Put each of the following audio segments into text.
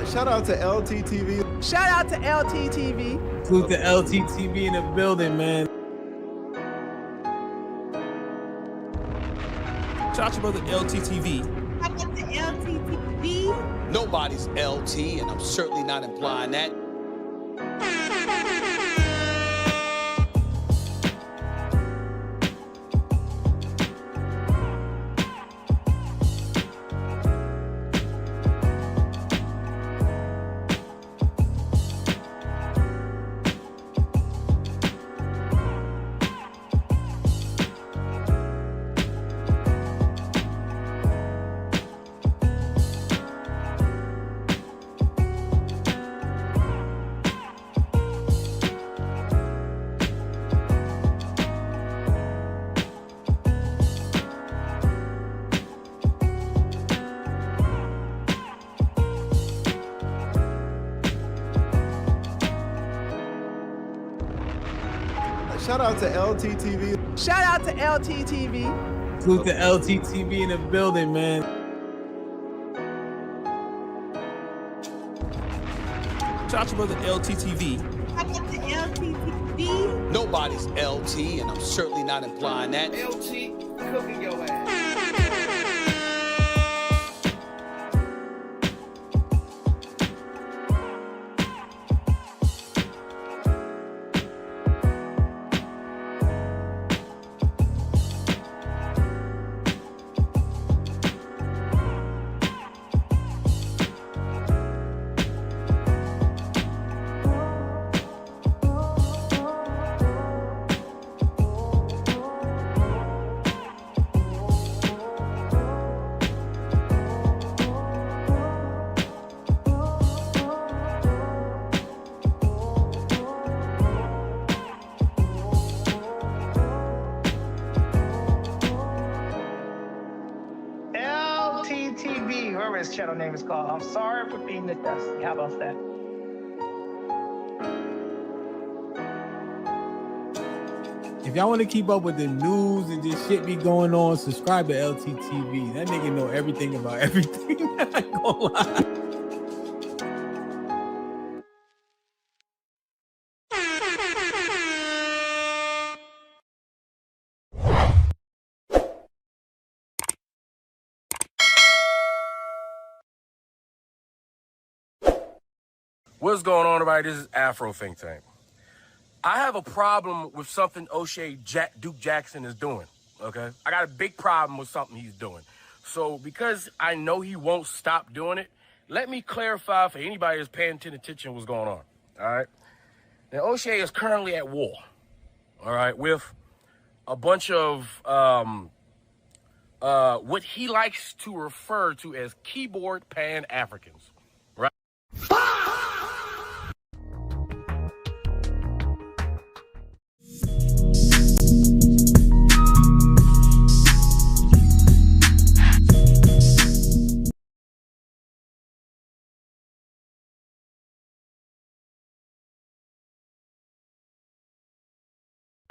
Shout out to LTTV. Shout out to LTTV. Salute to LTTV in the building, man. Shout out to brother LTTV. Shout out to LTTV. Nobody's LT, and I'm certainly not implying that. Shout out to LTTV. Shout out to LTTV. Salute to LTTV in the building, man. Shout out to brother LTTV. Shout out to LTTV. Nobody's LT, and I'm certainly not implying that. LT cooking your ass. LTTV, whoever his channel name is called. I'm sorry for being the dusty. How about that? If y'all want to keep up with the news and just shit be going on, subscribe to LTTV. That nigga know everything about everything. I ain't gonna lie. What's going on, everybody? This is Afro Think Tank. I have a problem with something Oshay Duke Jackson is doing, okay? I got a big problem with something he's doing. So because I know he won't stop doing it, let me clarify for anybody that's paying attention what's going on, all right? Now, Oshay is currently at war, all right, with a bunch of what he likes to refer to as keyboard Pan-Africans, right?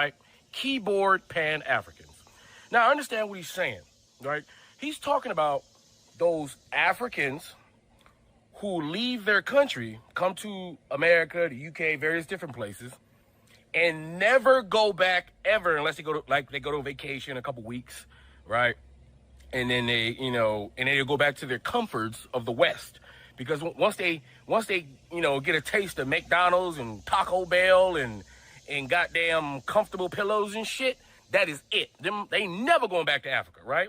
Right? Keyboard Pan-Africans. Now, I understand what he's saying, right? He's talking about those Africans who leave their country, come to America, the UK, various different places, and never go back ever unless they go to, they go to vacation a couple weeks, right? And then they, and then they go back to their comforts of the West. Because once they, get a taste of McDonald's and Taco Bell and goddamn comfortable pillows and shit, that is it. They never going back to Africa, right?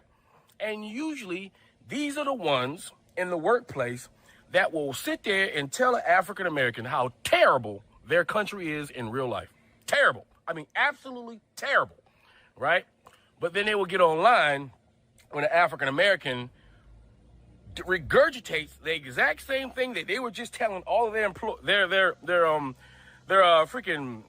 And usually these are the ones in the workplace that will sit there and tell an African American how terrible their country is in real life. Terrible. I mean, absolutely terrible, right? But then they will get online when an African American regurgitates the exact same thing that they were just telling all of their freaking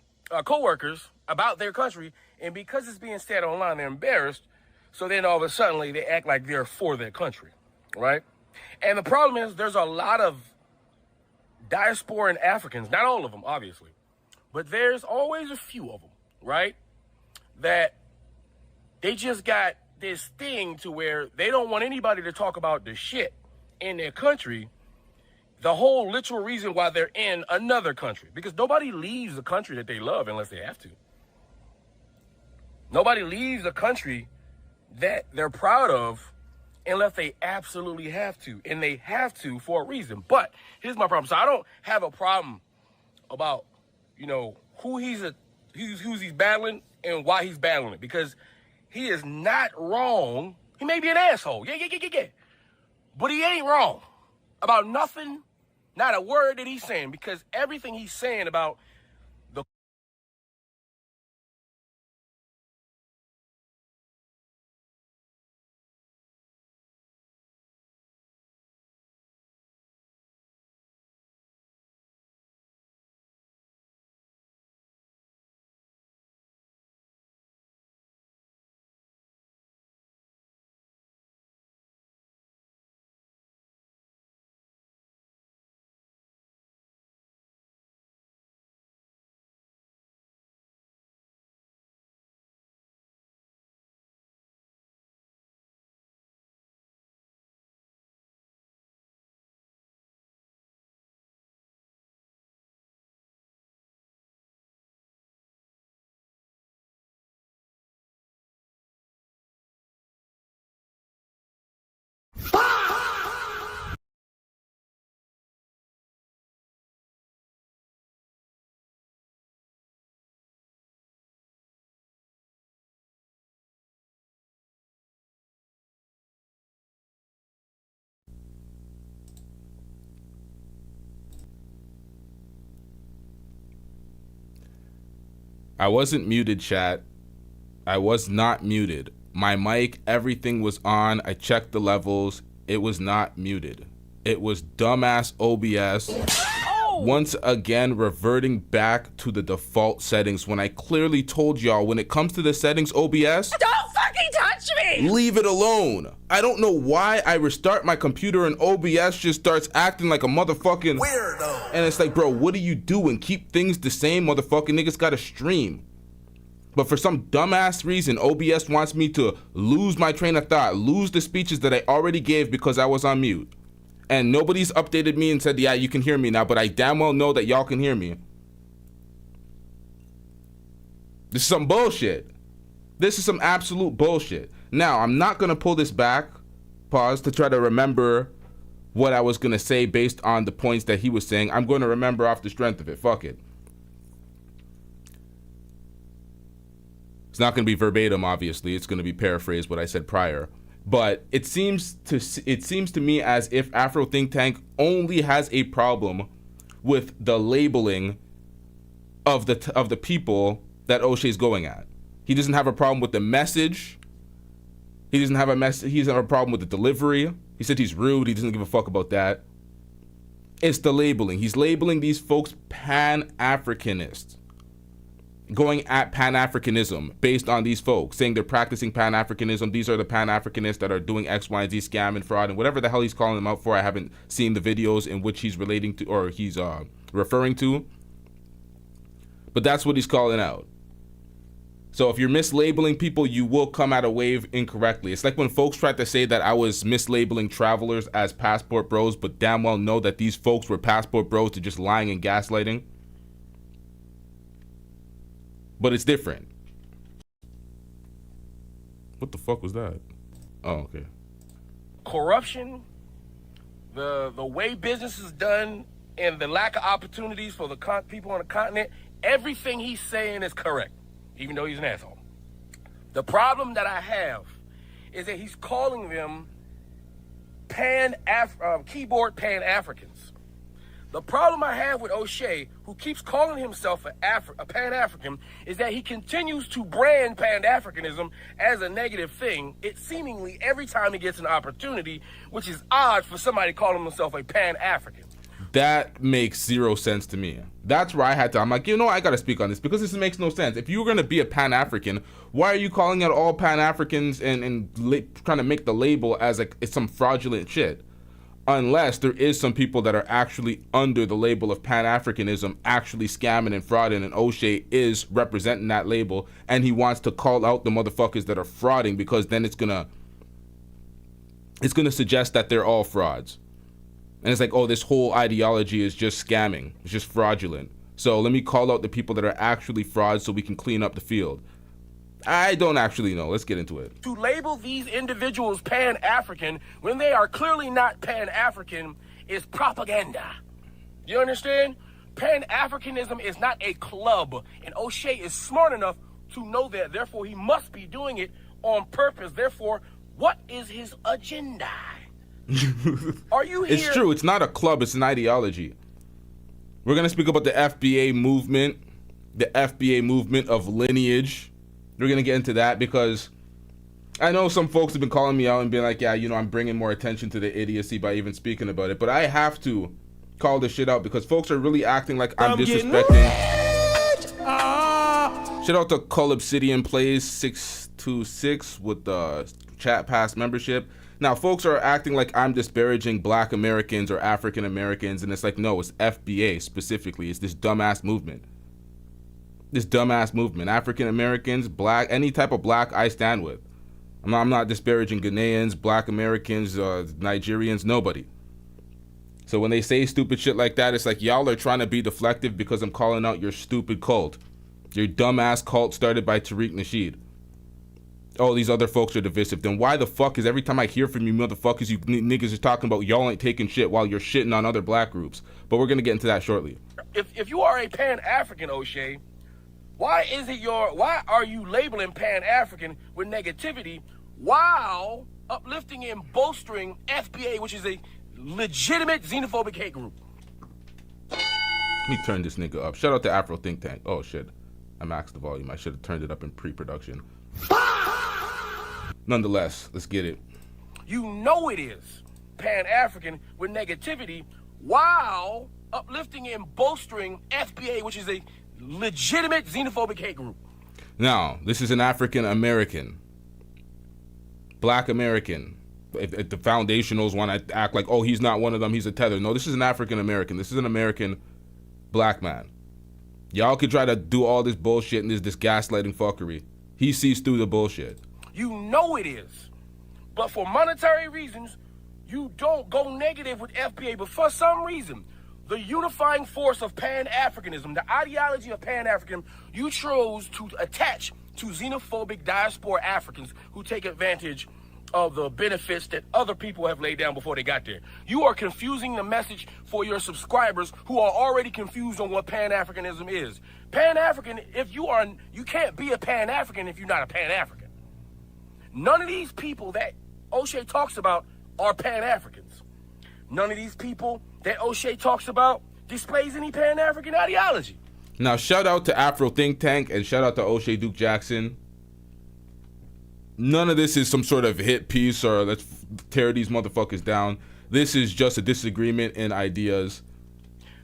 co-workers about their country, and because it's being said online, they're embarrassed. So then all of a sudden they act like they're for their country, right? And the problem is there's a lot of diasporan Africans, not all of them, obviously, but there's always a few of them, right? That they just got this thing to where they don't want anybody to talk about the shit in their country the whole literal reason why they're in another country. Because nobody leaves the country that they love unless they have to. Nobody leaves a country that they're proud of unless they absolutely have to. And they have to for a reason. But here's my problem. So I don't have a problem about, you know, who's he's battling and why he's battling it. Because he is not wrong. He may be an asshole. Yeah. But he ain't wrong about nothing, not a word that he's saying. Because everything he's saying about the I wasn't muted, chat. I was not muted. My mic, everything was on. I checked the levels. It was not muted. It was dumbass OBS. Once again, reverting back to the default settings when I clearly told y'all when it comes to the settings OBS, Don't fucking touch me! leave it alone. I don't know why I restart my computer and OBS just starts acting like a motherfucking weirdo. And it's like, bro, what are you doing? Keep things the same, motherfucking niggas gotta stream. But for some dumbass reason, OBS wants me to lose my train of thought, lose the speeches that I already gave because I was on mute. And nobody's updated me and said, yeah, you can hear me now, but I damn well know that y'all can hear me. This is some bullshit. This is some absolute bullshit. Now, I'm not gonna pull this back, pause, to try to remember what I was gonna say based on the points that he was saying. I'm gonna remember off the strength of it, fuck it. It's not gonna be verbatim, obviously. It's gonna be paraphrased what I said prior. But it seems to me as if Afro Think Tank only has a problem with the labeling of the people that Oshay's going at. He doesn't have a problem with the message. He doesn't have a problem with the delivery. He said he's rude. He doesn't give a fuck about that. It's the labeling. He's labeling these folks Pan-Africanists, going at Pan-Africanism based on these folks, saying they're practicing Pan-Africanism. These are the Pan-Africanists that are doing X, Y, and Z, scam and fraud and whatever the hell he's calling them out for. I haven't seen the videos in which he's relating to or he's referring to, but that's what he's calling out. So if you're mislabeling people, you will come at a wave incorrectly. It's like when folks tried to say that I was mislabeling travelers as passport bros, but damn well know that these folks were passport bros to just lying and gaslighting. But it's different. What the fuck was that? Oh, okay. corruption, the way business is done, and the lack of opportunities for the people on the continent, everything he's saying is correct, even though he's an asshole. The problem that I have is that he's calling them keyboard Pan-Africans. The problem I have with Oshay, who keeps calling himself a Pan-African, is that he continues to brand Pan-Africanism as a negative thing. It seemingly every time he gets an opportunity, which is odd for somebody calling himself a Pan-African. That makes zero sense to me. That's where I had to, I'm like, you know, I gotta speak on this because this makes no sense. If you were gonna be a Pan-African, why are you calling out all Pan-Africans and trying to make the label as like it's some fraudulent shit? Unless there is some people that are actually under the label of Pan-Africanism actually scamming and frauding, and Oshay is representing that label, and he wants to call out the motherfuckers that are frauding because then it's gonna suggest that they're all frauds. And it's like, oh, this whole ideology is just scamming. It's just fraudulent. So let me call out the people that are actually frauds so we can clean up the field. I don't actually know. Let's get into it. To label these individuals Pan-African when they are clearly not Pan-African is propaganda. You understand? Pan-Africanism is not a club, and Oshay is smart enough to know that. Therefore, he must be doing it on purpose. Therefore, what is his agenda? Are you here? It's true. It's not a club. It's an ideology. We're going to speak about the FBA movement of lineage. We're going to get into that because I know some folks have been calling me out and being like, yeah, you know, I'm bringing more attention to the idiocy by even speaking about it. But I have to call this shit out because folks are really acting like I'm disrespecting. Shout out to Call Obsidian Plays 626 with the chat pass membership. Now, folks are acting like I'm disparaging Black Americans or African Americans, and it's like, no, it's FBA specifically. It's this dumbass movement. African Americans, Black, any type of Black I stand with. I'm not disparaging Ghanaians, Black Americans, Nigerians, nobody. So when they say stupid shit like that, it's like y'all are trying to be deflective because I'm calling out your stupid cult. Your dumbass cult started by Tariq Nasheed. Oh, these other folks are divisive. Then why the fuck is every time I hear from you motherfuckers, you niggas are talking about y'all ain't taking shit while you're shitting on other Black groups? But we're going to get into that shortly. If you are a Pan-African, Oshay, why are you labeling Pan-African with negativity while uplifting and bolstering FBA, which is a legitimate xenophobic hate group? Let me turn this nigga up. Shout out to Afro Think Tank. Oh shit, I maxed the volume. I should have turned it up in pre-production. Nonetheless, let's get it. You know it is Pan-African with negativity while uplifting and bolstering FBA, which is a legitimate xenophobic hate group. Now, this is an African American. Black American. If the foundationals want to act like, oh, he's not one of them, he's a tether. No, this is an African American. This is an American Black man. Y'all could try to do all this bullshit and this gaslighting fuckery. He sees through the bullshit. You know it is. But for monetary reasons, you don't go negative with FBA. But for some reason, the unifying force of Pan-Africanism, the ideology of Pan-African, you chose to attach to xenophobic diaspora Africans who take advantage of the benefits that other people have laid down before they got there. You are confusing the message for your subscribers who are already confused on what Pan-Africanism is. Pan-African, you can't be a Pan-African if you're not a Pan-African. None of these people that Oshay talks about are Pan-Africans. None of these people that Oshay talks about displays any Pan-African ideology. Now, shout out to Afro Think Tank and shout out to Oshay Duke Jackson. None of this is some sort of hit piece or let's tear these motherfuckers down. This is just a disagreement in ideas.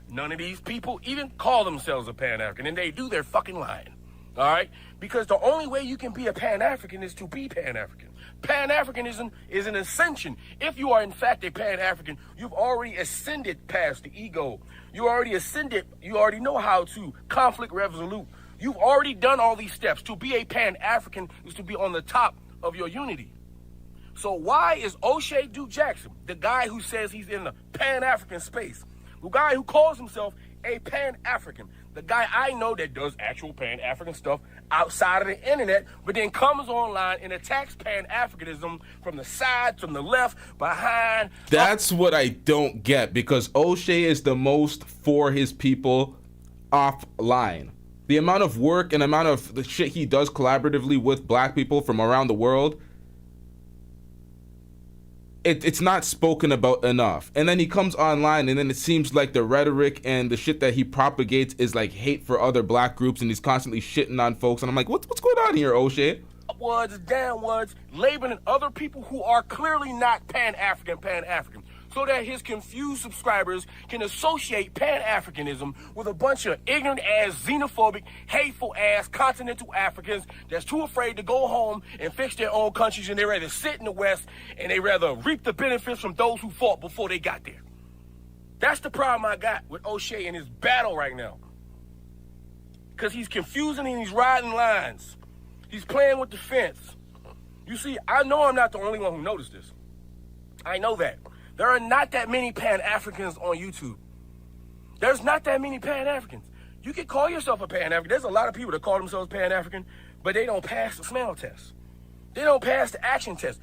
None of these people even call themselves a Pan-African, and they do, they're fucking lying. All right? Because the only way you can be a Pan-African is to be Pan-African. Pan-Africanism is an ascension. If you are in fact a Pan-African, you've already ascended past the ego. You already ascended. You already know how to conflict resolute. You've already done all these steps. To be a Pan-African is to be on the top of your unity. So why is Oshay Duke Jackson, the guy who says he's in the Pan-African space, the guy who calls himself a Pan-African, the guy I know that does actual Pan-African stuff outside of the internet, but then comes online and attacks Pan-Africanism from the side, from the left, behind. That's what I don't get, because Oshay is the most for his people offline. The amount of work and amount of the shit he does collaboratively with Black people from around the world, it's not spoken about enough. And then he comes online and then it seems like the rhetoric and the shit that he propagates is like hate for other Black groups, and he's constantly shitting on folks. And I'm like, what's going on here, Oshay? Upwards, downwards, labeling other people who are clearly not Pan-African, so that his confused subscribers can associate Pan-Africanism with a bunch of ignorant-ass, xenophobic, hateful-ass continental Africans that's too afraid to go home and fix their own countries, and they rather sit in the West and they rather reap the benefits from those who fought before they got there. That's the problem I got with Oshay in his battle right now. Because he's confusing and he's riding lines. He's playing with the fence. You see, I know I'm not the only one who noticed this. I know that. There are not that many Pan-Africans on YouTube. There's not that many Pan-Africans. You can call yourself a Pan-African. There's a lot of people that call themselves Pan-African, but they don't pass the smell test. They don't pass the action test.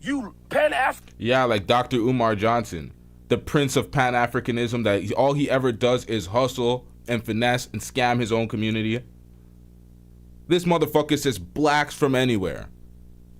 You Pan-African. Yeah, like Dr. Umar Johnson, the prince of Pan-Africanism, that all he ever does is hustle and finesse and scam his own community. This motherfucker says blacks from anywhere.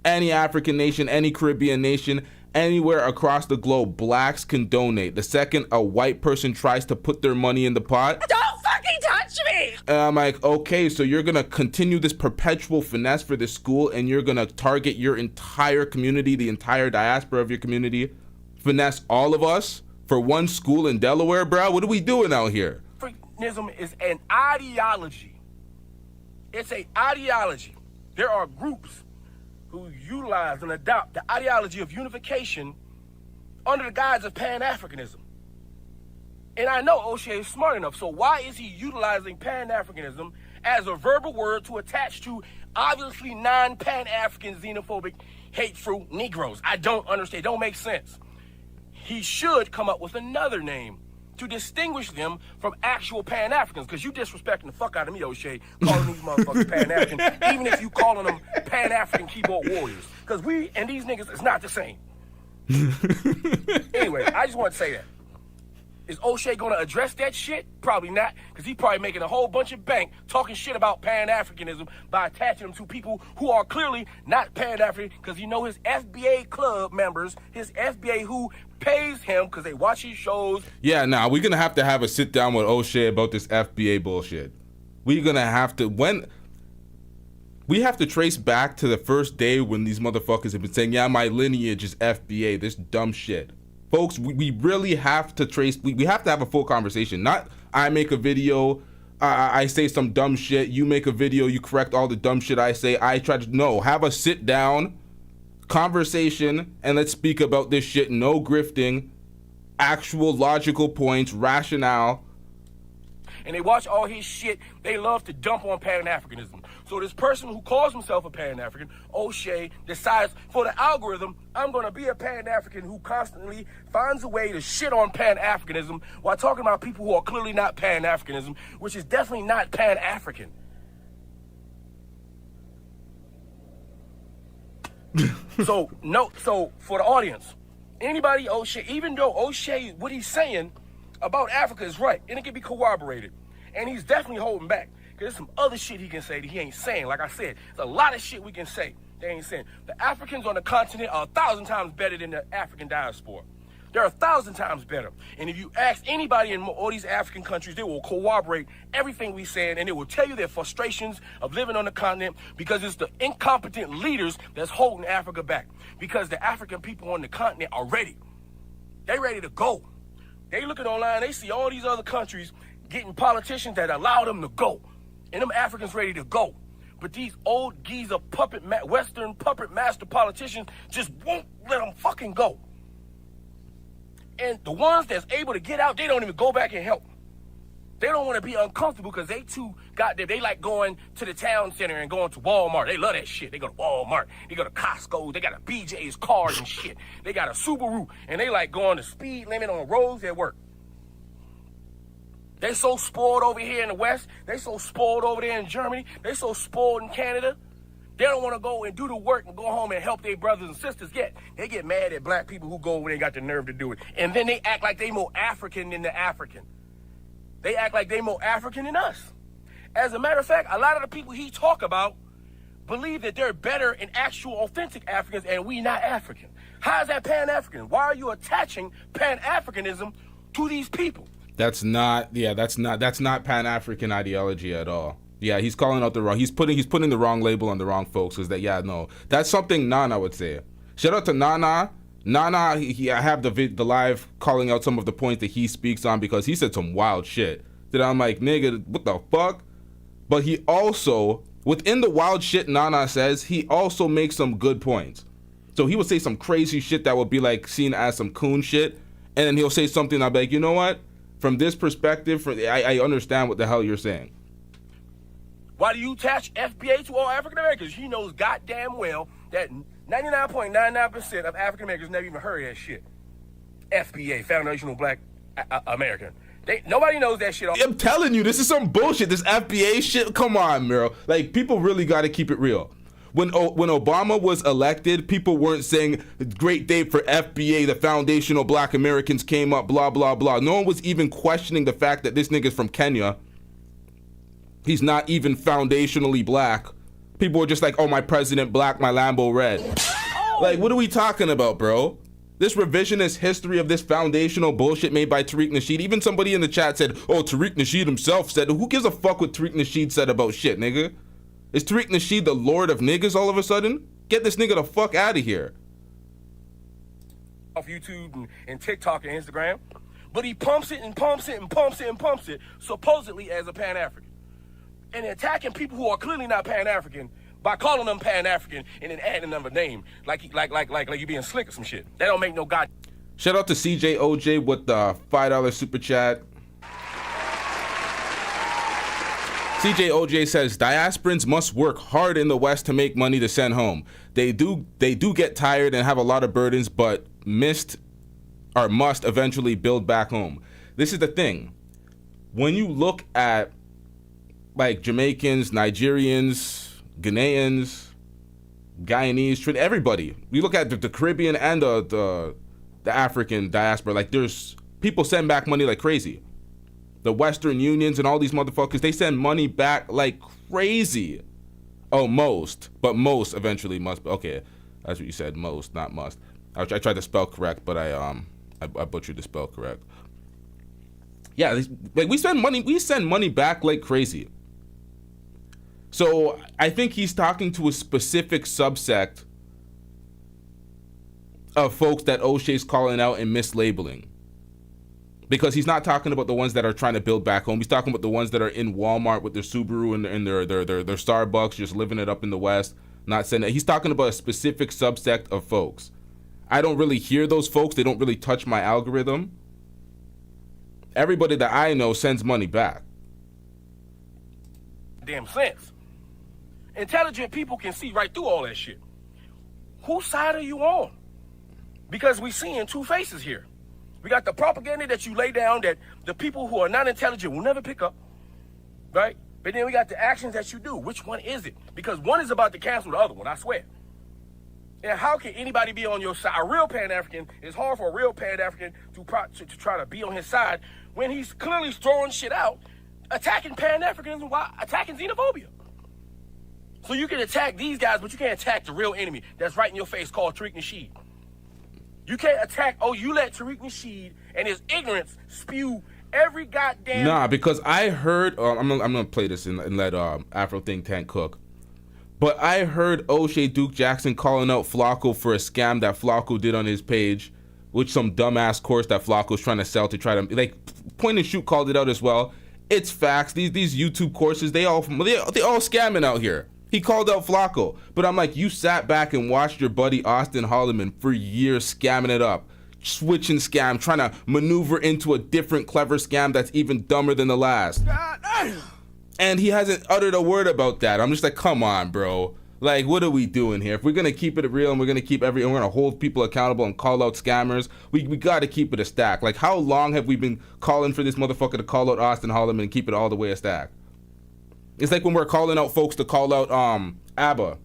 Any African nation, any Caribbean nation, anywhere across the globe, blacks can donate. The second a white person tries to put their money in the pot, Don't fucking touch me! and I'm like, okay, so you're gonna continue this perpetual finesse for this school, and you're gonna target your entire community, the entire diaspora of your community, finesse all of us for one school in Delaware, bro? What are we doing out here? Africanism is an ideology. It's an ideology. There are groups who utilize and adopt the ideology of unification under the guise of Pan-Africanism. And I know Oshay is smart enough, so why is he utilizing Pan-Africanism as a verbal word to attach to obviously non-Pan-African, xenophobic, hateful Negroes? I don't understand. It don't make sense. He should come up with another name to distinguish them from actual Pan-Africans, because you disrespecting the fuck out of me, Oshay, calling these motherfuckers Pan-African, even if you calling them Pan-African keyboard warriors. Because we and these niggas is not the same. Anyway, I just want to say that. Is Oshay going to address that shit? Probably not, because he's probably making a whole bunch of bank talking shit about Pan-Africanism by attaching them to people who are clearly not Pan-African, because you know his FBA club members, his FBA who pays him because they watch his shows. Yeah, nah, we're gonna have a sit down with Oshay about this FBA bullshit. We're gonna have to, we have to trace back to the first day when these motherfuckers have been saying, yeah, my lineage is FBA, this dumb shit. Folks, we really have to trace, we have to have a full conversation. Not I make a video, I say some dumb shit, you make a video, you correct all the dumb shit I say, I try to, no, have a sit down conversation and let's speak about this shit. No grifting, actual logical points, rationale. And they watch all his shit, they love to dump on Pan-Africanism. So this person who calls himself a Pan-African, Oshay, decides for the algorithm, I'm going to be a Pan-African who constantly finds a way to shit on Pan-Africanism while talking about people who are clearly not Pan-Africanism, which is definitely not Pan-African. So for the audience, anybody Oshay, even though Oshay, what he's saying about Africa is right, and it can be corroborated, and he's definitely holding back, because there's some other shit he can say that he ain't saying. Like I said, there's a lot of shit we can say they ain't saying. The Africans on the continent are 1,000 times better than the African diaspora. They're 1,000 times better. And if you ask anybody in all these African countries, they will corroborate everything we saying, and they will tell you their frustrations of living on the continent, because it's the incompetent leaders that's holding Africa back. Because the African people on the continent are ready. They ready to go. They looking online, they see all these other countries getting politicians that allow them to go. And them Africans ready to go. But these old geezer Western puppet master politicians just won't let them fucking go. And the ones that's able to get out, they don't even go back and help. They don't want to be uncomfortable because they too got there. They like going to the town center and going to Walmart. They love that shit. They go to Walmart. They go to Costco. They got a BJ's cars and shit. They got a Subaru. And they like going the speed limit on roads at work. They so spoiled over here in the West. They so spoiled over there in Germany. They so spoiled in Canada. They don't want to go and do the work and go home and help their brothers and sisters yet. They get mad at black people who go when they got the nerve to do it. And then they act like they more African than the African. They act like they more African than us. As a matter of fact, a lot of the people he talk about believe that they're better and actual authentic Africans and we not African. How is that Pan-African? Why are you attaching Pan-Africanism to these people? That's not Pan-African ideology at all. Yeah, he's calling out the wrong. He's putting the wrong label on the wrong folks. Is that no? That's something Nana would say. Shout out to Nana. Nana, I have the live calling out some of the points that he speaks on because he said some wild shit that I'm like, nigga, what the fuck? But he also, within the wild shit Nana says, he also makes some good points. So he would say some crazy shit that would be like seen as some coon shit, and then he'll say something I'll be like, you know what? From this perspective, I understand what the hell you're saying. Why do you attach FBA to all African Americans? He knows goddamn well that 99.99% of African Americans never even heard of that shit. FBA, Foundational Black American. Nobody knows that shit. I'm telling you, this is some bullshit. This FBA shit. Come on, bro. Like, people really got to keep it real. When Obama was elected, people weren't saying great day for FBA, the Foundational Black Americans came up, blah, blah, blah. No one was even questioning the fact that this nigga's from Kenya. He's not even foundationally black. People were just like, oh, my president black, my Lambo red. Like, what are we talking about, bro? This revisionist history of this foundational bullshit made by Tariq Nasheed. Even somebody in the chat said, oh, Tariq Nasheed himself said, who gives a fuck what Tariq Nasheed said about shit, nigga? Is Tariq Nasheed the lord of niggas all of a sudden? Get this nigga the fuck out of here. Off YouTube and TikTok and Instagram, but he pumps it and pumps it and pumps it and pumps it, supposedly as a Pan-African. And attacking people who are clearly not Pan-African by calling them Pan-African and then adding them a name, like you being slick or some shit. That don't make no god. Shout out to CJOJ with the $5 super chat. CJOJ says diasporans must work hard in the West to make money to send home. They do get tired and have a lot of burdens, but must eventually build back home. This is the thing. When you look at like Jamaicans, Nigerians, Ghanaians, Guyanese, everybody. You look at the Caribbean and the African diaspora, like there's people send back money like crazy. The Western Unions and all these motherfuckers, they send money back like crazy. Oh, most eventually must. Okay, that's what you said, most, not must. I tried to spell correct, but I butchered the spell correct. Yeah, like we send money back like crazy. So I think he's talking to a specific subsect of folks that Oshay's calling out and mislabeling. Because he's not talking about the ones that are trying to build back home. He's talking about the ones that are in Walmart with their Subaru and their Starbucks, just living it up in the West. Not saying that. He's talking about a specific subsect of folks. I don't really hear those folks. They don't really touch my algorithm. Everybody that I know sends money back. Damn sense. Intelligent people can see right through all that shit. Whose side are you on? Because we seeing two faces here. We got the propaganda that you lay down that the people who are not intelligent will never pick up, right? But then we got the actions that you do. Which one is it? Because one is about to cancel the other one, I swear. And how can anybody be on your side? A real Pan-African, it's hard for a real Pan-African to try to be on his side when he's clearly throwing shit out, attacking Pan-Africans and attacking xenophobia. So you can attack these guys, but you can't attack the real enemy that's right in your face called Tariq Nasheed. You can't attack, you let Tariq Nasheed and his ignorance spew every goddamn... Nah, because I heard... I'm gonna play this and let Afro Think Tank cook. But I heard Oshay Duke Jackson calling out Flacco for a scam that Flacco did on his page, which some dumbass course that Flacco's trying to sell to try to... Like, Point and Shoot called it out as well. It's facts. These YouTube courses, they all scamming out here. He called out Flacco, but I'm like, you sat back and watched your buddy Austin Holloman for years scamming it up, switching scam, trying to maneuver into a different clever scam that's even dumber than the last. And he hasn't uttered a word about that. I'm just like, come on, bro. Like, what are we doing here? If we're gonna keep it real and we're gonna hold people accountable and call out scammers, we gotta keep it a stack. Like, how long have we been calling for this motherfucker to call out Austin Holloman and keep it all the way a stack? It's like when we're calling out folks to call out ABBA,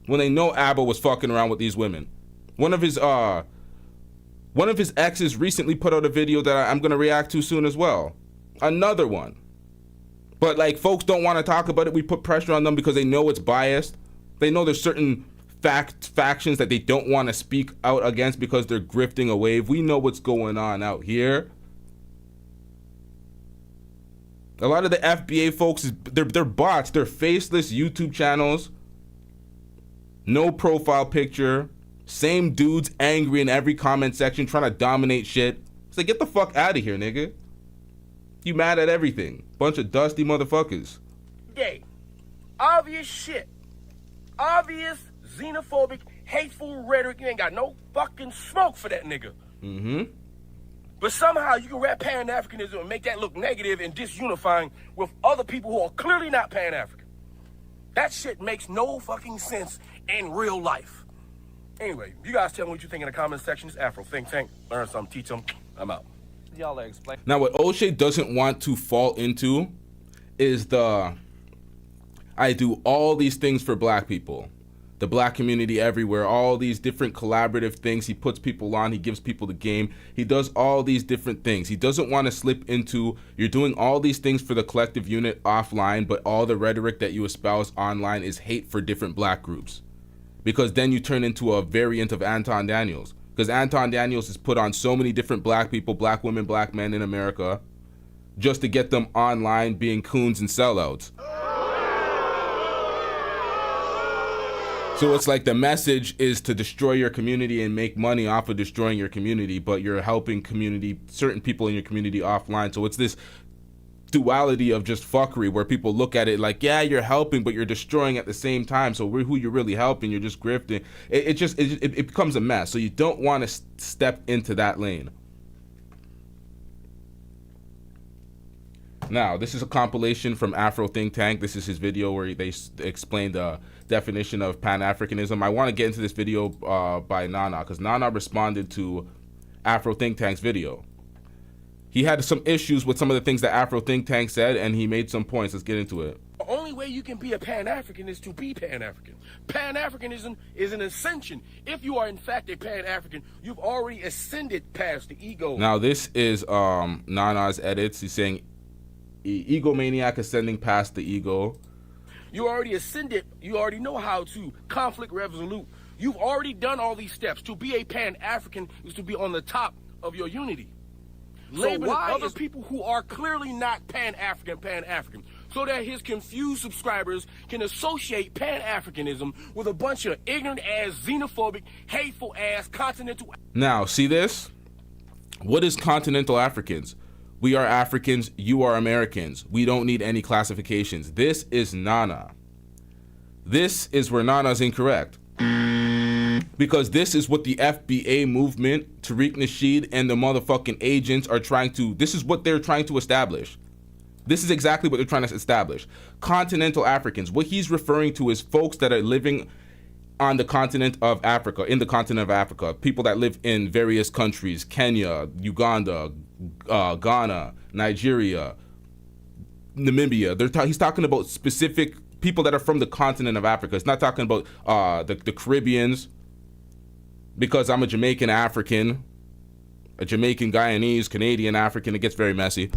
when they know ABBA was fucking around with these women. One of his exes recently put out a video that I'm gonna react to soon as well. Another one. But like, folks don't want to talk about it. We put pressure on them because they know it's biased. They know there's certain factions that they don't want to speak out against because they're grifting a wave. We know what's going on out here. A lot of the FBA folks, they're bots. They're faceless YouTube channels. No profile picture. Same dudes angry in every comment section trying to dominate shit. It's like, get the fuck out of here, nigga. You mad at everything. Bunch of dusty motherfuckers. Gay. Obvious shit. Obvious xenophobic, hateful rhetoric. You ain't got no fucking smoke for that nigga. Mm-hmm. But somehow you can wrap Pan-Africanism and make that look negative and disunifying with other people who are clearly not Pan-African. That shit makes no fucking sense in real life. Anyway, you guys tell me what you think in the comment section. It's Afro Think Tank. Learn something, teach them. I'm out. Y'all are explaining. Now, what Oshay doesn't want to fall into is I do all these things for black people, the black community everywhere, all these different collaborative things. He puts people on, he gives people the game. He does all these different things. He doesn't want to slip into, you're doing all these things for the collective unit offline, but all the rhetoric that you espouse online is hate for different black groups. Because then you turn into a variant of Anton Daniels. Because Anton Daniels has put on so many different black people, black women, black men in America, just to get them online being coons and sellouts. So it's like the message is to destroy your community and make money off of destroying your community, but you're helping certain people in your community offline. So it's this duality of just fuckery where people look at it like, yeah, you're helping, but you're destroying at the same time. So who you're really helping, you're just grifting. It becomes a mess. So you don't want to step into that lane. Now, this is a compilation from Afro Think Tank. This is his video where they explain the definition of Pan-Africanism. I want to get into this video by Nana, because Nana responded to Afro Think Tank's video. He had some issues with some of the things that Afro Think Tank said, and he made some points. Let's get into it. The only way you can be a Pan-African is to be Pan-African. Pan-Africanism is an ascension. If you are in fact a Pan-African, you've already ascended past the ego. Now, this is Nana's edits. He's saying egomaniac ascending past the ego. You already ascended. You already know how to conflict resolute. You've already done all these steps. To be a Pan-African is to be on the top of your unity. Labeling other people who are clearly not Pan-African, so that his confused subscribers can associate Pan-Africanism with a bunch of ignorant-ass, xenophobic, hateful-ass continental... Now, see this? What is continental Africans? We are Africans, you are Americans. We don't need any classifications. This is Nana. This is where Nana's incorrect. Because this is what the FBA movement, Tariq Nasheed, and the motherfucking agents are trying to, this is what they're trying to establish. This is exactly what they're trying to establish. Continental Africans. What he's referring to is folks that are living on the continent of Africa, in the continent of Africa. People that live in various countries, Kenya, Uganda, Ghana, Nigeria, Namibia. He's talking about specific people that are from the continent of Africa. It's not talking about the Caribbeans, because I'm a Jamaican African, a Jamaican Guyanese, Canadian African. It gets very messy.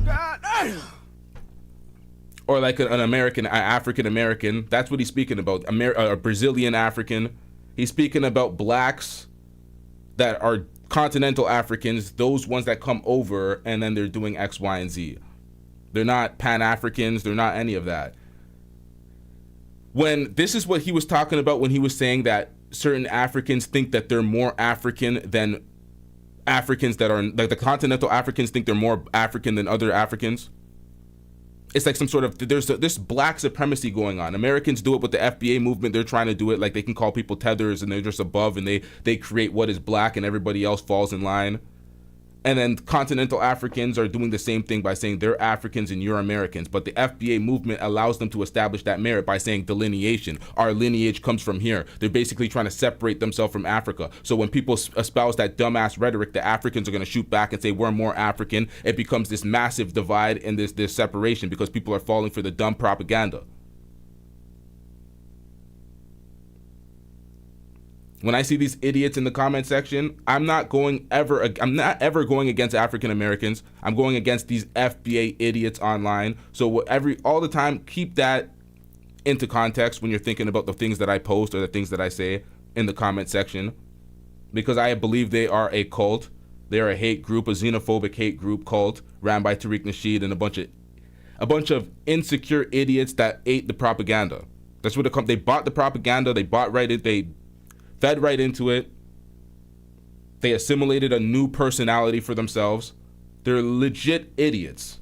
Or like an American, African American. That's what he's speaking about. A Brazilian African. He's speaking about blacks that are continental Africans, those ones that come over and then they're doing X, Y, and Z. They're not Pan-Africans. They're not any of that. When this is what he was talking about when he was saying that certain Africans think that they're more African than Africans that are, like the continental Africans think they're more African than other Africans. It's like some sort of, there's this black supremacy going on. Americans do it with the FBA movement. They're trying to do it like they can call people tethers and they're just above and they create what is black and everybody else falls in line. And then continental Africans are doing the same thing by saying they're Africans and you're Americans. But the FBA movement allows them to establish that merit by saying delineation. Our lineage comes from here. They're basically trying to separate themselves from Africa. So when people espouse that dumbass rhetoric, the Africans are going to shoot back and say we're more African. It becomes this massive divide and this separation because people are falling for the dumb propaganda. When I see these idiots in the comment section, I'm not ever going against African Americans. I'm going against these FBA idiots online. So all the time, keep that into context when you're thinking about the things that I post or the things that I say in the comment section, because I believe they are a cult. They are a hate group, a xenophobic hate group cult ran by Tariq Nasheed and a bunch of insecure idiots that ate the propaganda. That's what it comes. They bought the propaganda. They fed right into it. They assimilated a new personality for themselves. They're legit idiots.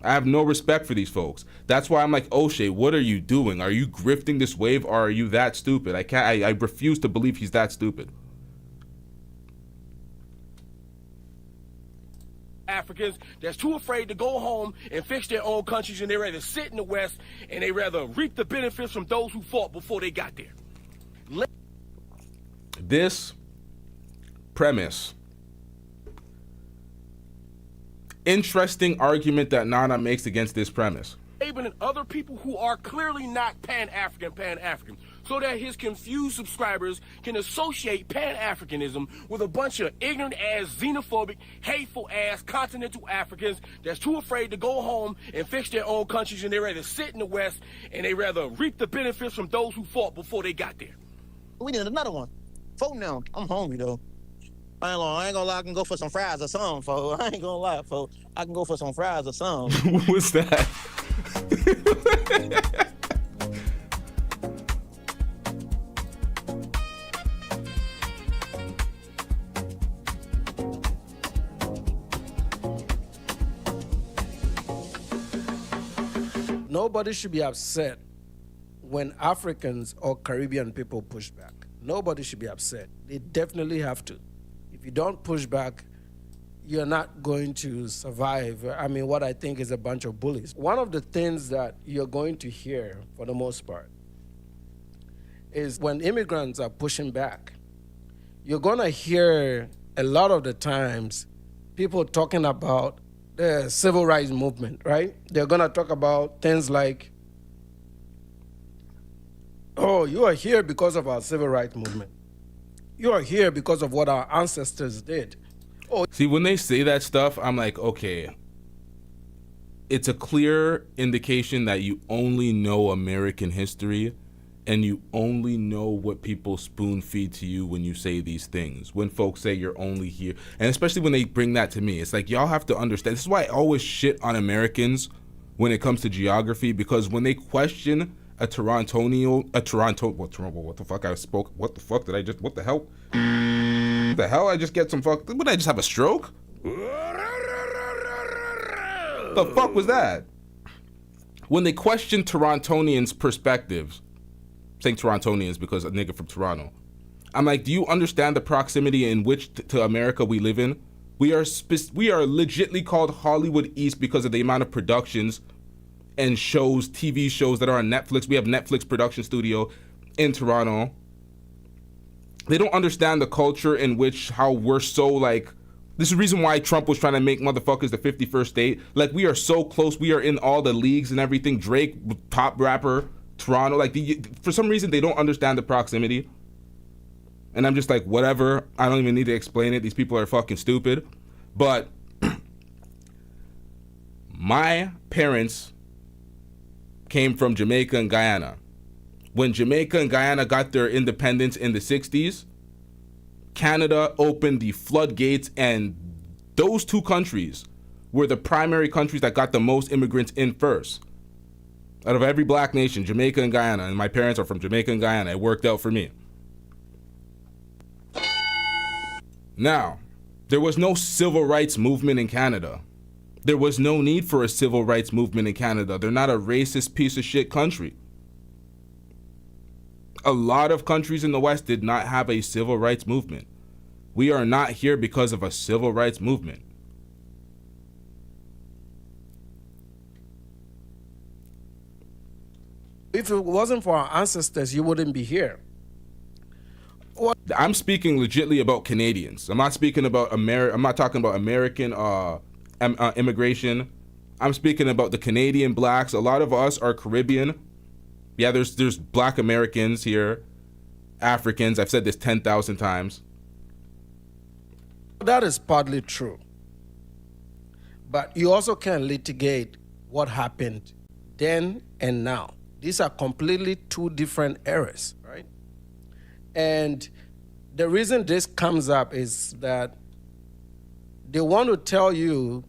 I have no respect for these folks. That's why I'm like, Oshay, what are you doing? Are you grifting this wave or are you that stupid? I refuse to believe he's that stupid. Africans that's too afraid to go home and fix their own countries, and they rather sit in the West and they rather reap the benefits from those who fought before they got there. this premise. Interesting argument that Nana makes against this premise. And other people who are clearly not Pan-African, so that his confused subscribers can associate Pan-Africanism with a bunch of ignorant-ass, xenophobic, hateful-ass continental Africans that's too afraid to go home and fix their own countries, and they rather sit in the West and they rather reap the benefits from those who fought before they got there. We need another one. Folk now. I'm hungry, though. I ain't gonna lie, I can go for some fries or something, folks. I ain't gonna lie, folks. I can go for some fries or something. What's that? Nobody should be upset when Africans or Caribbean people push back. Nobody should be upset. They definitely have to. If you don't push back, you're not going to survive. I mean, what I think is a bunch of bullies. One of the things that you're going to hear, for the most part, is when immigrants are pushing back, you're going to hear a lot of the times people talking about the civil rights movement, right? They're going to talk about things like, oh, you are here because of our civil rights movement. You are here because of what our ancestors did. Oh. See, when they say that stuff, I'm like, okay, it's a clear indication that you only know American history and you only know what people spoon feed to you when you say these things. When folks say you're only here, and especially when they bring that to me, it's like, y'all have to understand. This is why I always shit on Americans when it comes to geography, because when they question what the hell I just get some fuck, would I just have a stroke? The fuck was that? When they question Torontonians' perspectives, saying Torontonians because a nigga from Toronto, I'm like, do you understand the proximity in which to America we live in? We are legitly called Hollywood East because of the amount of productions and shows, TV shows that are on Netflix. We have Netflix production studio in Toronto. They don't understand the culture in which, how we're so like, this is the reason why Trump was trying to make motherfuckers the 51st state. Like, we are so close. We are in all the leagues and everything. Drake, top rapper, Toronto. Like, for some reason, they don't understand the proximity. And I'm just like, whatever. I don't even need to explain it. These people are fucking stupid. But my parents came from Jamaica and Guyana. When Jamaica and Guyana got their independence in the 60s, Canada opened the floodgates, and those two countries were the primary countries that got the most immigrants in first. Out of every black nation, Jamaica and Guyana, and my parents are from Jamaica and Guyana. It worked out for me. Now, there was no civil rights movement in Canada. There was no need for a civil rights movement in Canada. They're not a racist piece of shit country. A lot of countries in the West did not have a civil rights movement. We are not here because of a civil rights movement. If it wasn't for our ancestors, you wouldn't be here. I'm speaking legitly about Canadians. I'm not speaking about I'm not talking about American immigration. I'm speaking about the Canadian blacks. A lot of us are Caribbean. Yeah, there's black Americans here, Africans. I've said this 10,000 times. That is partly true. But you also can litigate what happened then and now. These are completely two different eras, right? And the reason this comes up is that they want to tell you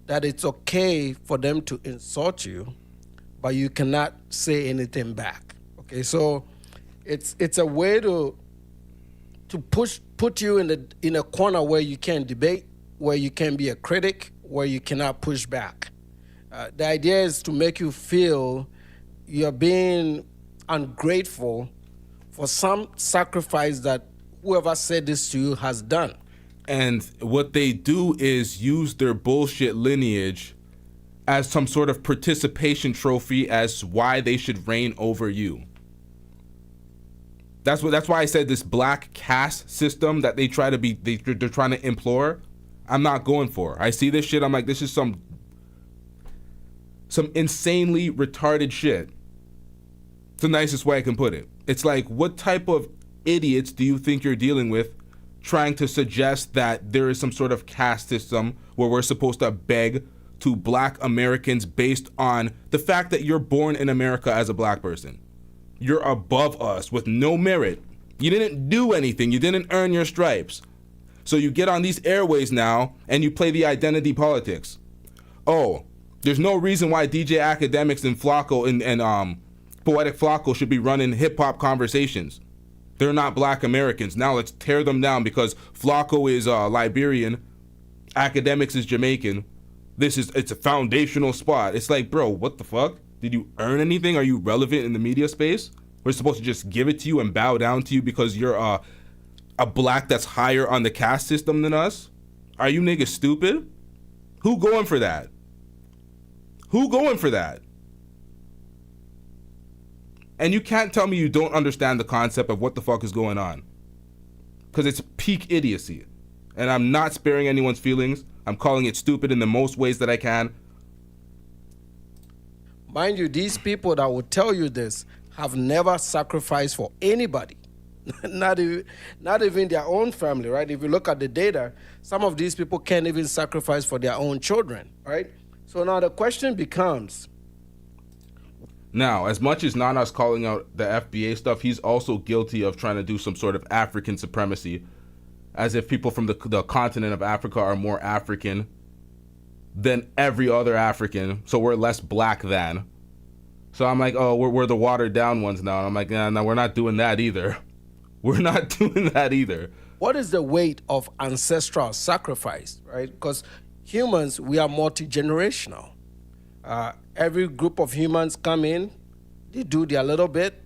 that it's okay for them to insult you, but you cannot say anything back. Okay, so it's a way to put you in a corner where you can't debate, where you can be a critic, where you cannot push back. The idea is to make you feel you're being ungrateful for some sacrifice that whoever said this to you has done. And what they do is use their bullshit lineage as some sort of participation trophy as why they should reign over you. That's why I said this black caste system that they try to be they're trying to implore. I'm not going for. I see this shit. I'm like, this is some insanely retarded shit. It's the nicest way I can put it. It's like, what type of idiots do you think you're dealing with trying to suggest that there is some sort of caste system where we're supposed to beg to black Americans based on the fact that you're born in America as a black person? You're above us with no merit. You didn't do anything. You didn't earn your stripes. So you get on these airways now and you play the identity politics. Oh, there's no reason why DJ Academics and Flacco and Poetic Flacco should be running hip-hop conversations. They're not black Americans. Now let's tear them down because Flacco is Liberian, Academics is Jamaican. It's a foundational spot. It's like, bro, what the fuck? Did you earn anything? Are you relevant in the media space? We're supposed to just give it to you and bow down to you because you're a black that's higher on the caste system than us? Are you niggas stupid? Who going for that? Who going for that? And you can't tell me you don't understand the concept of what the fuck is going on. Because it's peak idiocy. And I'm not sparing anyone's feelings. I'm calling it stupid in the most ways that I can. Mind you, these people that will tell you this have never sacrificed for anybody. not even their own family, right? If you look at the data, some of these people can't even sacrifice for their own children, right? So now the question becomes... Now, as much as Nana's calling out the FBA stuff, he's also guilty of trying to do some sort of African supremacy, as if people from the continent of Africa are more African than every other African, so we're less black than. So I'm like, oh, we're the watered down ones now. And I'm like, no, we're not doing that either. We're not doing that either. What is the weight of ancestral sacrifice, right? Because humans, we are multi-generational. Every group of humans come in, they do their little bit,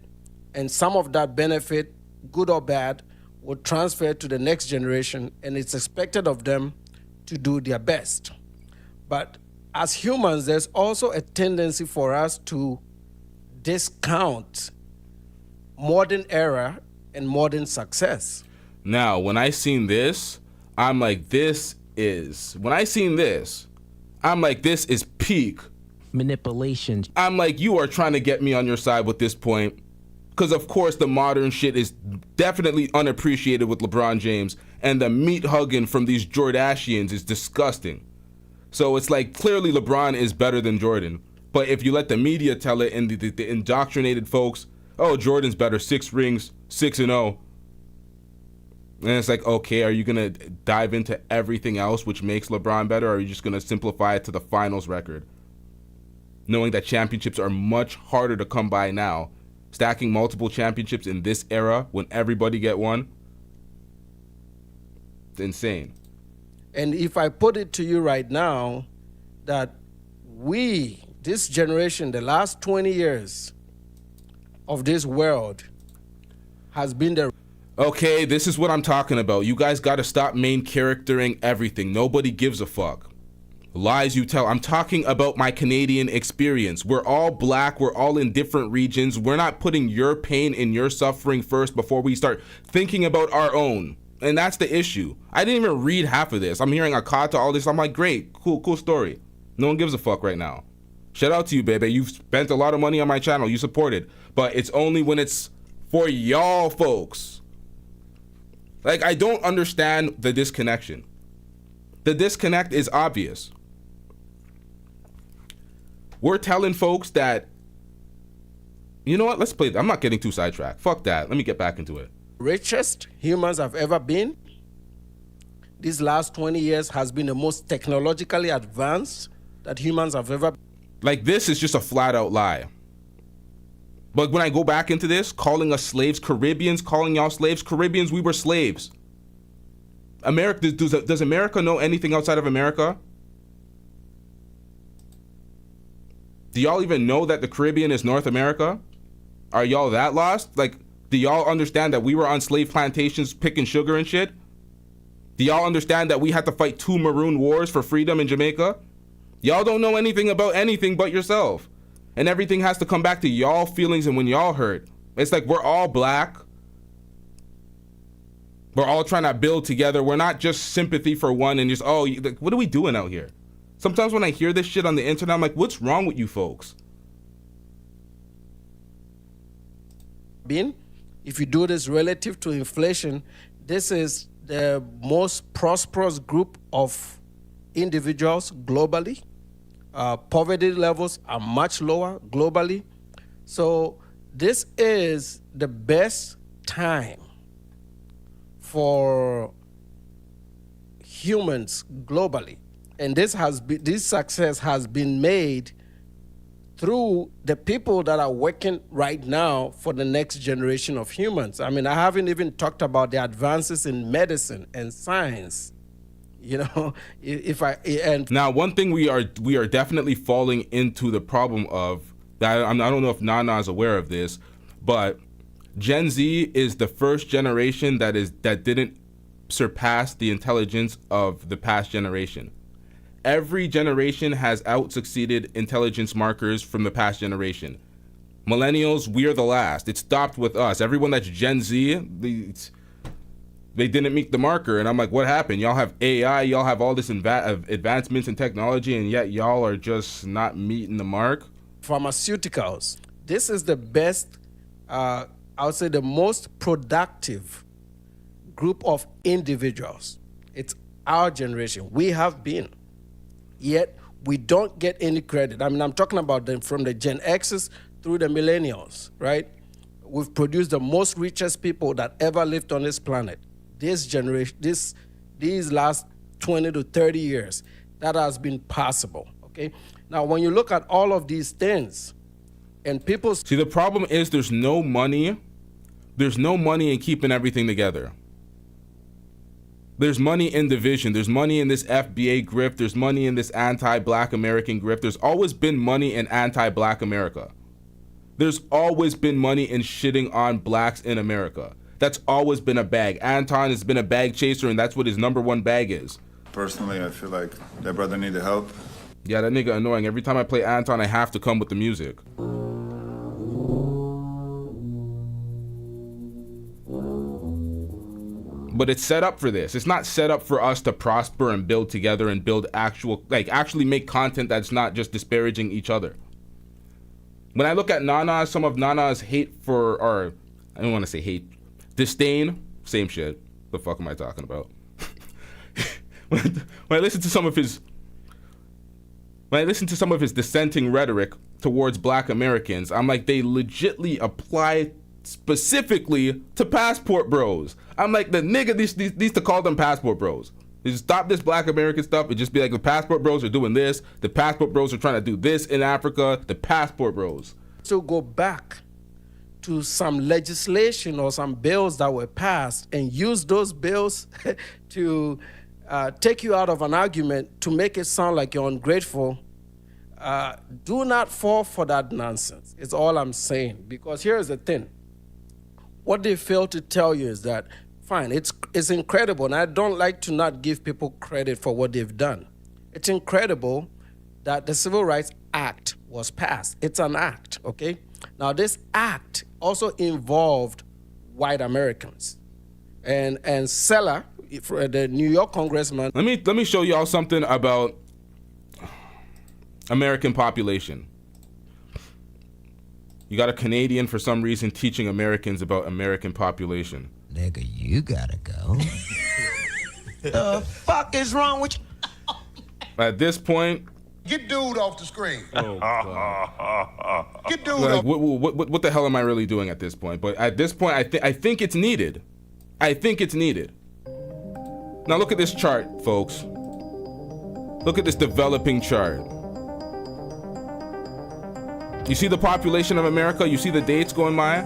and some of that benefit, good or bad, will transfer to the next generation, and it's expected of them to do their best. But as humans, there's also a tendency for us to discount modern era and modern success. Now, when I seen this, I'm like, this is peak manipulation. I'm like, you are trying to get me on your side with this point. Because, of course, the modern shit is definitely unappreciated with LeBron James. And the meat hugging from these Jordashians is disgusting. So it's like, clearly LeBron is better than Jordan. But if you let the media tell it and the indoctrinated folks, oh, Jordan's better, 6 rings, 6-0. And it's like, okay, are you going to dive into everything else which makes LeBron better? Or are you just going to simplify it to the finals record? Knowing that championships are much harder to come by now. Stacking multiple championships in this era when everybody get one, it's insane. And if I put it to you right now, that we, this generation, the last 20 years of this world has been the... Okay, this is what I'm talking about. You guys got to stop main charactering everything. Nobody gives a fuck. Lies you tell. I'm talking about my Canadian experience. We're all black. We're all in different regions. We're not putting your pain and your suffering first before we start thinking about our own. And that's the issue. I didn't even read half of this. I'm hearing Akata, all this. I'm like, great, cool story. No one gives a fuck right now. Shout out to you, baby. You've spent a lot of money on my channel. You supported. But it's only when it's for y'all folks. Like, I don't understand the disconnection. The disconnect is obvious. We're telling folks that, you know what, let's play. I'm not getting too sidetracked. Fuck that. Let me get back into it. Richest humans have ever been. These last 20 years has been the most technologically advanced that humans have ever been. Like, this is just a flat out lie. But when I go back into this, calling us slaves, Caribbeans, calling y'all slaves, Caribbeans, we were slaves. America, does America know anything outside of America? Do y'all even know that the Caribbean is North America? Are y'all that lost? Like, do y'all understand that we were on slave plantations picking sugar and shit? Do y'all understand that we had to fight 2 maroon wars for freedom in Jamaica? Y'all don't know anything about anything but yourself. And everything has to come back to y'all feelings and when y'all hurt. It's like we're all black. We're all trying to build together. We're not just sympathy for one and just, what are we doing out here? Sometimes when I hear this shit on the internet, I'm like, what's wrong with you folks? If you do this relative to inflation, this is the most prosperous group of individuals globally. Poverty levels are much lower globally. So this is the best time for humans globally. And this success has been made through the people that are working right now for the next generation of humans. I mean, I haven't even talked about the advances in medicine and science. You know, now one thing we are definitely falling into the problem of that. I don't know if Nana is aware of this, but Gen Z is the first generation that didn't surpass the intelligence of the past generation. Every generation has out-succeeded intelligence markers from the past generation. Millennials, we're the last. It stopped with us. Everyone that's Gen Z, they didn't meet the marker. And I'm like, what happened? Y'all have AI, y'all have all this advancements in technology, and yet y'all are just not meeting the mark? Pharmaceuticals. This is the best, I would say the most productive group of individuals. It's our generation. We have been. Yet we don't get any credit. I mean, I'm talking about them from the Gen X's through the millennials, right? We've produced the most richest people that ever lived on this planet. This generation, these last 20 to 30 years, that has been possible, okay? Now, when you look at all of these things, and people... See, the problem is there's no money. There's no money in keeping everything together. There's money in division. There's money in this FBA grift. There's money in this anti-Black American grift. There's always been money in anti-Black America. There's always been money in shitting on blacks in America. That's always been a bag. Anton has been a bag chaser, and that's what his #1 bag is. Personally, I feel like that brother needed help. Yeah, that nigga annoying. Every time I play Anton, I have to come with the music. But it's set up for this. It's not set up for us to prosper and build together and build actually make content that's not just disparaging each other. When I look at Nana, some of Nana's hate or I don't want to say hate, disdain, same shit. The fuck am I talking about? when I listen to some of his dissenting rhetoric towards Black Americans, I'm like, they legitly apply specifically to passport bros. I'm like, the nigga needs to call them passport bros. They just stop this Black American stuff and just be like, the passport bros are doing this. The passport bros are trying to do this in Africa. The passport bros. So go back to some legislation or some bills that were passed and use those bills to take you out of an argument to make it sound like you're ungrateful. Do not fall for that nonsense. It's all I'm saying. Because here's the thing. What they fail to tell you is that, fine, it's incredible, and I don't like to not give people credit for what they've done. It's incredible that the Civil Rights Act was passed. It's an act, okay? Now, this act also involved white Americans. And Sella, the New York congressman... Let me show y'all something about American population. You got a Canadian, for some reason, teaching Americans about American population. Nigga, you gotta go. The fuck is wrong with you? At this point... Get dude off the screen. Oh, God. Get dude like, off. What the hell am I really doing at this point? But at this point, I think it's needed. I think it's needed. Now look at this chart, folks. Look at this developing chart. You see the population of America? You see the dates going by?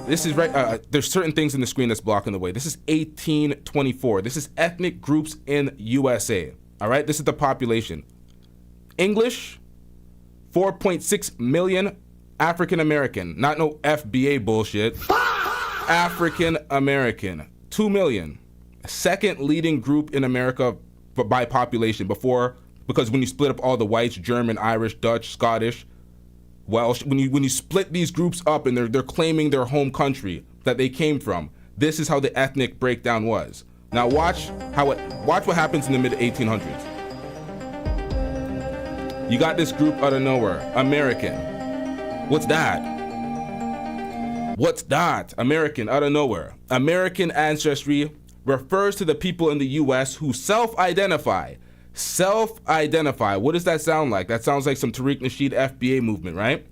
This is right. There's certain things in the screen that's blocking the way. This is 1824. This is ethnic groups in USA. All right, this is the population. English, 4.6 million. African American, not no FBA bullshit. African American, 2 million. Second leading group in America by population because when you split up all the whites, German, Irish, Dutch, Scottish, Welsh, when you split these groups up and they're claiming their home country that they came from, this is how the ethnic breakdown was. Now watch what happens in the mid 1800s. You got this group out of nowhere, American. What's that? What's that? American out of nowhere. American ancestry refers to the people in the US who self-identify. Self-identify. What does that sound like? That sounds like some Tariq Nasheed FBA movement, right?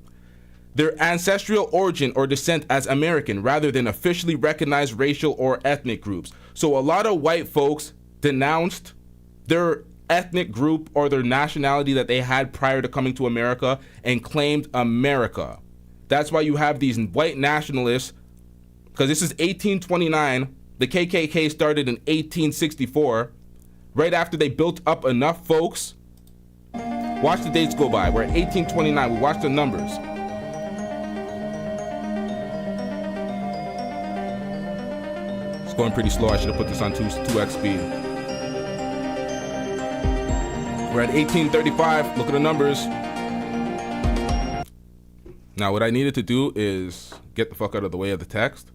Their ancestral origin or descent as American rather than officially recognized racial or ethnic groups. So a lot of white folks denounced their ethnic group or their nationality that they had prior to coming to America and claimed America. That's why you have these white nationalists, because this is 1829. The KKK started in 1864, right after they built up enough folks. Watch the dates go by. We're at 1829. We watch the numbers. It's going pretty slow. I should have put this on 2x speed. We're at 1835. Look at the numbers. Now, what I needed to do is get the fuck out of the way of the text.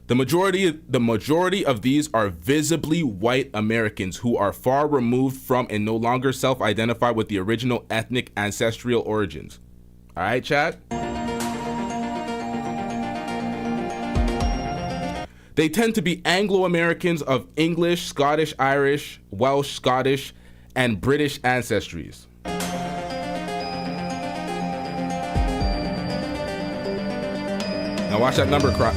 The majority of these are visibly white Americans who are far removed from and no longer self-identify with the original ethnic ancestral origins. All right, chat? They tend to be Anglo-Americans of English, Scottish, Irish, Welsh, Scottish, and British ancestries. Now watch that number climb.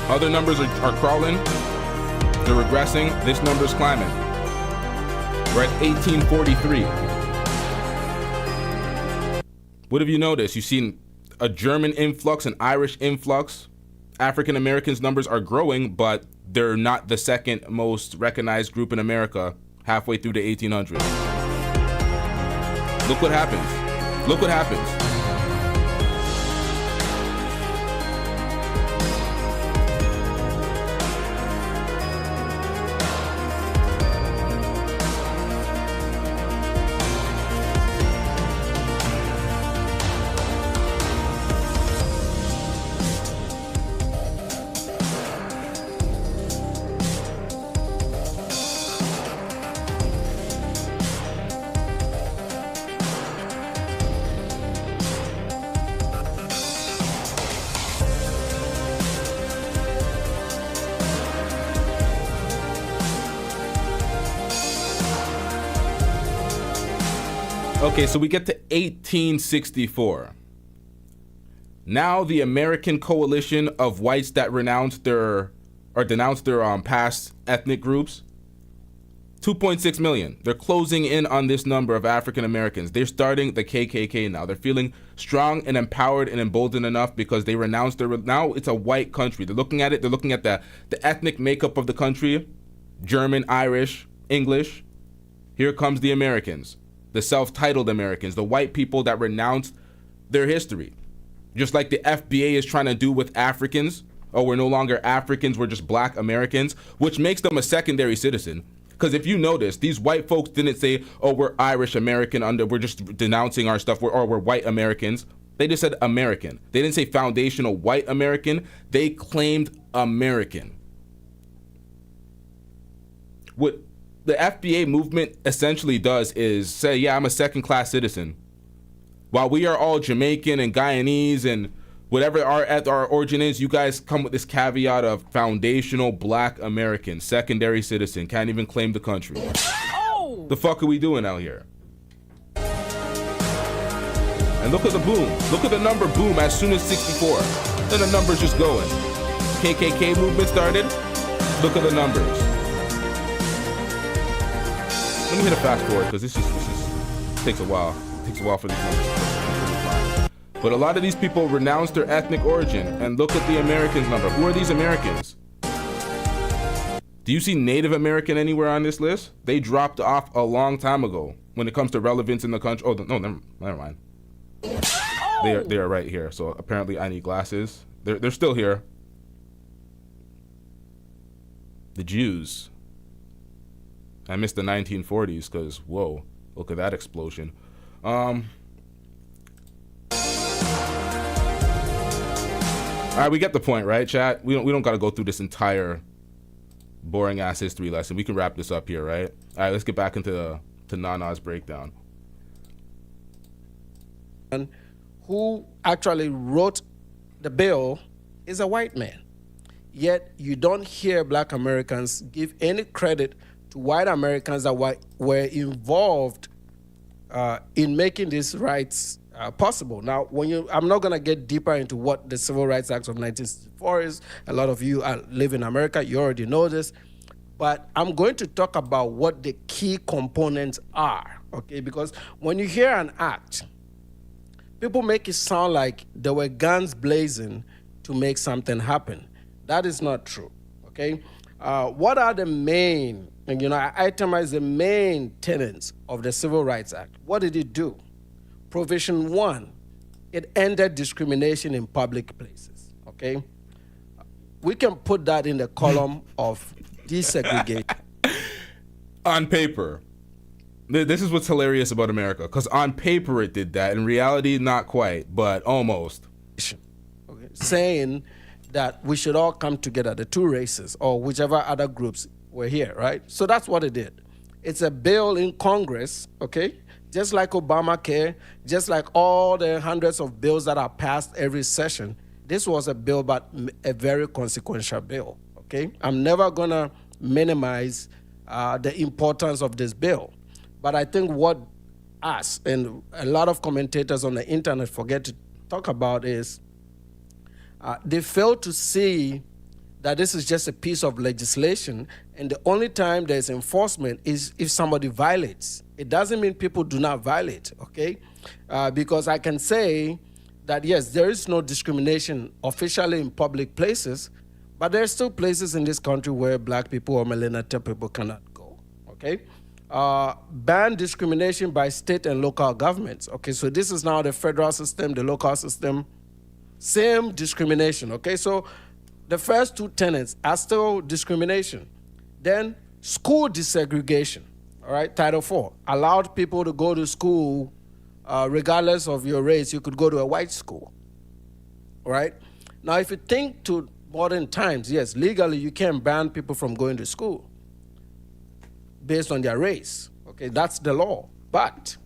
Other numbers are crawling. They're regressing. This number's climbing. We're at 1843. What have you noticed? You've seen a German influx, an Irish influx. African Americans numbers are growing, but they're not the second most recognized group in America halfway through the 1800s. Look what happens. Look what happens. Okay, so we get to 1864. Now the American coalition of whites that denounced their past ethnic groups, 2.6 million. They're closing in on this number of African Americans. They're starting the KKK now. They're feeling strong and empowered and emboldened enough because they renounced now it's a white country. They're looking at it. They're looking at the ethnic makeup of the country, German, Irish, English. Here comes the Americans. The self-titled Americans, the white people that renounced their history. Just like the FBA is trying to do with Africans. Oh, we're no longer Africans, we're just black Americans, which makes them a secondary citizen. Because if you notice, these white folks didn't say, oh, we're Irish American, we're just denouncing our stuff, or we're white Americans. They just said American. They didn't say foundational white American. They claimed American. What the FBA movement essentially does is say, yeah, I'm a second-class citizen. While we are all Jamaican and Guyanese and whatever our origin is, you guys come with this caveat of foundational black American, secondary citizen, can't even claim the country. Oh! The fuck are we doing out here? And look at the boom. Look at the number boom as soon as 64. Then the number's just going. KKK movement started. Look at the numbers. Let me hit a fast forward because this takes a while. It takes a while for these numbers to climb. But a lot of these people renounced their ethnic origin, and look at the Americans number. Who are these Americans? Do you see Native American anywhere on this list? They dropped off a long time ago when it comes to relevance in the country. Oh no, never mind. They are right here. So apparently I need glasses. They're still here. The Jews. I missed the 1940s because, whoa, look at that explosion. All right, we get the point, right, chat? We don't got to go through this entire boring ass history lesson. We can wrap this up here, right? All right, let's get back into Nana's breakdown. And who actually wrote the bill is a white man. Yet you don't hear black Americans give any credit to white Americans that were involved in making these rights possible. Now, I'm not going to get deeper into what the Civil Rights Act of 1964 is. A lot of you live in America. You already know this. But I'm going to talk about what the key components are, okay? Because when you hear an act, people make it sound like there were guns blazing to make something happen. That is not true, okay? What are the main, and I itemize the main tenets of the Civil Rights Act. What did it do? Provision 1, it ended discrimination in public places, okay? We can put that in the column of desegregation. On paper. This is what's hilarious about America, because on paper it did that. In reality, not quite, but almost. Okay. Saying that we should all come together, the two races, or whichever other groups were here, right? So that's what it did. It's a bill in Congress, okay? Just like Obamacare, just like all the hundreds of bills that are passed every session, this was a bill, but a very consequential bill, okay? I'm never gonna minimize the importance of this bill. But I think what us and a lot of commentators on the internet forget to talk about is they fail to see that this is just a piece of legislation, and the only time there's enforcement is if somebody violates. It doesn't mean people do not violate, okay? Because I can say that, yes, there is no discrimination officially in public places, but there are still places in this country where black people or melanated people cannot go, okay? Ban discrimination by state and local governments, okay? So this is now the federal system, the local system, same discrimination, okay? So the first two tenets are still discrimination. Then school desegregation, all right? Title IV allowed people to go to school regardless of your race. You could go to a white school, all right? Now, if you think to modern times, yes, legally you can ban people from going to school based on their race, okay? That's the law. But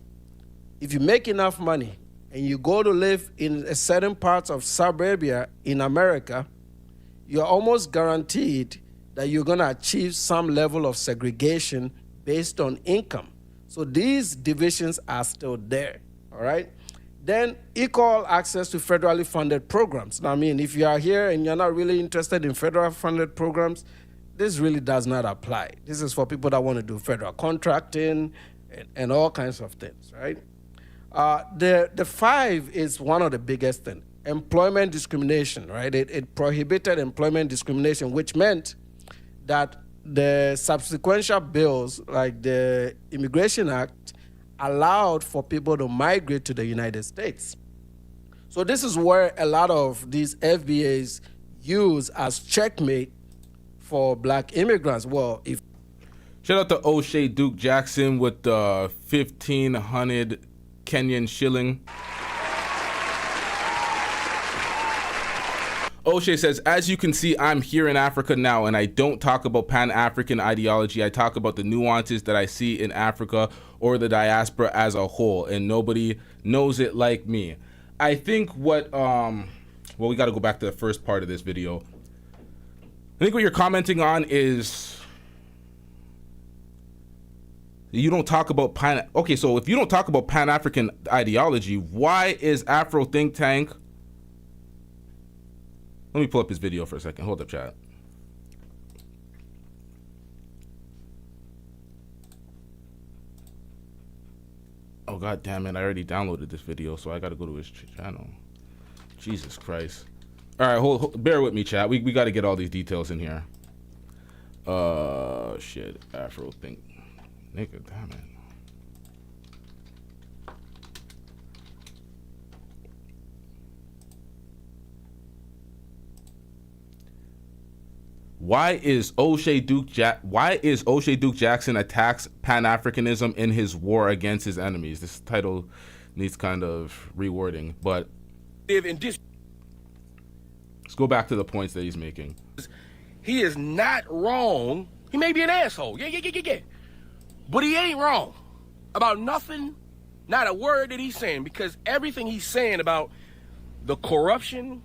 if you make enough money and you go to live in a certain parts of suburbia in America, you're almost guaranteed that you're gonna achieve some level of segregation based on income. So these divisions are still there, all right? Then equal access to federally funded programs. Now, I mean, if you are here and you're not really interested in federal funded programs, this really does not apply. This is for people that want to do federal contracting and all kinds of things, right? The 5 is one of the biggest things. Employment discrimination, right? It prohibited employment discrimination, which meant that the subsequent bills, like the Immigration Act, allowed for people to migrate to the United States. So this is where a lot of these FBAs use as checkmate for black immigrants. Well, if shout out to Oshay Duke Jackson with the 1,500 Kenyan shilling. Oshay says, as you can see, I'm here in Africa now, and I don't talk about Pan-African ideology. I talk about the nuances that I see in Africa or the diaspora as a whole, and nobody knows it like me. I think what, well, we got to go back to the first part of this video. I think what you're commenting on is you don't talk about okay, so if you don't talk about Pan-African ideology, why is Afro think tank? Let me pull up his video for a second. Hold up, chat. Oh, god damn it. I already downloaded this video, so I gotta go to his channel. Jesus Christ. Alright, hold, bear with me, chat. We gotta get all these details in here. Shit. Afro think. Nigga, damn it. Why is Oshay Duke Jackson attacks Pan-Africanism in his war against his enemies? This title needs kind of rewording, but Let's go back to the points that he's making. He is not wrong. He may be an asshole. Yeah. But he ain't wrong about nothing, not a word that he's saying, because everything he's saying about the corruption,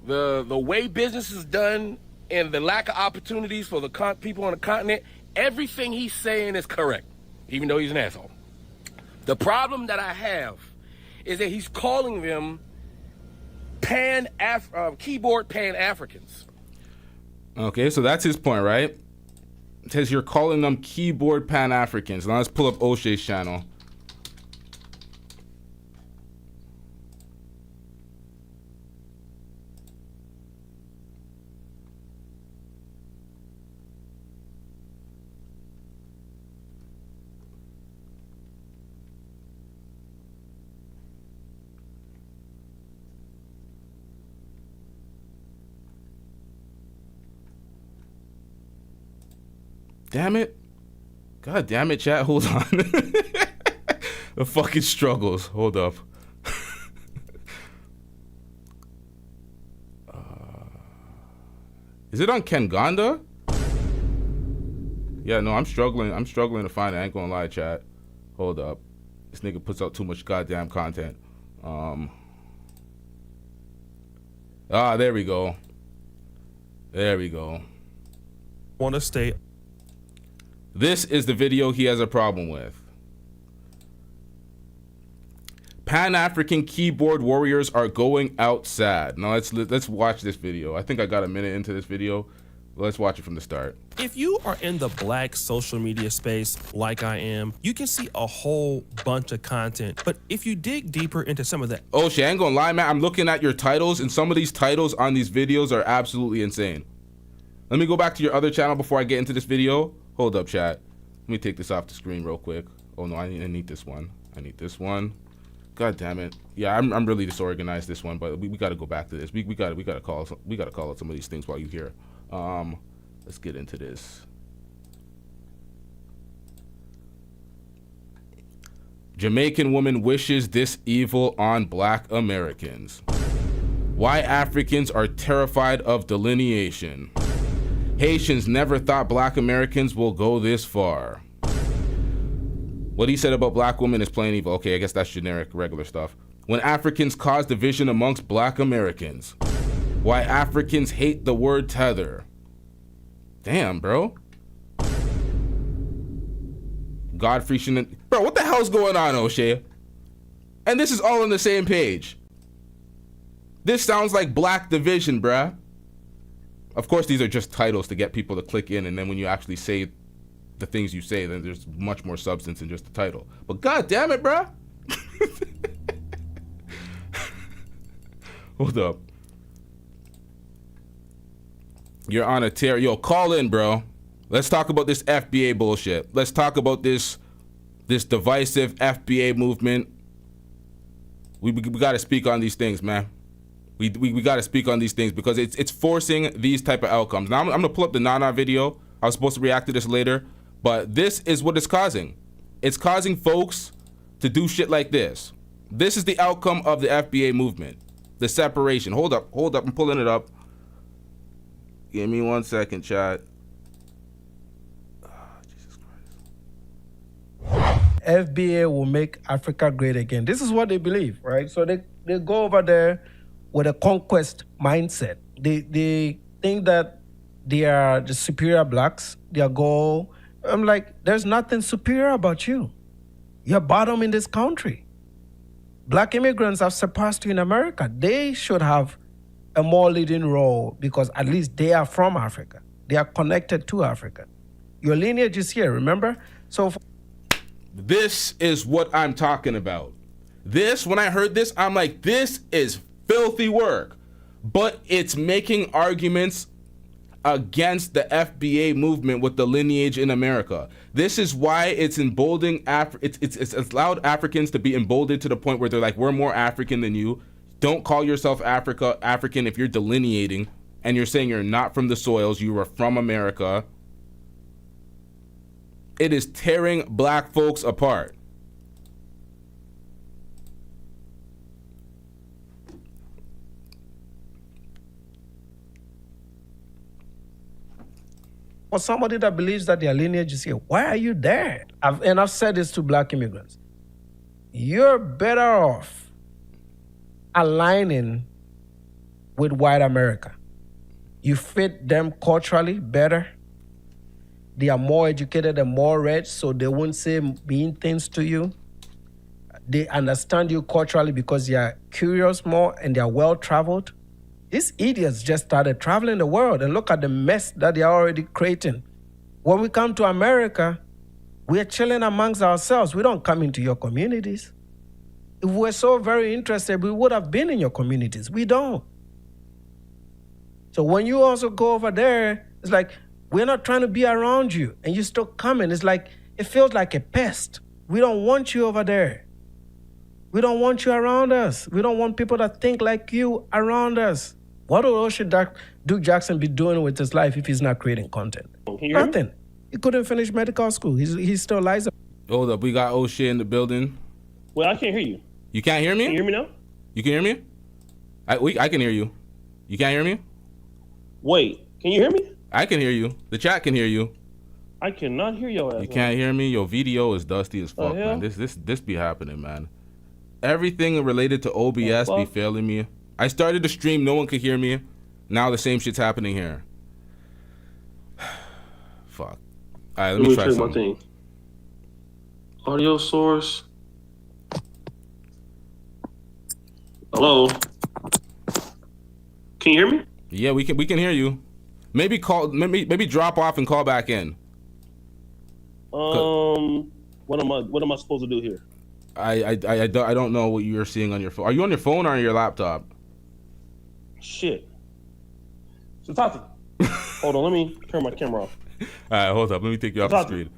the way business is done, and the lack of opportunities for the people on the continent, everything he's saying is correct, even though he's an asshole. The problem that I have is that he's calling them keyboard Pan-Africans. Okay, so that's his point, right? It says you're calling them keyboard Pan-Africans. Now let's pull up Oshay's channel. Damn it. God damn it, chat. Hold on. The fucking struggles. Hold up. Is it on Kenganda? Yeah, no, I'm struggling to find it. I ain't gonna lie, chat. Hold up. This nigga puts out too much goddamn content. There we go. There we go. Want to stay. This is the video he has a problem with. Pan-African keyboard warriors are going out sad. Now let's watch this video. I think I got a minute into this video. Let's watch it from the start. If you are in the black social media space like I am, you can see a whole bunch of content. But if you dig deeper into some of that... Oh, shit, I ain't gonna lie, man. I'm looking at your titles, and some of these titles on these videos are absolutely insane. Let me go back to your other channel before I get into this video. Hold up, chat. Let me take this off the screen real quick. Oh, no, I need this one. I need this one. God damn it. Yeah, I'm really disorganized this one, but we got to go back to this. We got to call out some of these things while you're here. Let's get into this. Jamaican woman wishes this evil on black Americans. Why Africans are terrified of delineation. Haitians never thought black Americans will go this far. What he said about black women is plain evil. Okay, I guess that's generic, regular stuff. When Africans cause division amongst black Americans. Why Africans hate the word tether. Damn, bro. Godfrey Shannon. Bro, what the hell's going on, Oshay? And this is all on the same page. This sounds like black division, bruh. Of course, these are just titles to get people to click in, and then when you actually say the things you say, then there's much more substance than just the title. But god damn it, bruh. Hold up. You're on a tear. Yo, call in, bro. Let's talk about this FBA bullshit. Let's talk about this divisive FBA movement. We got to speak on these things, man. We got to speak on these things because it's forcing these type of outcomes. Now I'm gonna pull up the Nana video. I was supposed to react to this later, but this is what it's causing. It's causing folks to do shit like this. This is the outcome of the FBA movement. The separation. Hold up. I'm pulling it up. Give me 1 second, chat. Jesus Christ. FBA will make Africa great again. This is what they believe, right? So they go over there with a conquest mindset. They think that they are the superior blacks. Their goal, I'm like, there's nothing superior about you. You're bottom in this country. Black immigrants have surpassed you in America. They should have a more leading role because at least they are from Africa. They are connected to Africa. Your lineage is here, remember? So this is what I'm talking about. This, when I heard this, I'm like, this is filthy work. But it's making arguments against the FBA movement with the lineage in America. This is why it's emboldening it's allowed Africans to be emboldened to the point where they're like, we're more African than you. Don't call yourself African if you're delineating and you're saying you're not from the soils, you are from America. It is tearing black folks apart. For somebody that believes that their lineage is here, why are you there? I've said this to black immigrants. You're better off aligning with white America. You fit them culturally better. They are more educated and more read, so they won't say mean things to you. They understand you culturally because they are curious more and they are well-traveled. These idiots just started traveling the world and look at the mess that they are already creating. When we come to America, we are chilling amongst ourselves. We don't come into your communities. If we were so very interested, we would have been in your communities. We don't. So when you also go over there, it's like, we're not trying to be around you, and you still coming. It's like, it feels like a pest. We don't want you over there. We don't want you around us. We don't want people that think like you around us. What would Duke Jackson be doing with his life if he's not creating content? Nothing. He couldn't finish medical school. He still lies. Hold up, we got Oshay in the building. Well, I can't hear you. You can't hear me? Can you hear me now? You can hear me? I can hear you. You can't hear me? Wait, can you hear me? I can hear you. The chat can hear you. I cannot hear your ass. You can't hear me? Your video is dusty as fuck, man. This be happening, man. Everything related to OBS be failing me. I started the stream, no one could hear me. Now the same shit's happening here. Fuck. Alright, let me try something. My thing. Audio source. Hello? Can you hear me? Yeah, we can hear you. Maybe drop off and call back in. What am I supposed to do here? I don't know what you're seeing on your phone. Are you on your phone or on your laptop? Shit. So Tati, hold on, let me turn my camera off. Alright, hold up. Let me take you off the screen.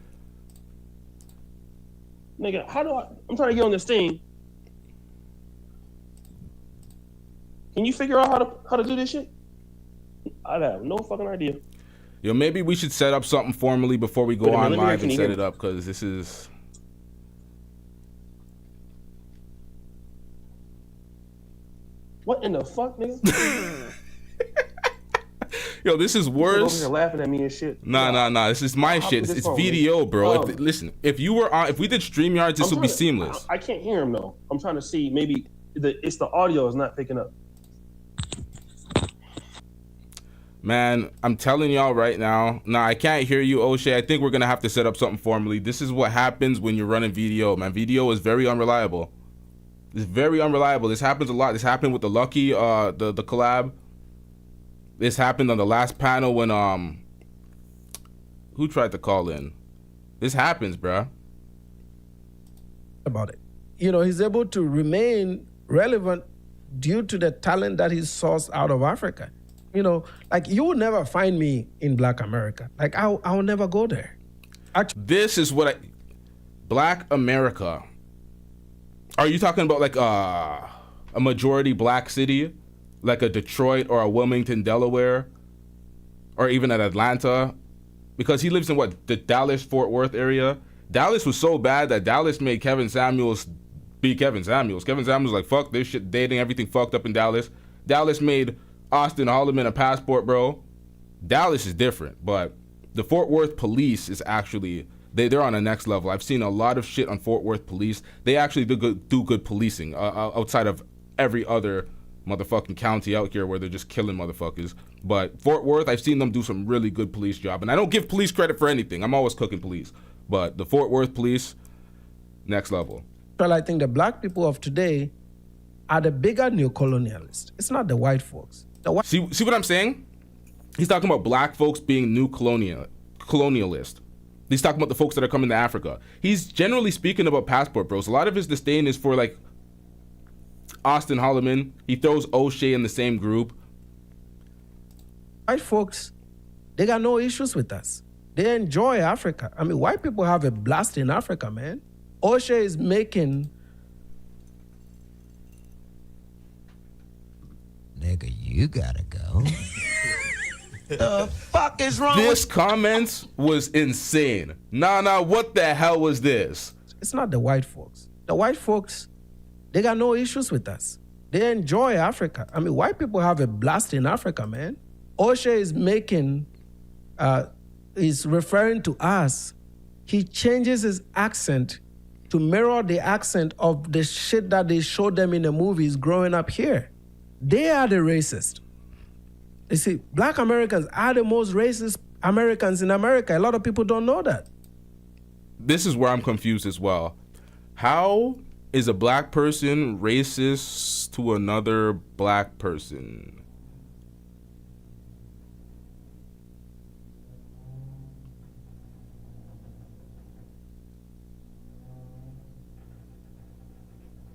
Nigga, I'm trying to get on this thing. Can you figure out how to do this shit? I have no fucking idea. Yo, maybe we should set up something formally before we go on live and set it up, because this is... What in the fuck, nigga? Yo, this is worse. Over here laughing at me and shit. Nah. This is my shit. It's video, bro. Listen, if we did StreamYards, this would be seamless. I can't hear him though. I'm trying to see. Maybe it's the audio is not picking up. Man, I'm telling y'all right now. Nah, I can't hear you, Oshay. I think we're gonna have to set up something formally. This is what happens when you're running video, man. Video is very unreliable. It's very unreliable. This happens a lot. This happened with the Lucky, the collab. This happened on the last panel when who tried to call in? This happens, bruh. About it. You know, he's able to remain relevant due to the talent that he sourced out of Africa. You know, like you will never find me in Black America. Like I'll never go there. This is what Black America. Are you talking about like a majority black city? Like a Detroit or a Wilmington, Delaware, or even at Atlanta, because he lives in the Dallas-Fort Worth area. Dallas was so bad that Dallas made Kevin Samuels be Kevin Samuels. Kevin Samuels was like, fuck this shit, dating, everything fucked up in Dallas. Dallas made Austin Holloman a passport, bro. Dallas is different, but the Fort Worth police is actually, they're on the next level. I've seen a lot of shit on Fort Worth police. They actually do good policing outside of every other motherfucking county out here where they're just killing motherfuckers. But Fort Worth, I've seen them do some really good police job. And I don't give police credit for anything. I'm always cooking police. But the Fort Worth police, next level. Well, I think the black people of today are the bigger neocolonialists. It's not the white folks. See what I'm saying? He's talking about black folks being new colonialist. He's talking about the folks that are coming to Africa. He's generally speaking about passport bros. A lot of his disdain is for like Austin Holloman. He throws Oshay in the same group. White folks, they got no issues with us. They enjoy Africa. I mean, white people have a blast in Africa, man. Oshay is making... Nigga, you gotta go. The fuck is wrong This comment was insane. Nah, what the hell was this? It's not the white folks. The white folks, they got no issues with us. They enjoy Africa. I mean, white people have a blast in Africa, man. Oshay is making is referring to us, he changes his accent to mirror the accent of the shit that they showed them in the movies growing up here. They are the racist. You see, black Americans are the most racist Americans in America. A lot of people don't know that. This is where I'm confused as well. How is a black person racist to another black person?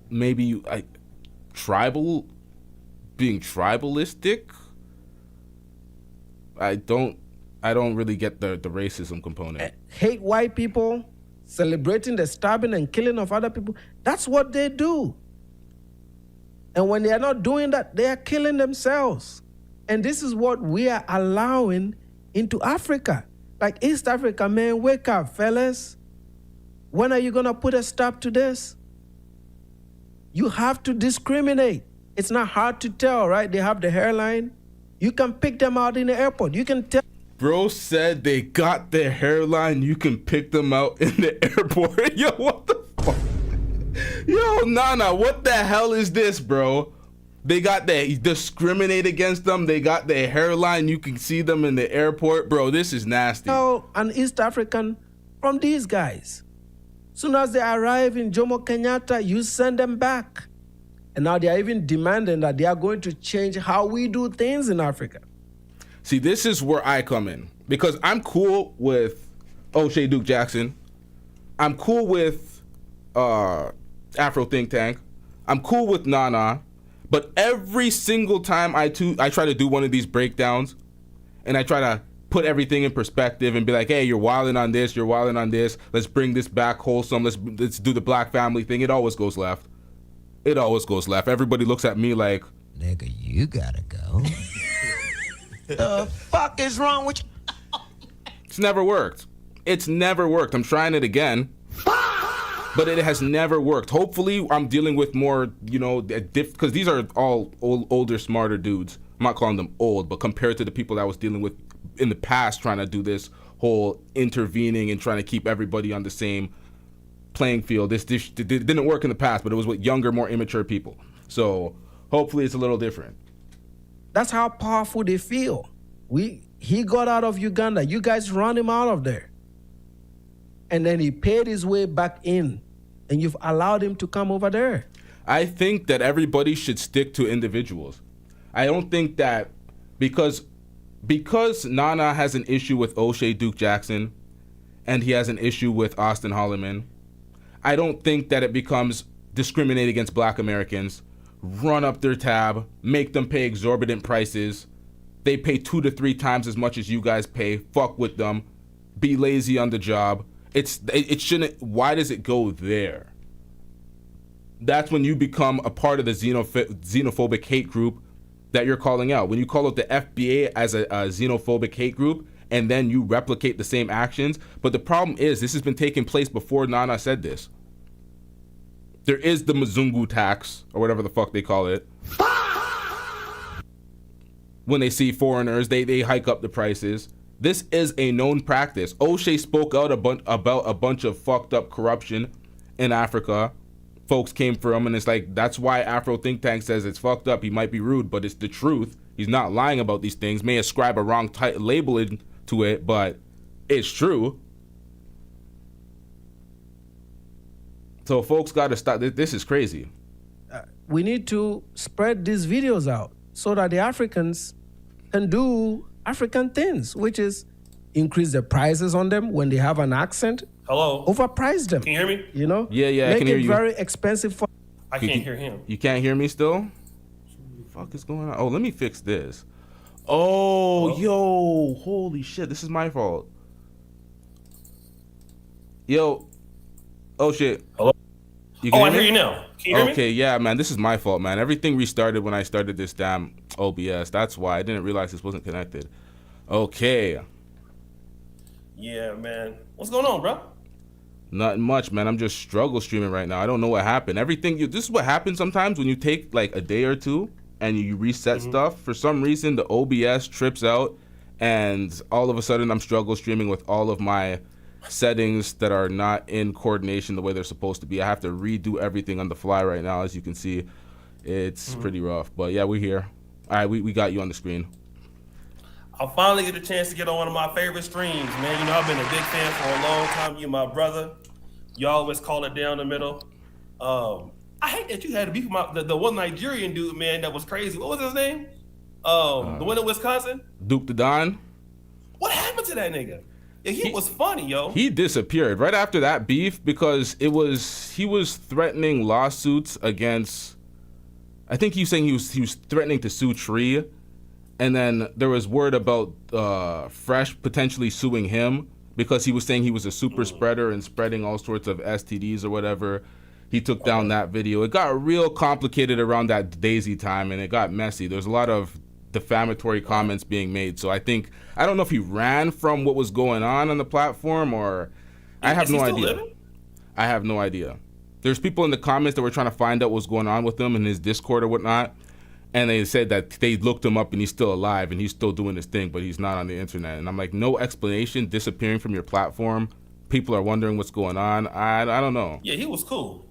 Maybe being tribalistic. I don't really get the racism component. Hate white people, celebrating the stabbing and killing of other people. That's what they do. And when they are not doing that, they are killing themselves. And this is what we are allowing into Africa. Like East Africa, man, wake up, fellas. When are you going to put a stop to this? You have to discriminate. It's not hard to tell, right? They have the hairline. You can pick them out in the airport. You can tell. Bro said they got their hairline. You can pick them out in the airport. Yo, what the fuck? Yo, Nana, what the hell is this, bro? They got that discriminate against them. They got their hairline. You can see them in the airport. Bro, this is nasty. Oh, an East African from these guys. Soon as they arrive in Jomo Kenyatta, you send them back. And now they are even demanding that they are going to change how we do things in Africa. See, this is where I come in. Because I'm cool with Oshay Duke Jackson. I'm cool with Afro Think Tank. I'm cool with Nana. But every single time I try to do one of these breakdowns, and I try to put everything in perspective and be like, hey, you're wilding on this, you're wilding on this. Let's bring this back wholesome. Let's do the black family thing. It always goes left. It always goes left. Everybody looks at me like, nigga, you gotta go. The fuck is wrong with you? It's never worked. It's never worked. I'm trying it again, but it has never worked. Hopefully, I'm dealing with more, because these are all older, smarter dudes. I'm not calling them old, but compared to the people that I was dealing with in the past, trying to do this whole intervening and trying to keep everybody on the same playing field. This didn't work in the past, but it was with younger, more immature people. So hopefully it's a little different. That's how powerful they feel. He got out of Uganda. You guys run him out of there. And then he paid his way back in, and you've allowed him to come over there. I think that everybody should stick to individuals. I don't think that because Nana has an issue with Oshay Duke Jackson and he has an issue with Austin Holloman, I don't think that it becomes discriminate against black Americans, run up their tab, make them pay exorbitant prices. They pay 2 to 3 times as much as you guys pay. Fuck with them. Be lazy on the job. It shouldn't. Why does it go there? That's when you become a part of the xenophobic hate group that you're calling out. When you call out the FBA as a xenophobic hate group and then you replicate the same actions. But the problem is this has been taking place before Nana said this. There is the Mzungu tax, or whatever the fuck they call it. When they see foreigners, they hike up the prices. This is a known practice. Oshay spoke out about a bunch of fucked up corruption in Africa. Folks came for him, and it's like, that's why Afro Think Tank says it's fucked up. He might be rude, but it's the truth. He's not lying about these things. May ascribe a wrong label to it, but it's true. So folks got to stop. This is crazy. We need to spread these videos out so that the Africans can do African things, which is increase the prices on them when they have an accent. Hello? Overprice them. Can you hear me? You know? Yeah, I Make can hear it you. very expensive for... I can't hear him. You can't hear me still? What the fuck is going on? Oh, let me fix this. Oh, yo, holy shit, this is my fault. Yo, oh shit. Hello? You can I hear you now. Can you hear me? Okay, yeah, man, this is my fault, man. Everything restarted when I started this damn OBS. That's why I didn't realize this wasn't connected. Okay. Yeah, man. What's going on, bro? Nothing much, man. I'm just struggle streaming right now. I don't know what happened. This is what happens sometimes when you take like a day or two and you reset stuff. For some reason, the OBS trips out and all of a sudden I'm struggle streaming with all of my settings that are not in coordination the way they're supposed to be. I have to redo everything on the fly right now. As you can see, it's pretty rough, but yeah, we're here. All right, we got you on the screen. I'll finally get a chance to get on one of my favorite streams, man. You know, I've been a big fan for a long time. You, my brother. You always call it down the middle. I hate that you had to beef with the one Nigerian dude, man, that was crazy. What was his name? The one in Wisconsin? Duke the Don. What happened to that nigga? Yeah, he was funny, yo. He disappeared right after that beef because he was threatening lawsuits against. I think he was saying he was threatening to sue Tree, and then there was word about Fresh potentially suing him because he was saying he was a super spreader and spreading all sorts of STDs or whatever. He took down that video. It got real complicated around that Daisy time, and it got messy. There's a lot of defamatory comments being made. So I don't know if he ran from what was going on the platform, or I have no idea. I have no idea. There's people in the comments that were trying to find out what's going on with him in his Discord or whatnot, and they said that they looked him up and he's still alive and he's still doing his thing, but he's not on the internet. And I'm like, no explanation, disappearing from your platform. People are wondering what's going on. I don't know. Yeah, he was cool.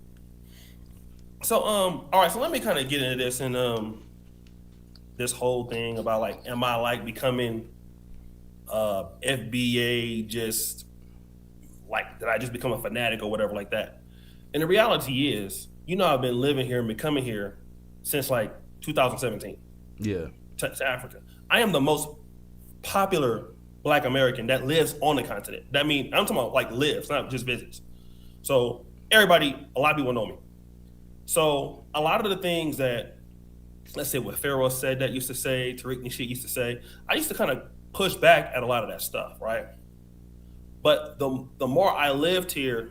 So all right, so let me kind of get into this and this whole thing about like, am I like becoming FBA, just like, did I just become a fanatic or whatever like that? And the reality is, you know, I've been living here and been coming here since like 2017. Yeah. To Africa. I am the most popular Black American that lives on the continent. That means, I'm talking about like lives, not just visits. So a lot of people know me. So a lot of the things that, let's say what Pharaoh said that used to say, Tariq and shit used to say, I used to kind of push back at a lot of that stuff, right? But the more I lived here,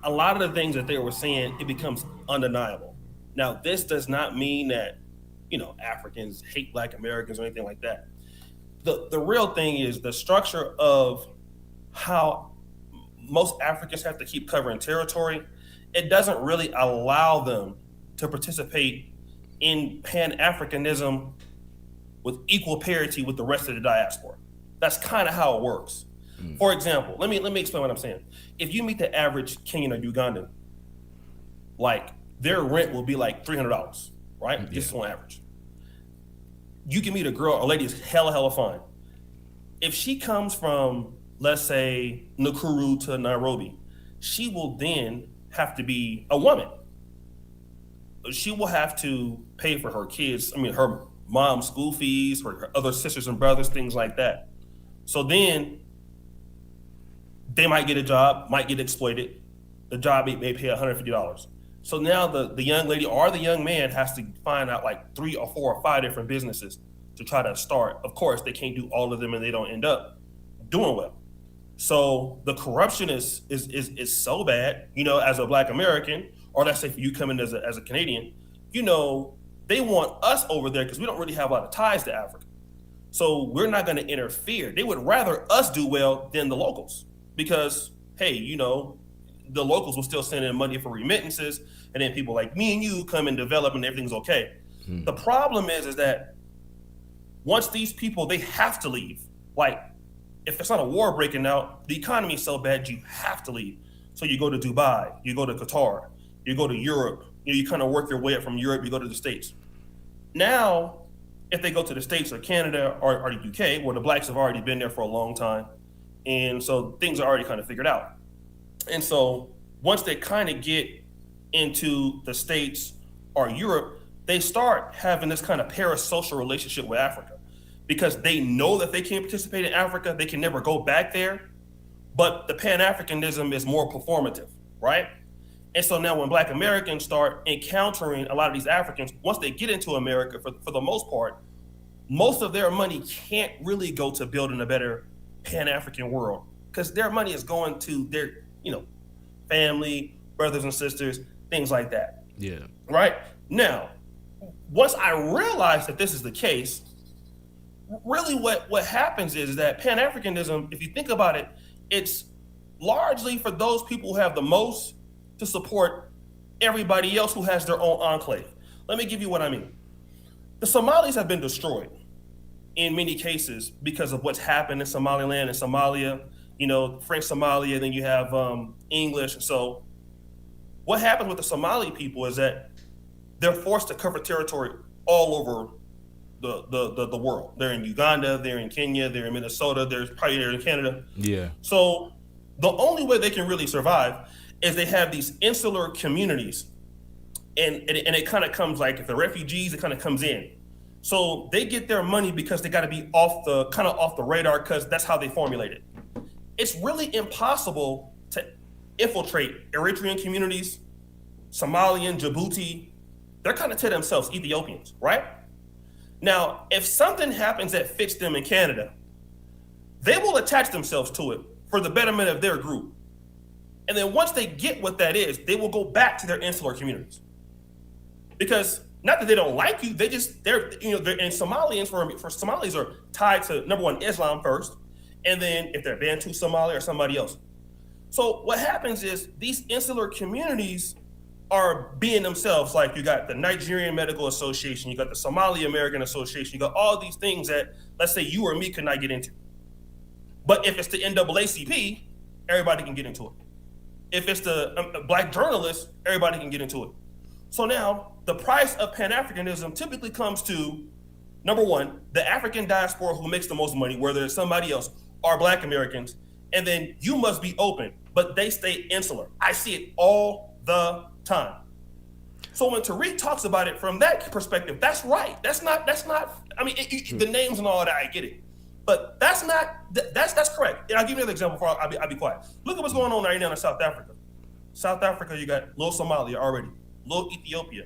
a lot of the things that they were saying, it becomes undeniable. Now, this does not mean that, you know, Africans hate Black Americans or anything like that. The real thing is the structure of how most Africans have to keep covering territory. It doesn't really allow them to participate in Pan-Africanism with equal parity with the rest of the diaspora. That's kind of how it works. For example, let me explain what I'm saying. If you meet the average Kenyan or Ugandan, like their rent will be like $300, right? Yeah. Just on average. You can meet a girl, a lady is hella fine. If she comes from, let's say, Nakuru to Nairobi, she will then have to be a woman. She will have to pay for her kids, her mom's school fees, her other sisters and brothers, things like that. So then they might get a job, might get exploited. The job may pay $150. So now the young lady or the young man has to find out like 3 or 4 or 5 different businesses to try to start. Of course, they can't do all of them and they don't end up doing well. So the corruption is so bad, you know, as a Black American, or let's say for you coming as a Canadian, you know, they want us over there because we don't really have a lot of ties to Africa. So we're not going to interfere. They would rather us do well than the locals because, hey, you know, the locals will still send in money for remittances, and then people like me and you come and develop and everything's okay. The problem is that once these people, they have to leave. Like, if it's not a war breaking out, the economy is so bad, you have to leave. So you go to Dubai, you go to Qatar, you go to Europe, you kind of work your way up from Europe, you go to the States. Now, if they go to the States or Canada or the UK, where the Blacks have already been there for a long time, and so things are already kind of figured out. And so once they kind of get into the States or Europe, they start having this kind of parasocial relationship with Africa because they know that they can't participate in Africa. They can never go back there. But the Pan-Africanism is more performative, right? And so now when Black Americans start encountering a lot of these Africans, once they get into America, for the most part, most of their money can't really go to building a better Pan-African world because their money is going to their, you know, family, brothers and sisters, things like that. Yeah. Right? Now, once I realized that this is the case, really what happens is that Pan-Africanism, if you think about it, it's largely for those people who have the most to support everybody else who has their own enclave. Let me give you what I mean. The Somalis have been destroyed in many cases because of what's happened in Somaliland and Somalia, French Somalia, then you have English. So what happens with the Somali people is that they're forced to cover territory all over the world. They're in Uganda, they're in Kenya, they're in Minnesota, they're in Canada. Yeah. So the only way they can really survive is they have these insular communities, and it kind of comes like, if the refugees, it kind of comes in. So they get their money because they got to be off the radar, because that's how they formulate it. It's really impossible to infiltrate Eritrean communities, Somalian, Djibouti. They're kind of to themselves Ethiopians, right? Now, if something happens that fits them in Canada, they will attach themselves to it for the betterment of their group. And then once they get what that is, they will go back to their insular communities. Because not that they don't like you, they're and Somalians for Somalis are tied to, number one, Islam first, and then if they're Bantu Somali or somebody else. So what happens is these insular communities are being themselves. Like, you got the Nigerian Medical Association, you got the Somali American Association, you got all these things that, let's say, you or me could not get into. But if it's the NAACP, everybody can get into it. If it's the black journalists, everybody can get into it. So now the price of Pan-Africanism typically comes to, number one, the African diaspora who makes the most money, whether it's somebody else, are black Americans, and then you must be open, but they stay insular. I see it all the time. So when Tariq talks about it from that perspective, that's right. That's not, I mean, the names and all that, I get it. But that's correct. And I'll give you another example before I'll be quiet. Look at what's going on right now in South Africa. South Africa, you got little Somalia already, little Ethiopia.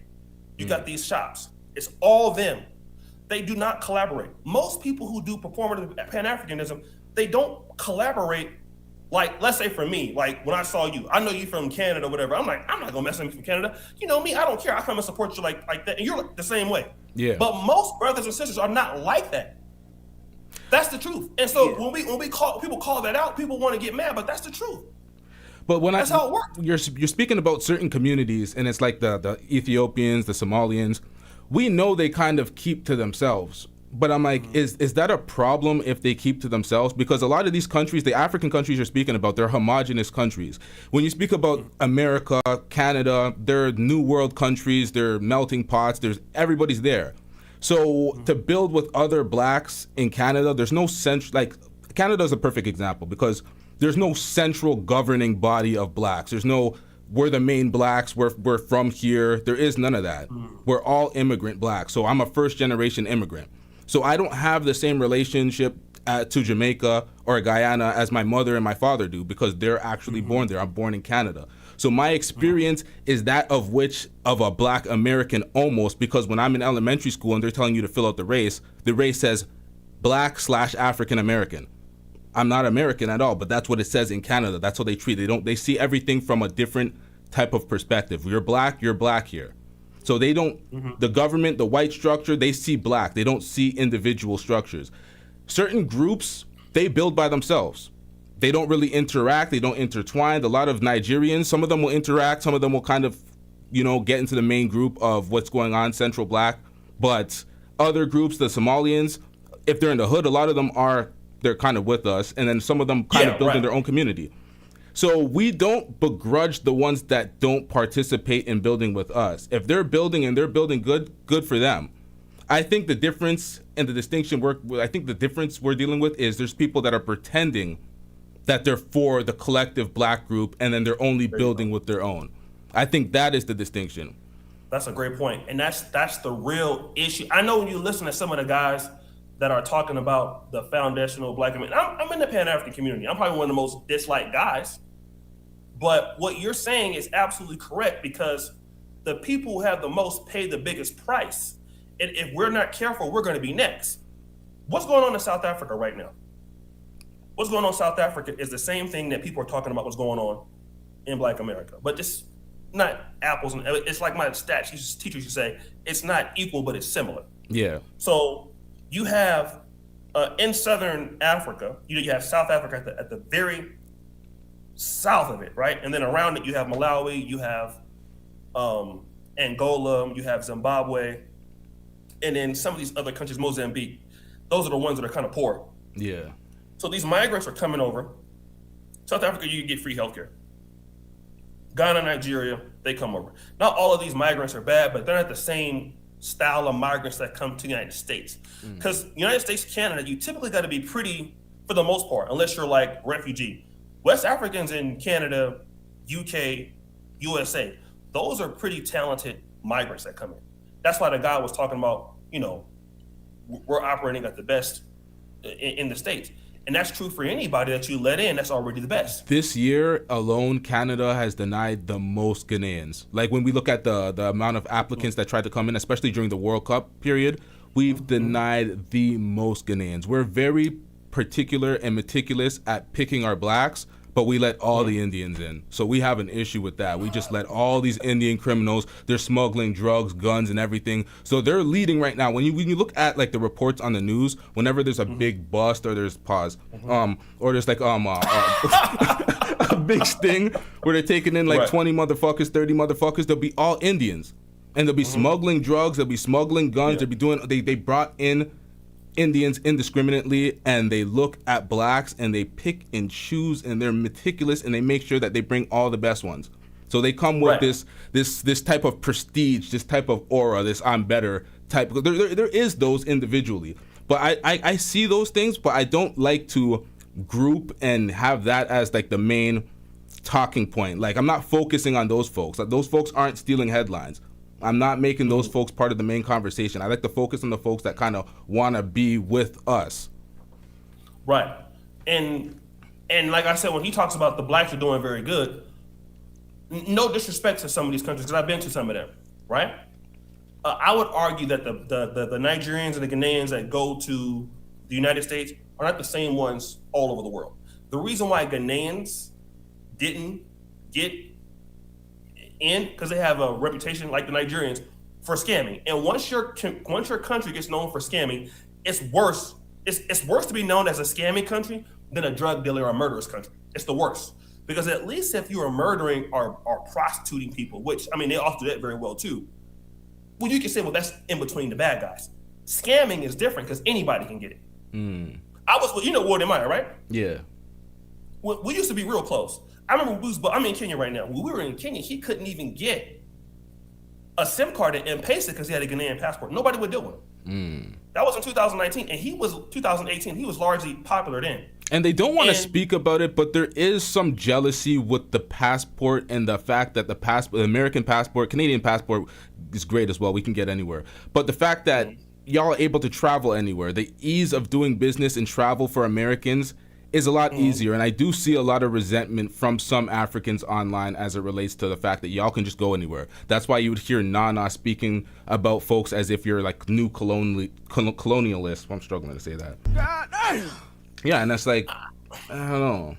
You got these shops. It's all them. They do not collaborate. Most people who do performative Pan-Africanism, they don't collaborate. Like, let's say for me, like when I saw you, I know you from Canada, whatever. I'm like, I'm not gonna mess with you from Canada. You know me, I don't care. I come and support you like that. And you're like the same way. Yeah. But most brothers and sisters are not like that. That's the truth. And so when we call that out, people want to get mad, but that's the truth. But that's how it works. You're speaking about certain communities, and it's like the Ethiopians, the Somalians. We know they kind of keep to themselves. But I'm like, is that a problem if they keep to themselves? Because a lot of these countries, the African countries you're speaking about, they're homogenous countries. When you speak about America, Canada, they're new world countries, they're melting pots, everybody's there. So to build with other blacks in Canada, there's no Canada's a perfect example because there's no central governing body of blacks. There's no, we're the main blacks, we're from here. There is none of that. We're all immigrant blacks. So I'm a first generation immigrant. So I don't have the same relationship to Jamaica or Guyana as my mother and my father do because they're actually born there. I'm born in Canada. So my experience is that of a black American almost, because when I'm in elementary school and they're telling you to fill out the race says black/African American. I'm not American at all, but that's what it says in Canada. That's how they treat it. They see everything from a different type of perspective. You're black here. So they don't, the government, the white structure, they see black. They don't see individual structures. Certain groups, they build by themselves. They don't really interact. They don't intertwine. A lot of Nigerians, some of them will interact. Some of them will kind of, get into the main group of what's going on, central black. But other groups, the Somalians, if they're in the hood, a lot of them they're kind of with us. And then some of them kind of build in their own community. So we don't begrudge the ones that don't participate in building with us. If they're building and they're building good for them. I think the difference and the distinction the difference we're dealing with is there's people that are pretending that they're for the collective black group and then they're only building with their own. I think that is the distinction. That's a great point. And that's the real issue. I know when you listen to some of the guys that are talking about the foundational black community, I'm in the Pan-African community. I'm probably one of the most disliked guys. But what you're saying is absolutely correct because the people who have the most pay the biggest price. And if we're not careful, we're going to be next. What's going on in South Africa right now? What's going on in South Africa is the same thing that people are talking about what's going on in Black America. But it's not apples and it's like my stats teachers used to say, it's not equal, but it's similar. Yeah. So you have in Southern Africa, you have South Africa at the very south of it, right? And then around it, you have Malawi, you have Angola, you have Zimbabwe, and then some of these other countries, Mozambique. those are the ones that are kind of poor. Yeah. So these migrants are coming over. South Africa, you get free healthcare. Ghana, Nigeria, they come over. Not all of these migrants are bad, but they're not the same style of migrants that come to the United States. Because United States, Canada, you typically got to be pretty, for the most part, unless you're like refugee. West Africans in Canada, UK, USA, those are pretty talented migrants that come in. That's why the guy was talking about, we're operating at the best in the States. And that's true for anybody that you let in that's already the best. This year alone, Canada has denied the most Ghanaians. Like when we look at the amount of applicants that tried to come in, especially during the World Cup period, we've denied the most Ghanaians. We're very particular and meticulous at picking our blacks, but we let all the Indians in. So we have an issue with that. We just let all these Indian criminals, they're smuggling drugs, guns, and everything. So they're leading right now. When you look at like the reports on the news, whenever there's a big bust or there's or there's like a big sting where they're taking in like 20 motherfuckers, 30 motherfuckers, they'll be all Indians. And they'll be smuggling drugs, they'll be smuggling guns, they'll be doing, they brought in Indians indiscriminately, and they look at blacks and they pick and choose, and they're meticulous, and they make sure that they bring all the best ones. So they come with this type of prestige, this type of aura, this I'm better type. There is those individually, but I see those things, but I don't like to group and have that as like the main talking point. Like I'm not focusing on those folks. Like, those folks aren't stealing headlines. I'm not making those folks part of the main conversation. I like to focus on the folks that kind of want to be with us. Right. And like I said, when he talks about the blacks are doing very good, no disrespect to some of these countries, because I've been to some of them, right? I would argue that the Nigerians and the Ghanaians that go to the United States are not the same ones all over the world. The reason why Ghanaians didn't get in, because they have a reputation like the Nigerians for scamming. And once your country gets known for scamming, it's worse. It's worse to be known as a scamming country than a drug dealer or a murderous country. It's the worst. Because at least if you are murdering or prostituting people, which, I mean, they often do that very well too, well, you can say, well, that's in between the bad guys. Scamming is different because anybody can get it. Ward Meyer, right? Yeah. We used to be real close. I remember I'm in Kenya right now. When we were in Kenya, he couldn't even get a SIM card in M-Pesa because he had a Ghanaian passport. Nobody would do it. That was in 2019, and 2018. He was largely popular then. And they don't want to speak about it, but there is some jealousy with the passport and the fact that the American passport, Canadian passport is great as well. We can get anywhere. But the fact that y'all are able to travel anywhere, the ease of doing business and travel for Americans is a lot easier. And I do see a lot of resentment from some Africans online as it relates to the fact that y'all can just go anywhere. That's why you would hear Nana speaking about folks as if you're like new colonialists. I'm struggling to say that. God damn. Yeah, and that's like, I don't know.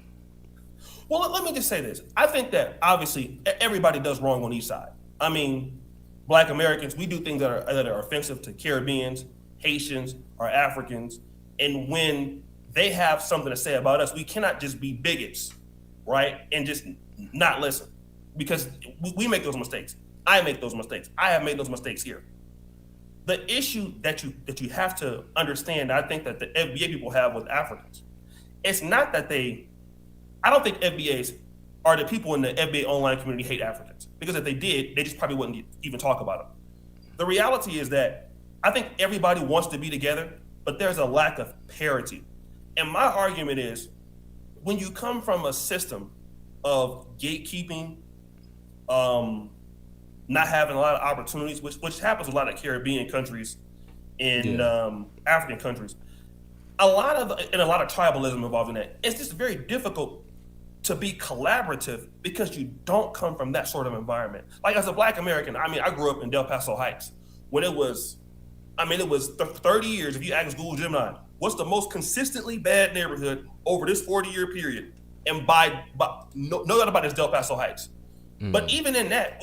Well, let me just say this. I think that obviously everybody does wrong on each side. I mean, Black Americans, we do things that are offensive to Caribbeans, Haitians, or Africans. And when they have something to say about us, we cannot just be bigots, right? And just not listen, because we make those mistakes. I make those mistakes. I have made those mistakes here. The issue that you have to understand, I think that the FBA people have with Africans, it's not that I don't think FBAs are the people in the FBA online community hate Africans, because if they did, they just probably wouldn't even talk about them. The reality is that I think everybody wants to be together, but there's a lack of parity. And my argument is, when you come from a system of gatekeeping, not having a lot of opportunities, which happens in a lot of Caribbean countries and African countries, a lot of tribalism involved in that. It's just very difficult to be collaborative because you don't come from that sort of environment. Like as a Black American, I mean, I grew up in Del Paso Heights when it was 30 years. If you ask Google Gemini, what's the most consistently bad neighborhood over this 40-year period? And no doubt about it, it's Del Paso Heights. But even in that,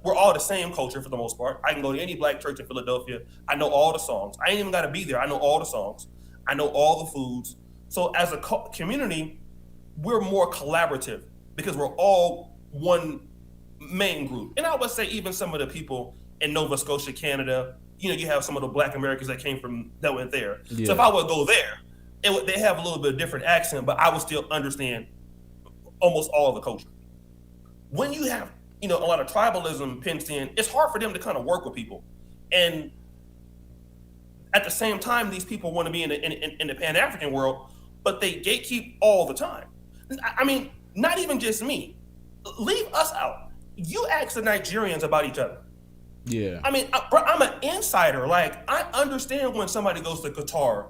we're all the same culture for the most part. I can go to any Black church in Philadelphia. I know all the songs. I ain't even got to be there. I know all the songs. I know all the foods. So as a community, we're more collaborative because we're all one main group. And I would say even some of the people in Nova Scotia, Canada, you have some of the Black Americans that went there. Yeah. So if I would go there, they have a little bit of different accent, but I would still understand almost all of the culture. When you have, a lot of tribalism pinched in, it's hard for them to kind of work with people. And at the same time, these people want to be in the Pan-African world, but they gatekeep all the time. I mean, not even just me. Leave us out. You ask the Nigerians about each other. Yeah. I mean, I'm an insider. Like, I understand when somebody goes to Qatar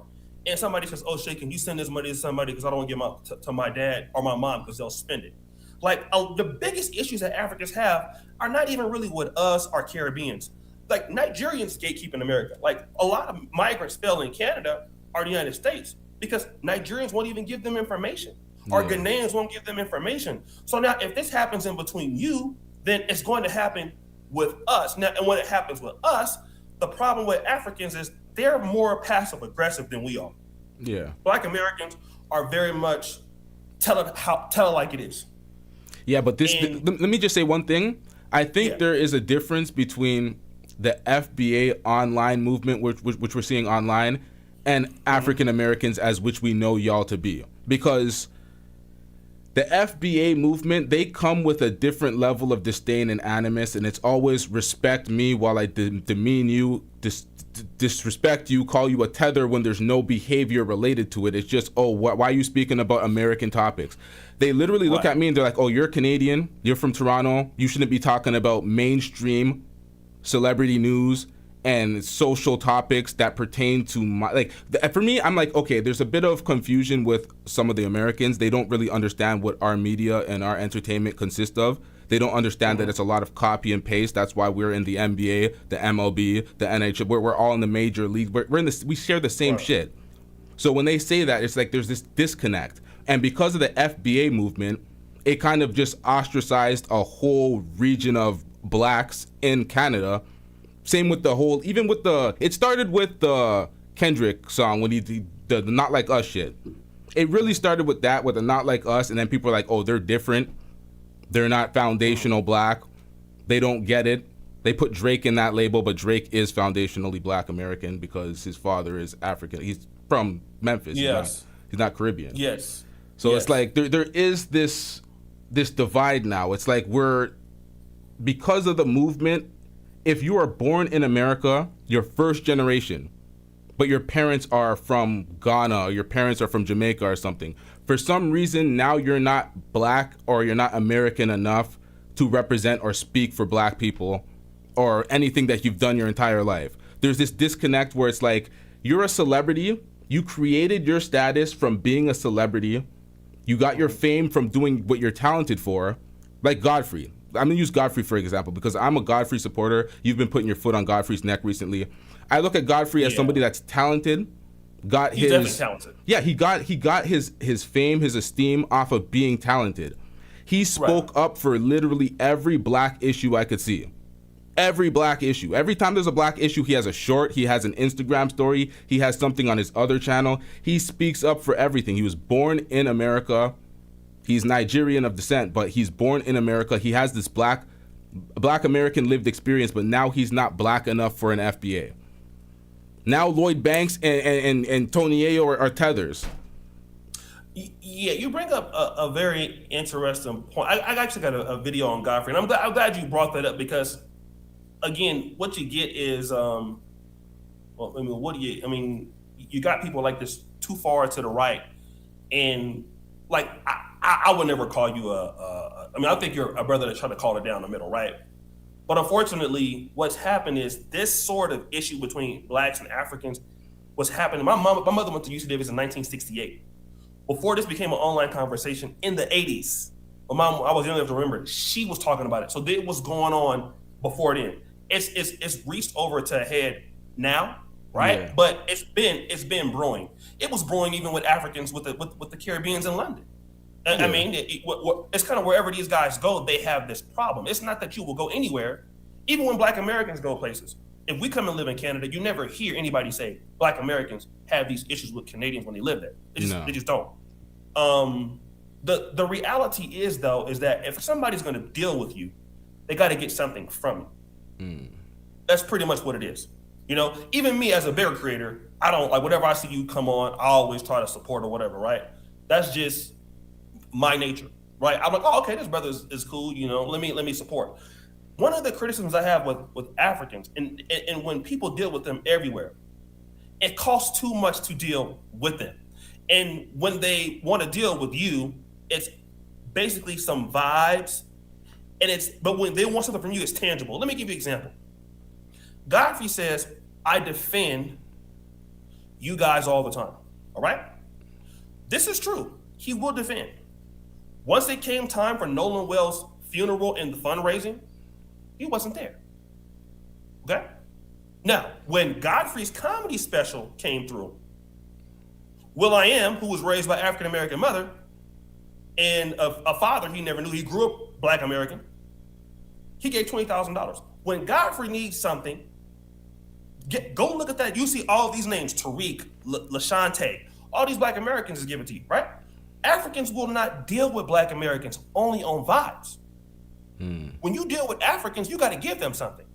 and somebody says, Oshay, can you send this money to somebody because I don't want to give to my dad or my mom because they'll spend it. Like, the biggest issues that Africans have are not even really with us or Caribbeans. Like, Nigerians gatekeep in America. Like, a lot of migrants fail in Canada or the United States because Nigerians won't even give them information. Or Ghanaians won't give them information. So now if this happens in between you, then it's going to happen with us. Now, and when it happens with us, the problem with Africans is they're more passive aggressive than we are. Yeah. Black Americans are very much tell it like it is. Yeah, but let me just say one thing. I think there is a difference between the FBA online movement, which we're seeing online, and African Americans as which we know y'all to be. Because the FBA movement, they come with a different level of disdain and animus, and it's always respect me while I demean you, disrespect you, call you a tether when there's no behavior related to it. It's just, why are you speaking about American topics? They literally look at me and they're like, you're Canadian, you're from Toronto, you shouldn't be talking about mainstream celebrity news and social topics that pertain to for me, I'm like, okay, there's a bit of confusion with some of the Americans. They don't really understand what our media and our entertainment consist of. They don't understand that it's a lot of copy and paste. That's why we're in the NBA, the MLB, the NHL. We're all in the major league. We share the same shit. So when they say that, it's like there's this disconnect. And because of the FBA movement, it kind of just ostracized a whole region of blacks in Canada. Same with it started with the Kendrick song when he did the Not Like Us shit. It really started with that, with the Not Like Us, and then people are like, they're different. They're not foundational black. They don't get it. They put Drake in that label, but Drake is foundationally Black American because his father is African. He's from Memphis. Yes. He's not Caribbean. Yes. So it's like there is this divide now. It's like because of the movement, if you are born in America, you're first generation, but your parents are from Ghana, or your parents are from Jamaica or something. For some reason, now you're not black or you're not American enough to represent or speak for black people or anything that you've done your entire life. There's this disconnect where it's like, you're a celebrity, you created your status from being a celebrity, you got your fame from doing what you're talented for, like Godfrey. I'm gonna use Godfrey for example because I'm a Godfrey supporter. You've been putting your foot on Godfrey's neck recently. I look at Godfrey as somebody that's talented. He's definitely talented. Yeah, he got his fame, his esteem off of being talented. He spoke up for literally every black issue I could see. Every black issue. Every time there's a black issue, he has a short, he has an Instagram story, he has something on his other channel. He speaks up for everything. He was born in America. He's Nigerian of descent, but he's born in America. He has this black American lived experience, but now he's not black enough for an FBA. Now Lloyd Banks and Tony Ayo are tethers. Yeah, you bring up a very interesting point. I actually got a video on Godfrey, and I'm glad you brought that up because, again, what you get is, you got people like this too far to the right, and like I would never call you I think you're a brother that's trying to call it down the middle, right? But unfortunately, what's happened is this sort of issue between blacks and Africans was happening. My mother went to UC Davis in 1968. Before this became an online conversation in the 80s, my mom, I was young enough to remember, she was talking about it. So it was going on before then. It's reached over to a head now, right? Yeah. But it's been brewing. It was brewing even with Africans with the Caribbeans in London. Yeah. I mean, it's kind of wherever these guys go, they have this problem. It's not that you will go anywhere, even when Black Americans go places. If we come and live in Canada, you never hear anybody say Black Americans have these issues with Canadians when they live there. They just don't. The reality is that if somebody's going to deal with you, they got to get something from you. That's pretty much what it is. You know, even me as a bear creator, I don't like whatever I see you come on, I always try to support or whatever, right? That's just my nature, right? I'm like, oh, okay, this brother is cool, you know, let me support. One of the criticisms I have with Africans, and when people deal with them everywhere, it costs too much to deal with them. And when they want to deal with you, it's basically some vibes, but when they want something from you, it's tangible. Let me give you an example. Godfrey says, I defend you guys all the time, all right? This is true. He will defend. Once it came time for Nolan Wells' funeral and the fundraising, he wasn't there, okay? Now, when Godfrey's comedy special came through, will.i.am, who was raised by African-American mother and a father he never knew, he grew up Black American, he gave $20,000. When Godfrey needs something, go look at that. You see all these names, Tariq, LaShante, all these Black Americans is given to you, right? Africans will not deal with Black Americans only on vibes. When you deal with Africans, you got to give them something.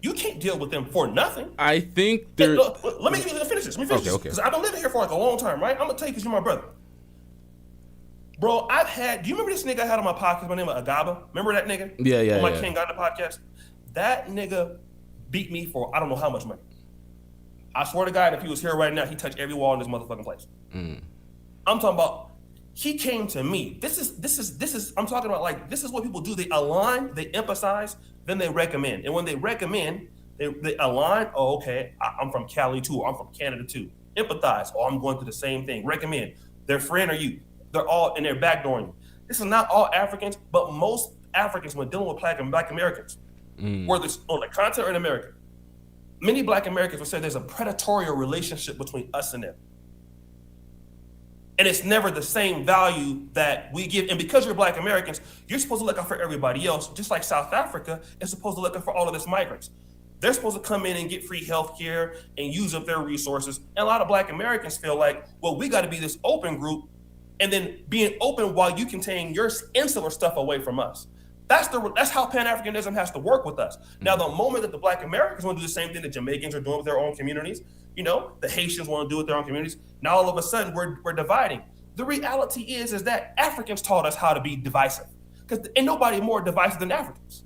You can't deal with them for nothing. I think there. Let me finish this. Okay. Because I've been living here for like a long time, right? I'm gonna tell you because you're my brother, bro. Do you remember this nigga I had on my podcast? My name is Agaba. Remember that nigga? Yeah. On my King Ghana podcast. That nigga beat me for I don't know how much money. I swear to God, if he was here right now, he'd touch every wall in this motherfucking place. I'm talking about. He came to me. This is. I'm talking about like this is what people do. They align, they emphasize, then they recommend. And when they recommend, they align. Oh, okay. I'm from Cali too. Or I'm from Canada too. Empathize. Oh, I'm going through the same thing. Recommend. Their friend or you. They're all in their backdooring you. This is not all Africans, but most Africans when dealing with Black Americans, whether it's on the continent or in America, many Black Americans will say there's a predatory relationship between us and them. And it's never the same value that we give. And because you're Black Americans, you're supposed to look out for everybody else, just like South Africa is supposed to look out for all of its migrants. They're supposed to come in and get free health care and use up their resources. And a lot of Black Americans feel like, well, we got to be this open group and then being open while you contain your insular stuff away from us. That's how Pan-Africanism has to work with us. Now, the moment that the Black Americans want to do the same thing the Jamaicans are doing with their own communities, you know, the Haitians want to do with their own communities. Now, all of a sudden, we're dividing. The reality is that Africans taught us how to be divisive. Because ain't nobody more divisive than Africans.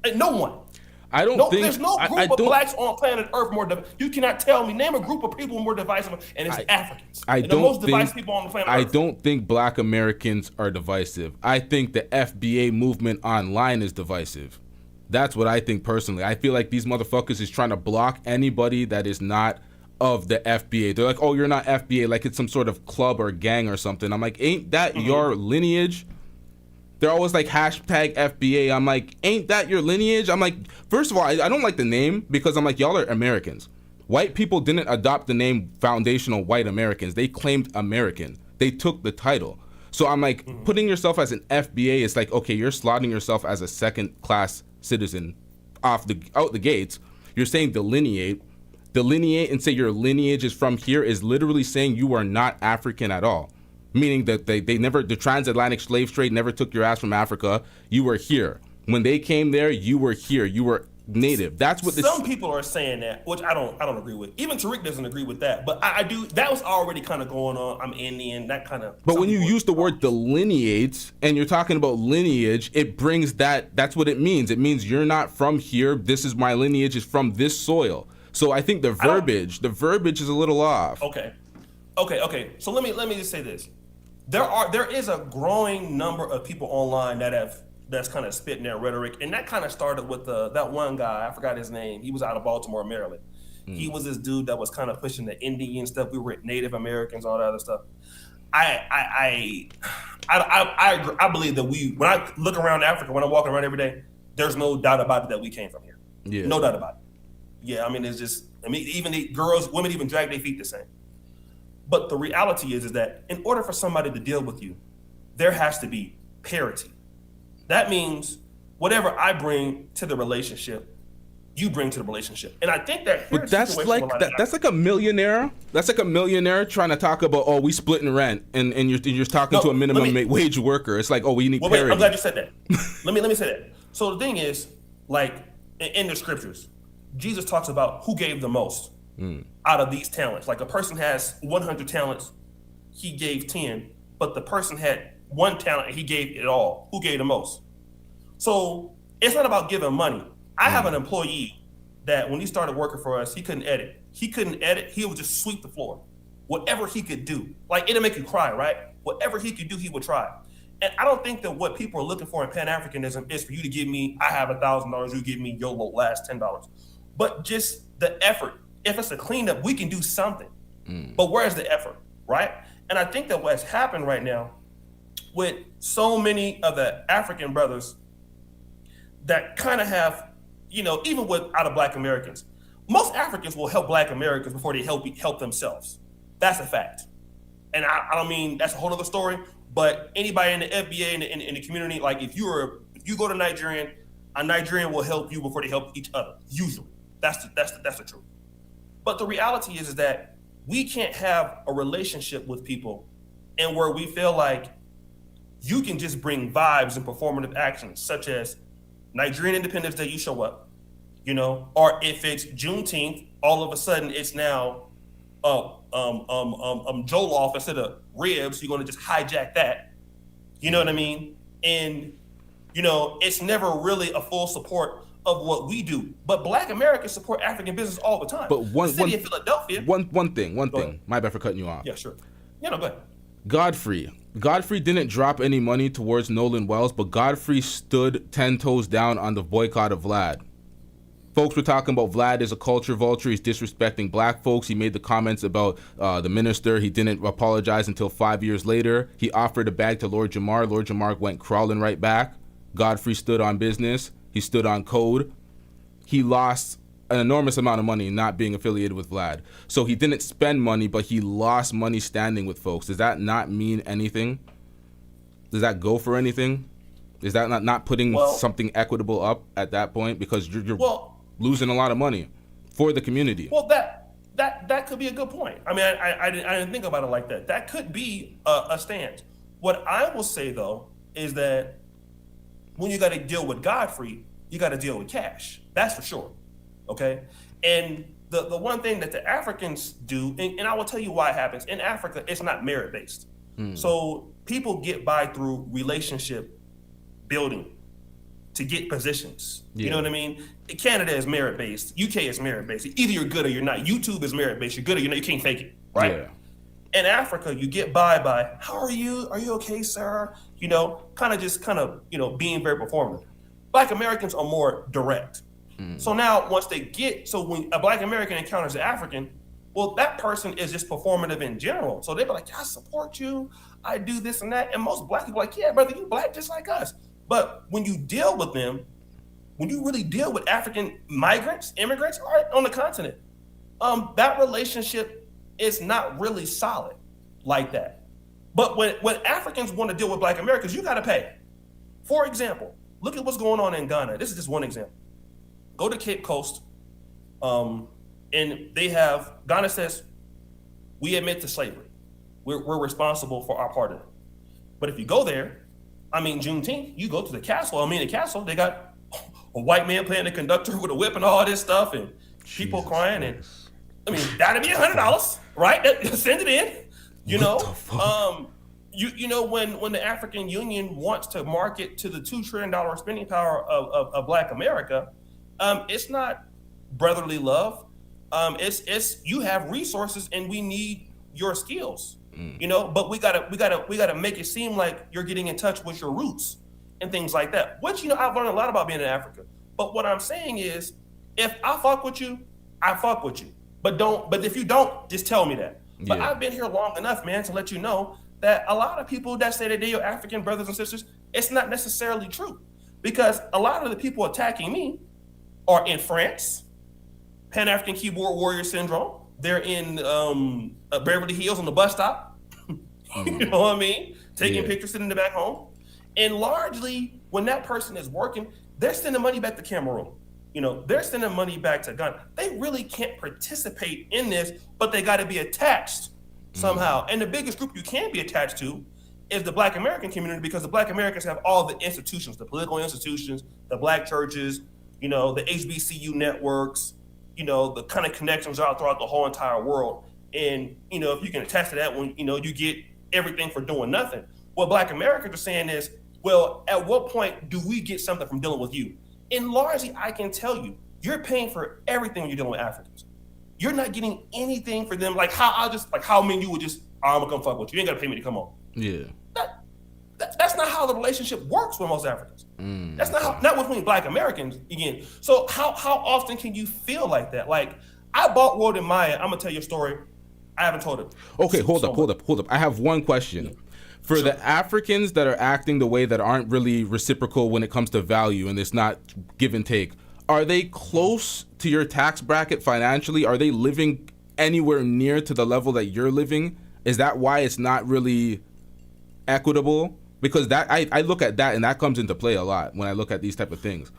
Ain't no one. I don't think there's no group of blacks on planet Earth more. You cannot tell me name a group of people more divisive, and it's Africans. The most divisive people on the planet Earth. I don't think Black Americans are divisive. I think the FBA movement online is divisive. That's what I think personally. I feel like these motherfuckers is trying to block anybody that is not of the FBA. They're like, oh, you're not FBA, like it's some sort of club or gang or something. I'm like, ain't that your lineage? They're always like hashtag FBA. I'm like, ain't that your lineage? I'm like, first of all, I don't like the name because I'm like, y'all are Americans. White people didn't adopt the name foundational white Americans. They claimed American. They took the title. So I'm like, putting yourself as an FBA is like, okay, you're slotting yourself as a second class citizen out the gates. You're saying delineate and say your lineage is from here is literally saying you are not African at all. Meaning that the transatlantic slave trade never took your ass from Africa. You were here. When they came there, you were here. You were native. That's what some people are saying that, which I don't agree with. Even Tariq doesn't agree with that, but I do. That was already kind of going on. I'm Indian, that kind of. But when you use the word delineate and you're talking about lineage, it brings that. That's what it means. It means you're not from here. This is my lineage is from this soil. So I think the verbiage is a little off. Okay. So let me just say this. There is a growing number of people online that's kind of spitting their rhetoric, and that kind of started with that one guy. I forgot his name. He was out of Baltimore, Maryland. He was this dude that was kind of pushing the Indian stuff. We were Native Americans, all that other stuff. I agree. I believe that when I look around Africa, when I'm walking around every day, there's no doubt about it that we came from here. Yeah. No doubt about it. Yeah, I mean, it's just. I mean, even the women even drag their feet the same. But the reality is that in order for somebody to deal with you, there has to be parity. That means whatever I bring to the relationship, you bring to the relationship. And I think that. But that's like a millionaire. That's like a millionaire trying to talk about, oh, we splitting rent, and you're talking to a minimum wage worker. It's like, oh, we need parity. Wait, I'm glad you said that. let me say that. So the thing is, like in the scriptures, Jesus talks about who gave the most out of these talents. Like a person has 100 talents, he gave 10, but the person had 1 talent and he gave it all. Who gave the most? So it's not about giving money. I have an employee that when he started working for us, he couldn't edit. He would just sweep the floor. Whatever he could do. Like, it'll make you cry, right? Whatever he could do, he would try. And I don't think that what people are looking for in Pan-Africanism is for you to give me, I have $1,000, you give me your last $10. But just the effort. If it's a cleanup, we can do something. But where's the effort, right? And I think that what's happened right now with so many of the African brothers that kind of have, even out of Black Americans, most Africans will help Black Americans before they help themselves. That's a fact. And I don't mean that's a whole other story, but anybody in the FBA in the community, like if you go to Nigerian, a Nigerian will help you before they help each other. Usually, that's the truth. But the reality is that we can't have a relationship with people and where we feel like you can just bring vibes and performative actions, such as Nigerian Independence Day, you show up, or if it's Juneteenth, all of a sudden it's now jollof instead of ribs. You're going to just hijack that. You know what I mean? And, it's never really a full support of what we do. But Black Americans support African business all the time. But one City of Philadelphia. One thing. My bad for cutting you off. Yeah, sure. Go ahead. Godfrey didn't drop any money towards Nolan Wells, but Godfrey stood 10 toes down on the boycott of Vlad. Folks were talking about Vlad is a culture vulture. He's disrespecting Black folks. He made the comments about the minister. He didn't apologize until 5 years later. He offered a bag to Lord Jamar. Lord Jamar went crawling right back. Godfrey stood on business. He stood on code. He lost an enormous amount of money not being affiliated with Vlad. So he didn't spend money, but he lost money standing with folks. Does that not mean anything? Does that go for anything? Is that not putting something equitable up at that point? Because you're losing a lot of money for the community. Well, that could be a good point. I mean, I didn't think about it like that. That could be a stance. What I will say, though, is that when you got to deal with Godfrey, you got to deal with cash. That's for sure. Okay? And the one thing that the Africans do, and I will tell you why it happens. In Africa, it's not merit-based. So people get by through relationship building to get positions. You know what I mean? Canada is merit-based. UK is merit-based. Either you're good or you're not. YouTube is merit-based. You're good or you're not. You can't fake it, right? Yeah. In Africa, you get by, how are you? Are you okay, sir? Kind of being very performative. Black Americans are more direct. So now when a Black American encounters an African, well, that person is just performative in general. So they'll be like, I support you. I do this and that. And most Black people are like, yeah, brother, you Black just like us. But when you deal with them, when you really deal with African immigrants on the continent, that relationship is not really solid like that. But when Africans want to deal with Black Americans, you got to pay. For example, look at what's going on in Ghana. This is just one example. Go to Cape Coast, and Ghana says, we admit to slavery. We're responsible for our part of it. But if you go there, Juneteenth, you go to the castle. The castle, they got a white man playing the conductor with a whip and all this stuff, and people crying. And that'd be $100, right? Send it in. When the African Union wants to market to the $2 trillion spending power of Black America, it's not brotherly love. It's you have resources and we need your skills. But we gotta make it seem like you're getting in touch with your roots and things like that. Which I've learned a lot about being in Africa. But what I'm saying is, if I fuck with you, I fuck with you. But if you don't, just tell me that. But I've been here long enough, man, to let you know that a lot of people that say that they're your African brothers and sisters, it's not necessarily true. Because a lot of the people attacking me are in France, Pan-African Keyboard Warrior Syndrome. They're in Beverly Hills on the bus stop. You know what I mean? Taking pictures, sitting in the back home. And largely, when that person is working, they're sending money back to Cameroon. They're sending money back to Ghana. They really can't participate in this, but they got to be attached somehow. And the biggest group you can be attached to is the Black American community, because the Black Americans have all the institutions, the political institutions, the Black churches, the HBCU networks, the kind of connections are throughout the whole entire world. And, if you can attest to that, when, you get everything for doing nothing. What Black Americans are saying is, well, at what point do we get something from dealing with you? And largely, I can tell you, you're paying for everything when you're dealing with Africans. You're not getting anything for them. Like how many you would just, I'm gonna come fuck with you. You ain't gotta pay me to come on. Yeah. That's not how the relationship works with most Africans. That's not between Black Americans again. So how often can you feel like that? Like, I bought World in Maya. I'm gonna tell you a story. I haven't told it. Okay, hold up. I have one question. For the Africans that are acting the way that aren't really reciprocal when it comes to value and it's not give and take, are they close to your tax bracket financially? Are they living anywhere near to the level that you're living? Is that why it's not really equitable? Because that I look at that and that comes into play a lot when I look at these type of things.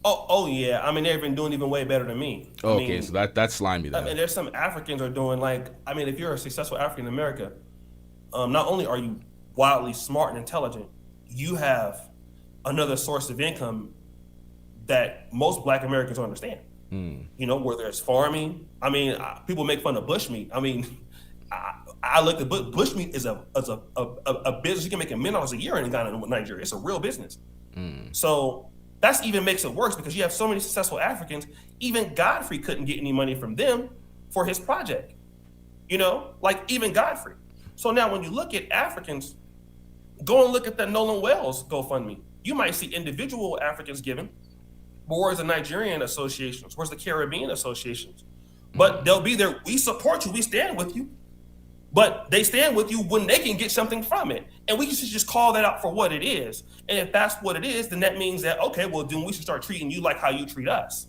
Oh yeah. I mean, they've been doing even way better than me. Okay, so that's slimy then. I mean, there's some Africans are doing if you're a successful African American, not only are you wildly smart and intelligent, you have another source of income that most Black Americans don't understand. Where there's farming. I mean, people make fun of bushmeat. I mean, I looked at bushmeat is a business you can make $1 million a year in Ghana and Nigeria. It's a real business. So that's even makes it worse because you have so many successful Africans. Even Godfrey couldn't get any money from them for his project. Even Godfrey. So now when you look at Africans, go and look at the Nolan Wells GoFundMe. You might see individual Africans giving, but where's the Nigerian associations? Where's the Caribbean associations? But they'll be there. We support you. We stand with you. But they stand with you when they can get something from it. And we should just call that out for what it is. And if that's what it is, then that means that, okay, well, then we should start treating you like how you treat us.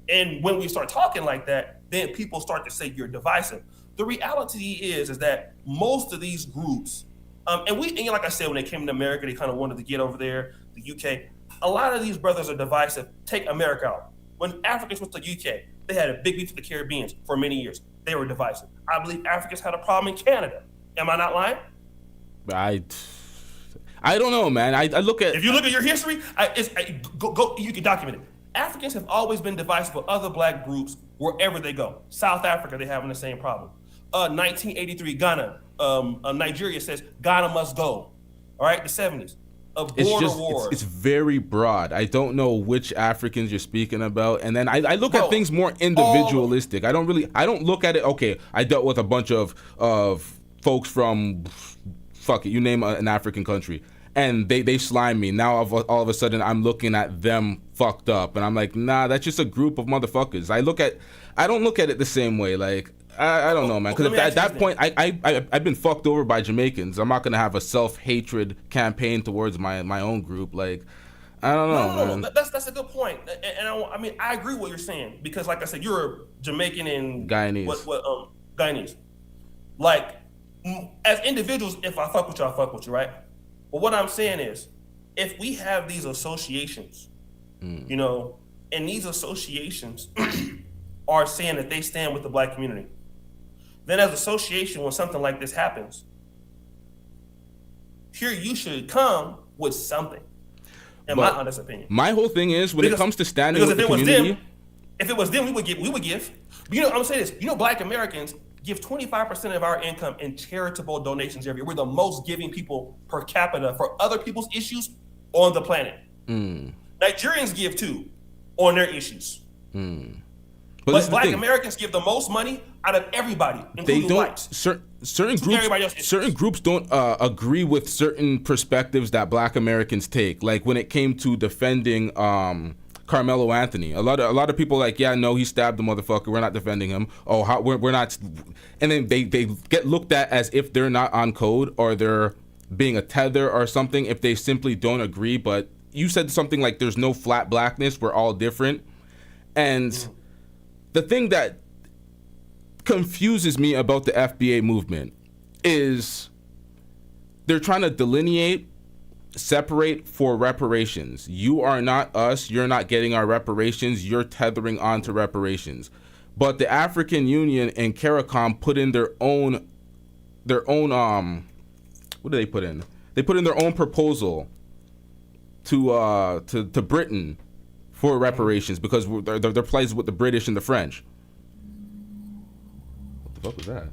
And when we start talking like that, then people start to say you're divisive. The reality is that most of these groups, and like I said, when they came to America, they kind of wanted to get over there, the UK. A lot of these brothers are divisive. Take America out. When Africans went to the UK, they had a big beef with the Caribbeans for many years. They were divisive. I believe Africans had a problem in Canada. Am I not lying? I don't know, man. I look at... If you look at your history, you can document it. Africans have always been divisive with other Black groups wherever they go. South Africa, they're having the same problem. 1983, Ghana. Nigeria says Ghana must go. All right, the 70s. It's very broad. I don't know which Africans you're speaking about, and then I look at things more individualistic. I don't look at it. Okay, I dealt with a bunch of folks from you name an African country, and they slime me. Now all of a sudden I'm looking at them fucked up, and I'm like, nah, that's just a group of motherfuckers. I don't look at it the same way. Like, I don't know, man. Because at that point, I've been fucked over by Jamaicans. I'm not gonna have a self-hatred campaign towards my own group. Like, I don't know, man. No, that's a good point. And I mean, I agree with what you're saying because, like I said, you're a Jamaican and Guyanese. Guyanese. Like, as individuals, if I fuck with you, I fuck with you, right? But what I'm saying is, if we have these associations, and these associations are saying that they stand with the Black community. Then as an association, when something like this happens, here you should come with something, in my honest opinion. My whole thing is, when it comes to standing with the community... If it was them, we would give. I'm gonna say this, Black Americans give 25% of our income in charitable donations every year. We're the most giving people per capita for other people's issues on the planet. Nigerians give too, on their issues. But Black Americans give the most money out of everybody, including whites. Certain groups don't agree with certain perspectives that Black Americans take. Like when it came to defending Carmelo Anthony, a lot of people like, yeah, no, he stabbed the motherfucker. We're not defending him. We're not. And then they get looked at as if they're not on code or they're being a tether or something if they simply don't agree. But you said something like, "There's no flat blackness. We're all different," and the thing that confuses me about the FBA movement is they're trying to delineate, separate for reparations. You are not us. You're not getting our reparations. You're tethering on to reparations. But the African Union and CARICOM put in their own what do they put in? They put in their own proposal to Britain for reparations because they're plays with the British and the French. What the fuck was that?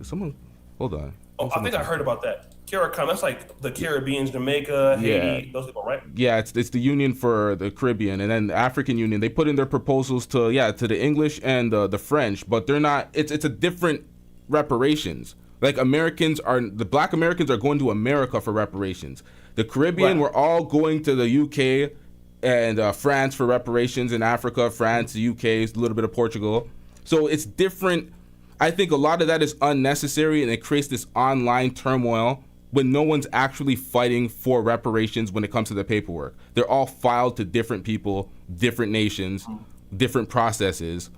Someone, hold on. Oh, I think I heard about that. CARICOM, that's like the Caribbean, Jamaica, Haiti, those people, right? Yeah, it's the Union for the Caribbean, and then the African Union. They put in their proposals to the English and the French, but they're not. It's a different reparations. Like the Black Americans are going to America for reparations. The Caribbean, we're all going to the UK and France for reparations. In Africa, France, the UK, a little bit of Portugal. So it's different. I think a lot of that is unnecessary, and it creates this online turmoil when no one's actually fighting for reparations when it comes to the paperwork. They're all filed to different people, different nations, different processes.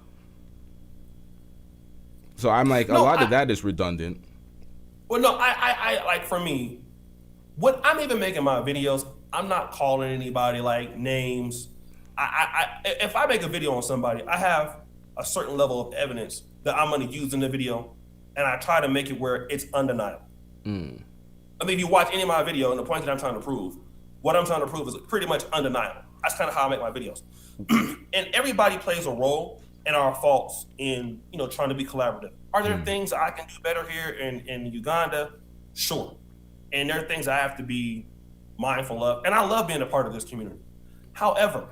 So I'm like, a lot of that is redundant. Well, no, I like, for me, when I'm even making my videos, I'm not calling anybody like names. If I make a video on somebody, I have a certain level of evidence that I'm going to use in the video, and I try to make it where it's undeniable. I mean, if you watch any of my video and the point that I'm trying to prove, what I'm trying to prove is pretty much undeniable. That's kind of how I make my videos. And everybody plays a role in our faults in, trying to be collaborative. Are there things I can do better here in Uganda? Sure. And there are things I have to be mindful of. And I love being a part of this community. However,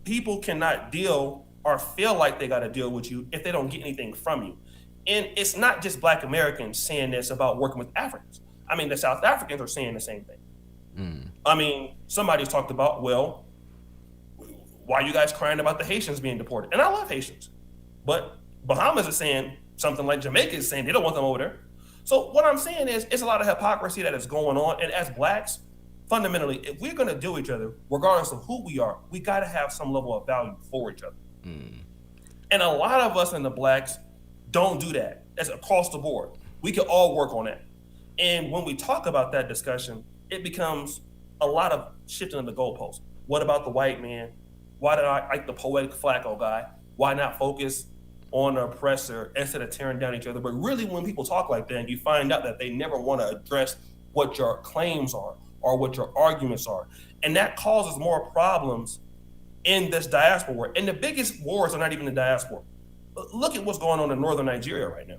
people cannot deal or feel like they got to deal with you if they don't get anything from you. And it's not just Black Americans saying this about working with Africans. I mean, the South Africans are saying the same thing. I mean, somebody's talked about, well, why are you guys crying about the Haitians being deported? And I love Haitians. But Bahamas is saying something like Jamaica is saying they don't want them over there. So what I'm saying is it's a lot of hypocrisy that is going on. And as Blacks, fundamentally, if we're going to deal with each other, regardless of who we are, we got to have some level of value for each other. And a lot of us in the Blacks don't do that. That's across the board. We can all work on that. And when we talk about that discussion, it becomes a lot of shifting of the goalposts. What about the white man? Why did I like the poetic Flacco guy? Why not focus on the oppressor instead of tearing down each other? But really, when people talk like that, you find out that they never want to address what your claims are or what your arguments are. And that causes more problems in this diaspora war. And the biggest wars are not even the diaspora. Look at what's going on in northern Nigeria right now,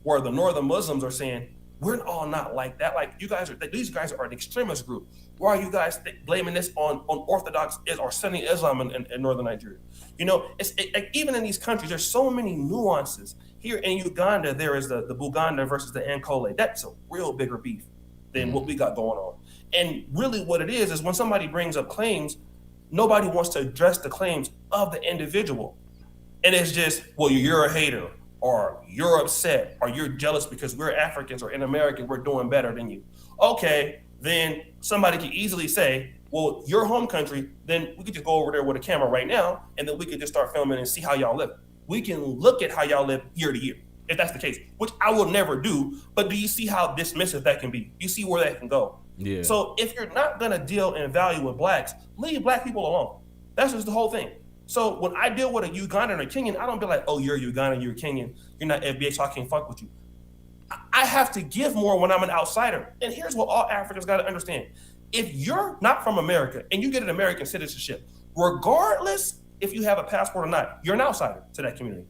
where the northern Muslims are saying, we're all not like that. Like these guys are an extremist group. Why are you guys blaming this on Orthodox or Sunni Islam in northern Nigeria? Even in these countries, there's so many nuances. Here in Uganda, there is the Buganda versus the Ankole. That's a real bigger beef than what we got going on. And really what it is when somebody brings up claims, nobody wants to address the claims of the individual. And it's just, well, you're a hater, or you're upset, or you're jealous because we're Africans or in America, we're doing better than you. Okay, then somebody could easily say, well, your home country, then we could just go over there with a camera right now, and then we could just start filming and see how y'all live. We can look at how y'all live year to year, if that's the case, which I will never do. But do you see how dismissive that can be? You see where that can go? Yeah. So if you're not gonna deal in value with Blacks, leave Black people alone. That's just the whole thing. So when I deal with a Ugandan or Kenyan, I don't be like, oh, you're Ugandan, you're Kenyan, you're not FBA, so I can't fuck with you. I have to give more when I'm an outsider. And here's what all Africans got to understand. If you're not from America and you get an American citizenship, regardless if you have a passport or not, you're an outsider to that community.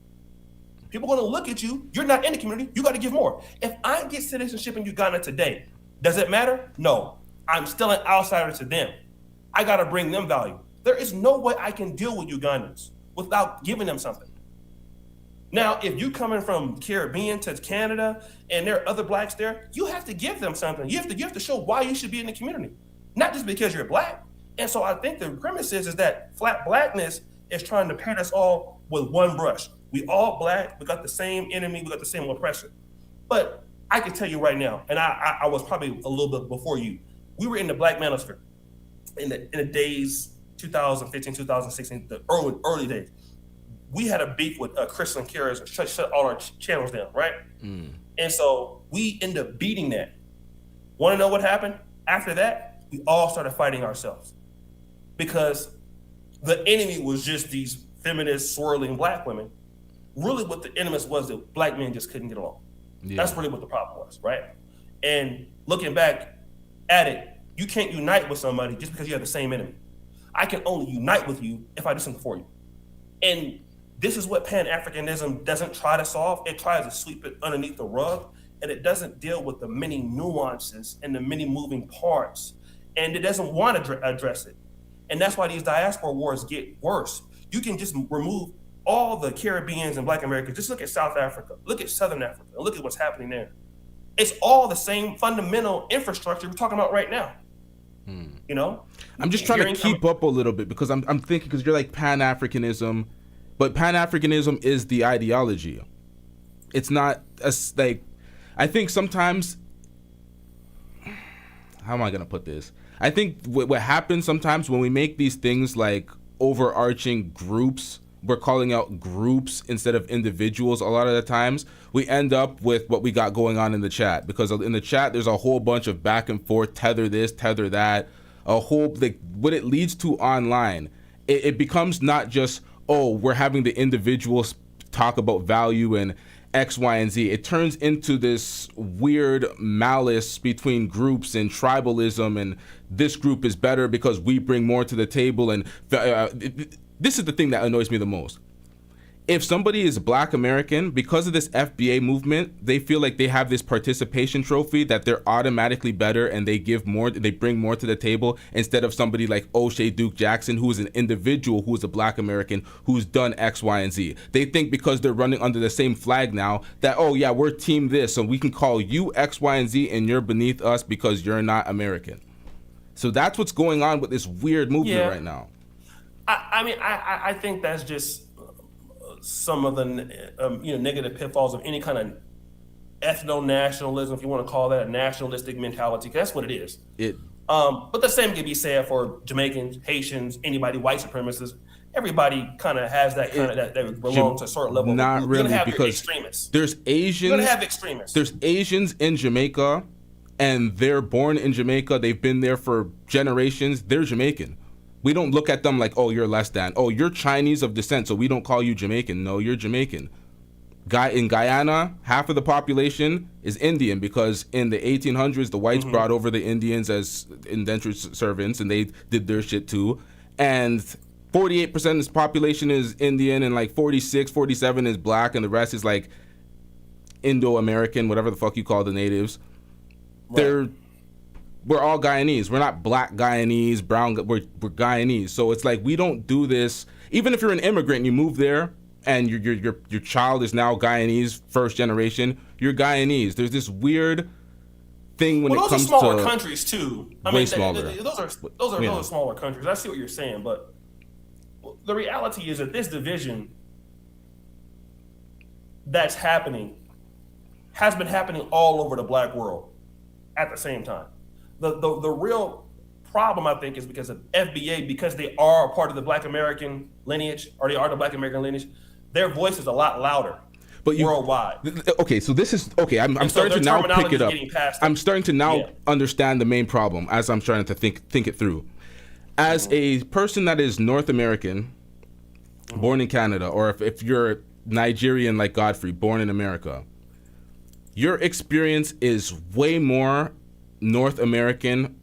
People are going to look at you. You're not in the community. You got to give more. If I get citizenship in Uganda today, does it matter? No. I'm still an outsider to them. I got to bring them value. There is no way I can deal with Ugandans without giving them something. Now, if you coming from Caribbean to Canada and there are other Blacks there, you have to give them something. You have to show why you should be in the community, not just because you're Black. And so I think the premise is that flat Blackness is trying to paint us all with one brush. We all Black. We got the same enemy. We got the same oppression. But I can tell you right now, and I was probably a little bit before you. We were in the Black manosphere in the days 2015, 2016, the early days. We had a beef with Christian carriers and shut all our channels down, right? And so we ended up beating that. Want to know what happened? After that, we all started fighting ourselves because the enemy was just these feminist, swirling Black women. Really what the enemy was that Black men just couldn't get along. Yeah. That's really what the problem was, right? And looking back at it, You can't unite with somebody just because you have the same enemy. I can only unite with you if I do something for you. And this is what Pan-Africanism doesn't try to solve. It tries to sweep it underneath the rug, and it doesn't deal with the many nuances and the many moving parts, and it doesn't want to address it. And that's why these diaspora wars get worse. You can just remove all the Caribbeans and Black Americans. Just look at South Africa, look at Southern Africa, and look at what's happening there. It's all the same fundamental infrastructure we're talking about right now. You know, I'm just trying to keep up a little bit because I'm thinking, because you're like Pan-Africanism, but Pan-Africanism is the ideology. It's not like, I think sometimes, how am I gonna put this? I think what happens sometimes when we make these things like overarching groups, we're calling out groups instead of individuals. A lot of the times we end up with what we got going on in the chat, because in the chat there's a whole bunch of back and forth, tether this, tether that, a whole, like, what it leads to online. It becomes not just, oh, we're having the individuals talk about value and X, Y, and Z. It turns into this weird malice between groups and tribalism, and this group is better because we bring more to the table. And this is the thing that annoys me the most. If somebody is Black American, because of this FBA movement, they feel like they have this participation trophy that they're automatically better and they give more, they bring more to the table, instead of somebody like Oshay Duke Jackson, who is an individual who is a Black American who's done X, Y, and Z. They think because they're running under the same flag now that, oh yeah, we're team this, so we can call you X, Y, and Z and you're beneath us because you're not American. So that's what's going on with this weird movement right now. I mean, I think that's just some of the negative pitfalls of any kind of ethno-nationalism, if you want to call that a nationalistic mentality, 'cause that's what it is. But the same can be said for Jamaicans, Haitians, anybody, white supremacists. Everybody kind of has that kind of that belongs to a certain level. Not You're really, gonna have because extremists. There's Asians. You're gonna have extremists. There's Asians in Jamaica, and they're born in Jamaica. They've been there for generations. They're Jamaican. We don't look at them like, oh, you're less than. Oh, you're Chinese of descent, so we don't call you Jamaican. No, you're Jamaican. In Guyana, half of the population is Indian, because in the 1800s, the whites brought over the Indians as indentured servants, and they did their shit too. And 48% of this population is Indian, and like 46, 47 is Black, and the rest is like Indo-American, whatever the fuck you call the natives. Right. We're all Guyanese. We're not Black Guyanese, brown. We're Guyanese. So it's like, we don't do this. Even if you're an immigrant and you move there and your child is now Guyanese, first generation, you're Guyanese. There's this weird thing when it comes to those are smaller countries too. I mean, smaller. Those are smaller countries. I see what you're saying, but the reality is that this division that's happening has been happening all over the Black world at the same time. The real problem, I think, is because of FBA, because they are a part of the Black American lineage, or they are the Black American lineage, their voice is a lot louder worldwide. Okay, so this is, okay, I'm starting to now pick it up. I'm starting to now understand the main problem as I'm trying to think it through. As a person that is North American, born in Canada, or if you're Nigerian like Godfrey, born in America, your experience is way more North American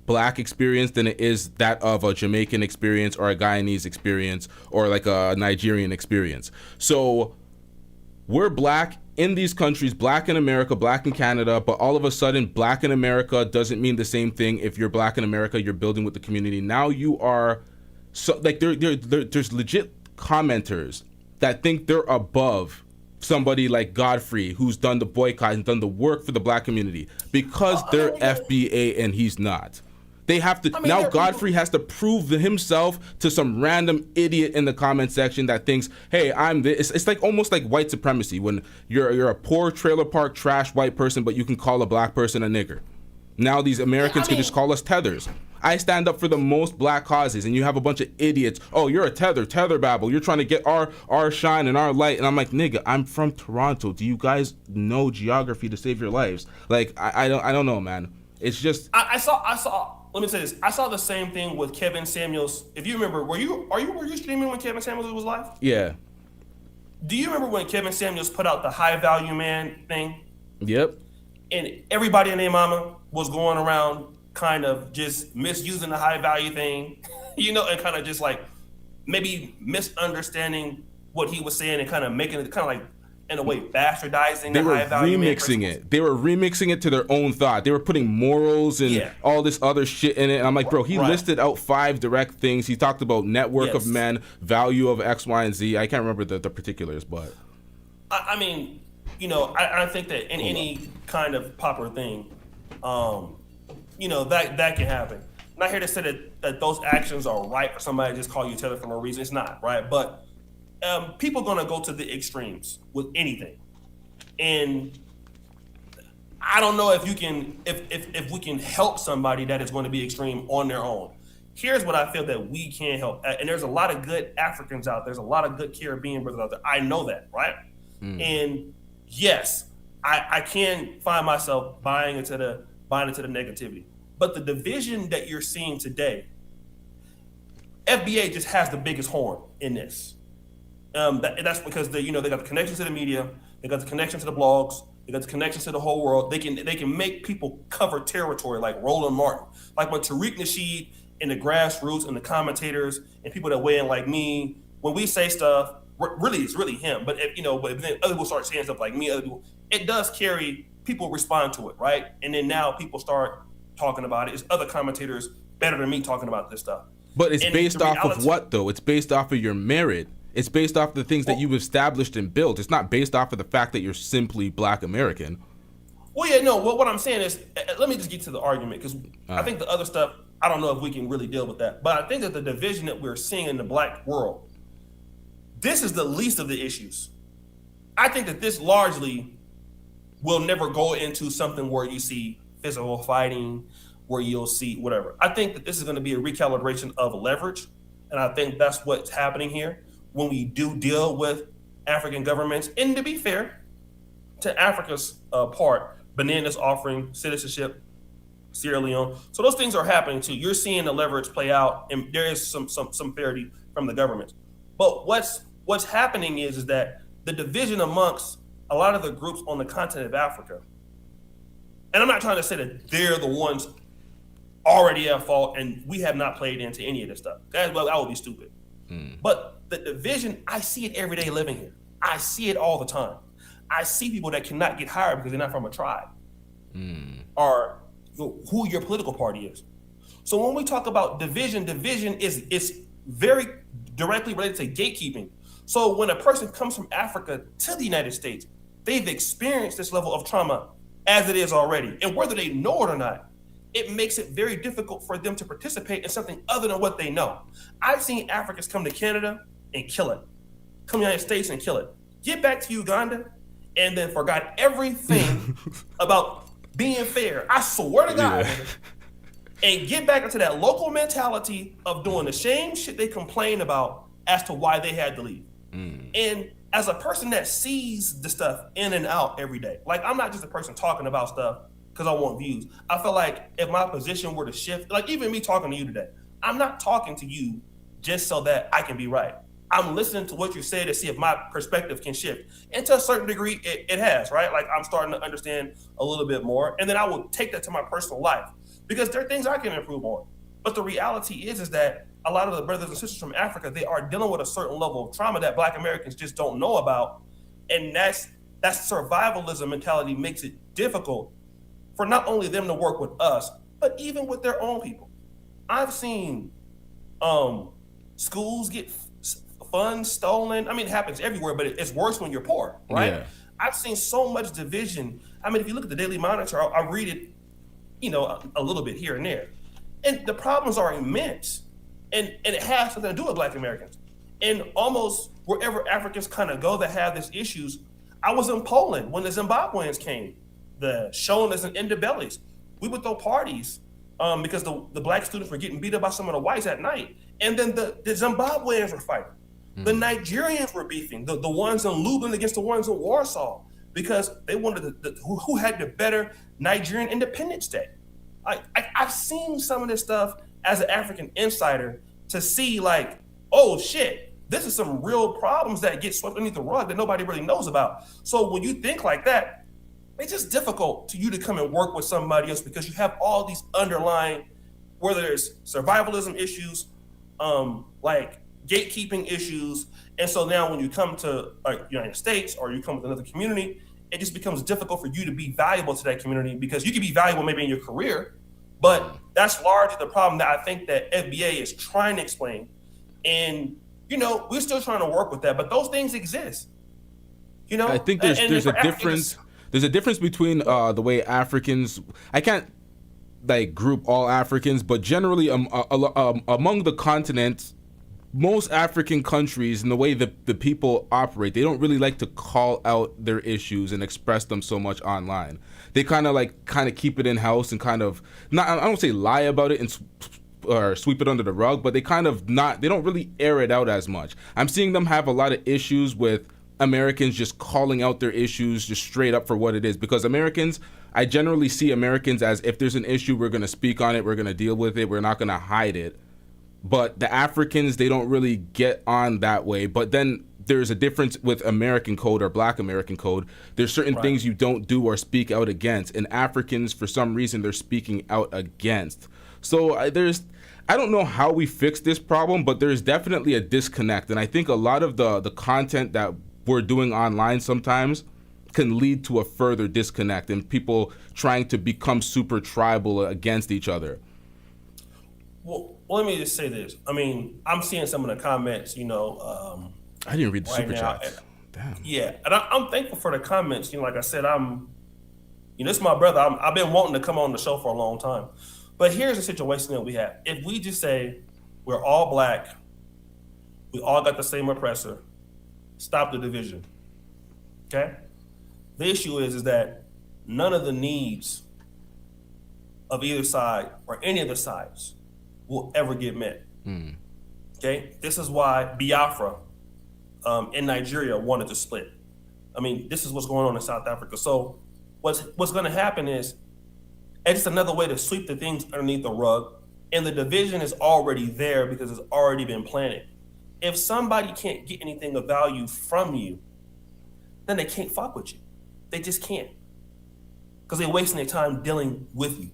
Black experience than it is that of a Jamaican experience or a Guyanese experience or like a Nigerian experience. So we're Black in these countries, Black in America, Black in Canada, but all of a sudden Black in America doesn't mean the same thing. If you're Black in America, you're building with the community. Now you are, so like there's legit commenters that think they're above somebody like Godfrey, who's done the boycott and done the work for the Black community, because they're FBA and he's not. They have to, now Godfrey has to prove himself to some random idiot in the comment section that thinks, hey, I'm this. It's like almost like white supremacy, when you're a poor trailer park trash white person, but you can call a Black person a nigger. Now these Americans can just call us tethers. I stand up for the most Black causes, and you have a bunch of idiots. Oh, you're a tether babble. You're trying to get our shine and our light. And I'm like, nigga, I'm from Toronto. Do you guys know geography to save your lives? Like, I don't know, man. It's just I saw. Let me say this. I saw the same thing with Kevin Samuels. If you remember, were you streaming when Kevin Samuels was live? Yeah. Do you remember when Kevin Samuels put out the high value man thing? Yep. And everybody and their mama was going around kind of just misusing the high value thing, and kind of just like maybe misunderstanding what he was saying and kind of making it kind of like, in a way, bastardizing They the were high value. remixing it. They were remixing it to their own thought. They were putting morals and all this other shit in it. And I'm like, bro, he listed out 5 direct things. He talked about network of men, value of X, Y, and Z. I can't remember the particulars, but I mean, I think that in any kind of popular thing, that can happen. I'm not here to say that those actions are right for somebody to just call you Taylor for no reason. It's not, right? But people are going to go to the extremes with anything. And I don't know if you can, if we can help somebody that is going to be extreme on their own. Here's what I feel that we can help. And there's a lot of good Africans out there. There's a lot of good Caribbean brothers out there. I know that, right? And yes, I can find myself buying into the negativity. But the division that you're seeing today, FBA just has the biggest horn in this. That's because they got the connection to the media, they got the connection to the blogs, they got the connection to the whole world. They can make people cover territory like Roland Martin, like when Tariq Nasheed and the grassroots and the commentators and people that weigh in like me, when we say stuff, really it's really him. But but then other people start saying stuff like me, other people, it does carry. People respond to it, right? And then now people start talking about it. It's other commentators better than me talking about this stuff. But it's based off of what though? It's based off of your merit. It's based off the things that you've established and built. It's not based off of the fact that you're simply Black American. Well, yeah, no. What I'm saying is, let me just get to the argument because I think the other stuff, I don't know if we can really deal with that. But I think that the division that we're seeing in the Black world, this is the least of the issues. I think that this largely will never go into something where you see physical fighting, where you'll see whatever. I think that this is going to be a recalibration of leverage. And I think that's what's happening here. When we do deal with African governments, and to be fair to Africa's part, Benin is offering citizenship, Sierra Leone. So those things are happening too. You're seeing the leverage play out, and there is some parity from the government. But what's happening is that the division amongst a lot of the groups on the continent of Africa, and I'm not trying to say that they're the ones already at fault, and we have not played into any of this stuff. That would be stupid. But the division, I see it every day living here. I see it all the time. I see people that cannot get hired because they're not from a tribe or who your political party is. So when we talk about division is very directly related to gatekeeping. So when a person comes from Africa to the United States, they've experienced this level of trauma as it is already. And whether they know it or not, it makes it very difficult for them to participate in something other than what they know. I've seen Africans come to Canada and kill it, come to the United States and kill it, get back to Uganda, and then forgot everything about being fair. I swear to God. And get back into that local mentality of doing the same shit they complain about as to why they had to leave. And as a person that sees the stuff in and out every day, like I'm not just a person talking about stuff because I want views. I feel like if my position were to shift, like even me talking to you today, I'm not talking to you just so that I can be right. I'm listening to what you say to see if my perspective can shift. And to a certain degree, it has, right? Like I'm starting to understand a little bit more. And then I will take that to my personal life because there are things I can improve on. But the reality is that a lot of the brothers and sisters from Africa, they are dealing with a certain level of trauma that Black Americans just don't know about. And that survivalism mentality makes it difficult for not only them to work with us, but even with their own people. I've seen schools get funds stolen. I mean, it happens everywhere, but it's worse when you're poor, right? Yeah. I've seen so much division. I mean, if you look at the Daily Monitor, I read it, a little bit here and there. And the problems are immense. And it has something to do with Black Americans. And almost wherever Africans kind of go that have these issues, I was in Poland when the Zimbabweans came, the Shonas and Ndebellis. We would throw parties because the Black students were getting beat up by some of the whites at night. And then the Zimbabweans were fighting. The Nigerians were beefing, the ones in Lublin against the ones in Warsaw, because they wanted who had the better Nigerian Independence Day. I've seen some of this stuff as an African insider to see like, oh shit, this is some real problems that get swept underneath the rug that nobody really knows about. So when you think like that, it's just difficult to you to come and work with somebody else because you have all these underlying, whether it's survivalism issues, like gatekeeping issues. And so now when you come to like United States or you come with another community, it just becomes difficult for you to be valuable to that community because you can be valuable maybe in your career, but that's largely the problem that I think that FBA is trying to explain. And, you know, we're still trying to work with that, but those things exist. You know, I think there's a difference. There's a difference between the way Africans. I can't like group all Africans, but generally among the continents, most African countries and the way that the people operate, they don't really like to call out their issues and express them so much online. They kind of keep it in house and kind of not. I don't say lie about it and or sweep it under the rug, but they don't really air it out as much. I'm seeing them have a lot of issues with Americans just calling out their issues just straight up for what it is, because Americans, I generally see Americans as if there's an issue, we're going to speak on it, we're going to deal with it, we're not going to hide it. But the Africans, they don't really get on that way. But then there's a difference with American code or Black American code. There's certain things you don't do or speak out against, and Africans, for some reason, they're speaking out against. So I don't know how we fix this problem, but there's definitely a disconnect. And I think a lot of the content that we're doing online sometimes can lead to a further disconnect and people trying to become super tribal against each other. Well, let me just say this. I mean, I'm seeing some of the comments, you know. I didn't read the right super now. chats. Damn. Yeah, and I'm thankful for the comments. You know, like I said, this is my brother. I've been wanting to come on the show for a long time. But here's the situation that we have. If we just say we're all Black, we all got the same oppressor, stop the division. Okay? The issue is that none of the needs of either side or any of the sides will ever get met. Okay? This is why Biafra in Nigeria wanted to split. I mean, this is what's going on in South Africa. So what's going to happen is it's just another way to sweep the things underneath the rug, and the division is already there because it's already been planted. If somebody can't get anything of value from you, then they can't fuck with you. They just can't, because they're wasting their time dealing with you.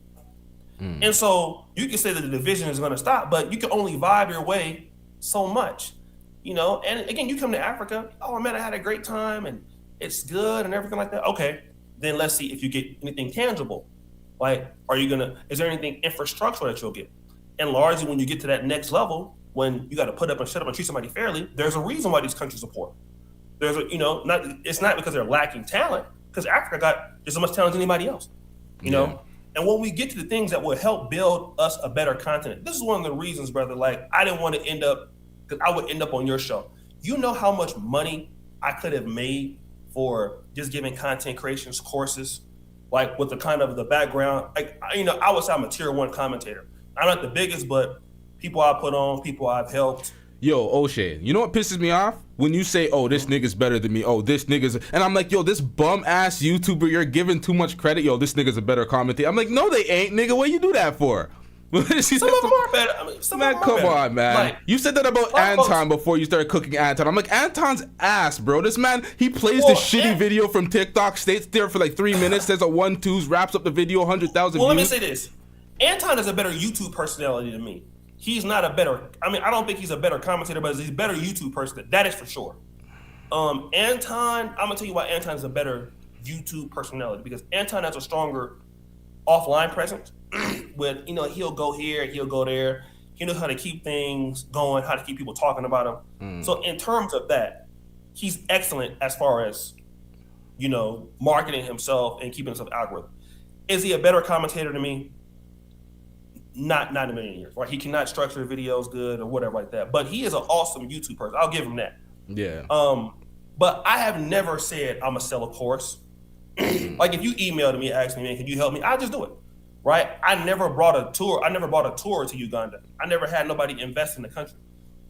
And so you can say that the division is going to stop, but you can only vibe your way so much, you know. And again, you come to Africa, oh man, I had a great time and it's good and everything like that. Okay, then let's see if you get anything tangible. Like, is there anything infrastructural that you'll get? And largely when you get to that next level, when you got to put up and shut up and treat somebody fairly, there's a reason why these countries are poor. It's not because they're lacking talent, because Africa got just as much talent as anybody else, you know? And when we get to the things that will help build us a better continent, this is one of the reasons, brother, like I didn't want to end up, because I would end up on your show. You know how much money I could have made for just giving content creations courses, like with the kind of the background, like, you know, I would say I'm a tier 1 commentator. I'm not the biggest, but people I put on, people I've helped. Yo, Oshay, you know what pisses me off? When you say, oh, this nigga's better than me. Oh, this nigga's... And I'm like, yo, this bum-ass YouTuber, you're giving too much credit. Yo, this nigga's a better commentator. I'm like, no, they ain't, nigga. What you do that for? Some of them are better. I mean, man, come on, man. Like, you said that about Anton before you started cooking Anton. I'm like, Anton's ass, bro. This man, he plays the shitty video from TikTok, stays there for like 3 minutes, says a 1-2s, wraps up the video, 100,000 views. Well, let me say this. Anton is a better YouTube personality than me. He's not a better, I don't think he's a better commentator, but he's a better YouTube person. That is for sure. Anton, I'm gonna tell you why Anton is a better YouTube personality, because Anton has a stronger offline presence with, you know, he'll go here, he'll go there. He knows how to keep things going, how to keep people talking about him. So in terms of that, he's excellent as far as, you know, marketing himself and keeping himself algorithm. Is he a better commentator than me? Not in a million years, right? He cannot structure videos good or whatever like that. But he is an awesome YouTube person. I'll give him that. Yeah. But I have never said I'm gonna sell a course. Like if you emailed me, asked me, man, can you help me? I'll just do it, right? I never brought a tour. I never brought a tour to Uganda. I never had nobody invest in the country.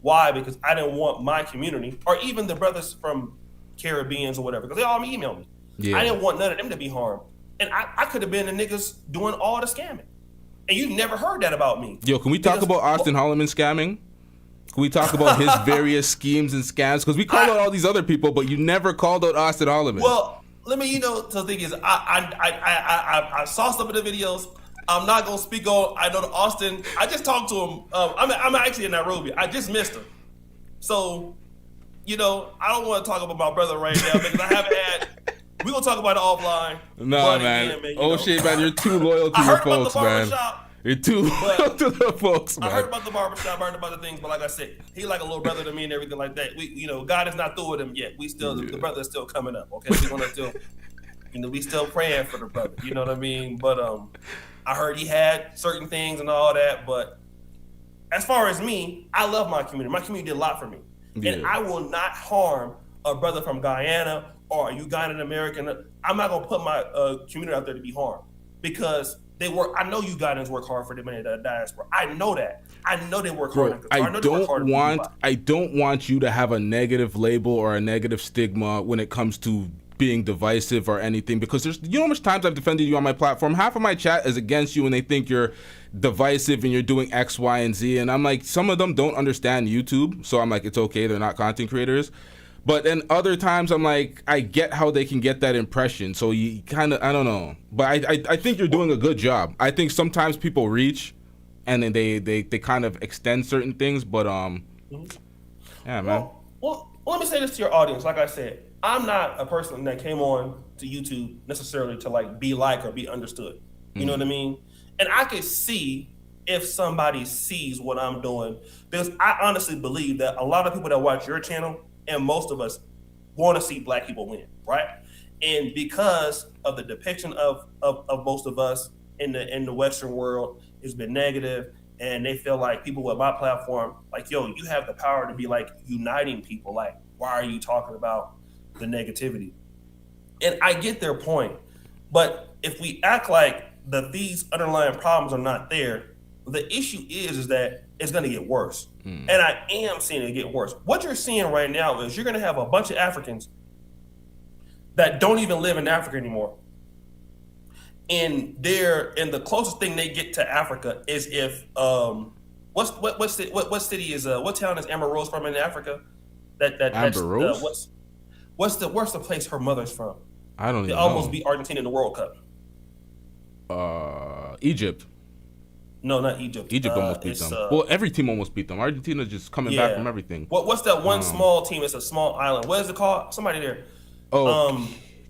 Why? Because I didn't want my community, or even the brothers from Caribbeans or whatever, because they all emailed me. Yeah. I didn't want none of them to be harmed. And I could have been the niggas doing all the scamming. And you never heard that about me. Yo, can we talk about Austin Holloman scamming? Can we talk about his various schemes and scams? Because we called out all these other people, but you never called out Austin Holloman. Well, let me, so the thing is, I saw some of the videos. I'm not gonna speak on. I know that Austin. I just talked to him. I'm actually in Nairobi. I just missed him. So, I don't want to talk about my brother right now because I haven't had. We gonna talk about it offline. No, man. Oshay, man, you're too loyal to your folks, man. You're too loyal to the folks, man. I heard about the barbershop, I heard about the things, but like I said, he like a little brother to me and everything like that. We, God is not through with him yet. We still, the brother is still coming up. Okay, we gonna still, we still praying for the brother. You know what I mean? But I heard he had certain things and all that. But as far as me, I love my community. My community did a lot for me, and I will not harm a brother from Guyana or a Ugandan American. I'm not gonna put my community out there to be harmed because they work. I know Ugandans work hard for the money of the diaspora. I know that. I know they work hard. I don't want you to have a negative label or a negative stigma when it comes to being divisive or anything, because there's, how much times I've defended you on my platform. Half of my chat is against you and they think you're divisive and you're doing X, Y, and Z. And I'm like, some of them don't understand YouTube, so I'm like, it's okay, they're not content creators. But then other times I'm like, I get how they can get that impression. So you kind of, I don't know. But I think you're doing a good job. I think sometimes people reach and then they kind of extend certain things. But yeah, man. Well, let me say this to your audience. Like I said, I'm not a person that came on to YouTube necessarily to like be like or be understood. You know what I mean? And I can see if somebody sees what I'm doing, because I honestly believe that a lot of people that watch your channel and most of us want to see Black people win, right? And because of the depiction of most of us in the Western world has been negative, and they feel like people with my platform, like, yo, you have the power to be like uniting people. Like, why are you talking about the negativity? And I get their point, but if we act like these underlying problems are not there, the issue is that it's going to get worse. And I am seeing it get worse. What you're seeing right now is you're going to have a bunch of Africans that don't even live in Africa anymore. And the closest thing they get to Africa is if what city is what town is Amber Rose from in Africa? Amber Rose? What's the place her mother's from? I don't even know. They almost beat Argentina in the World Cup. Egypt. No, not Egypt. Egypt almost beat them. Well, every team almost beat them. Argentina's just coming back from everything. What's that one small team? It's a small island. What is it called? Somebody there.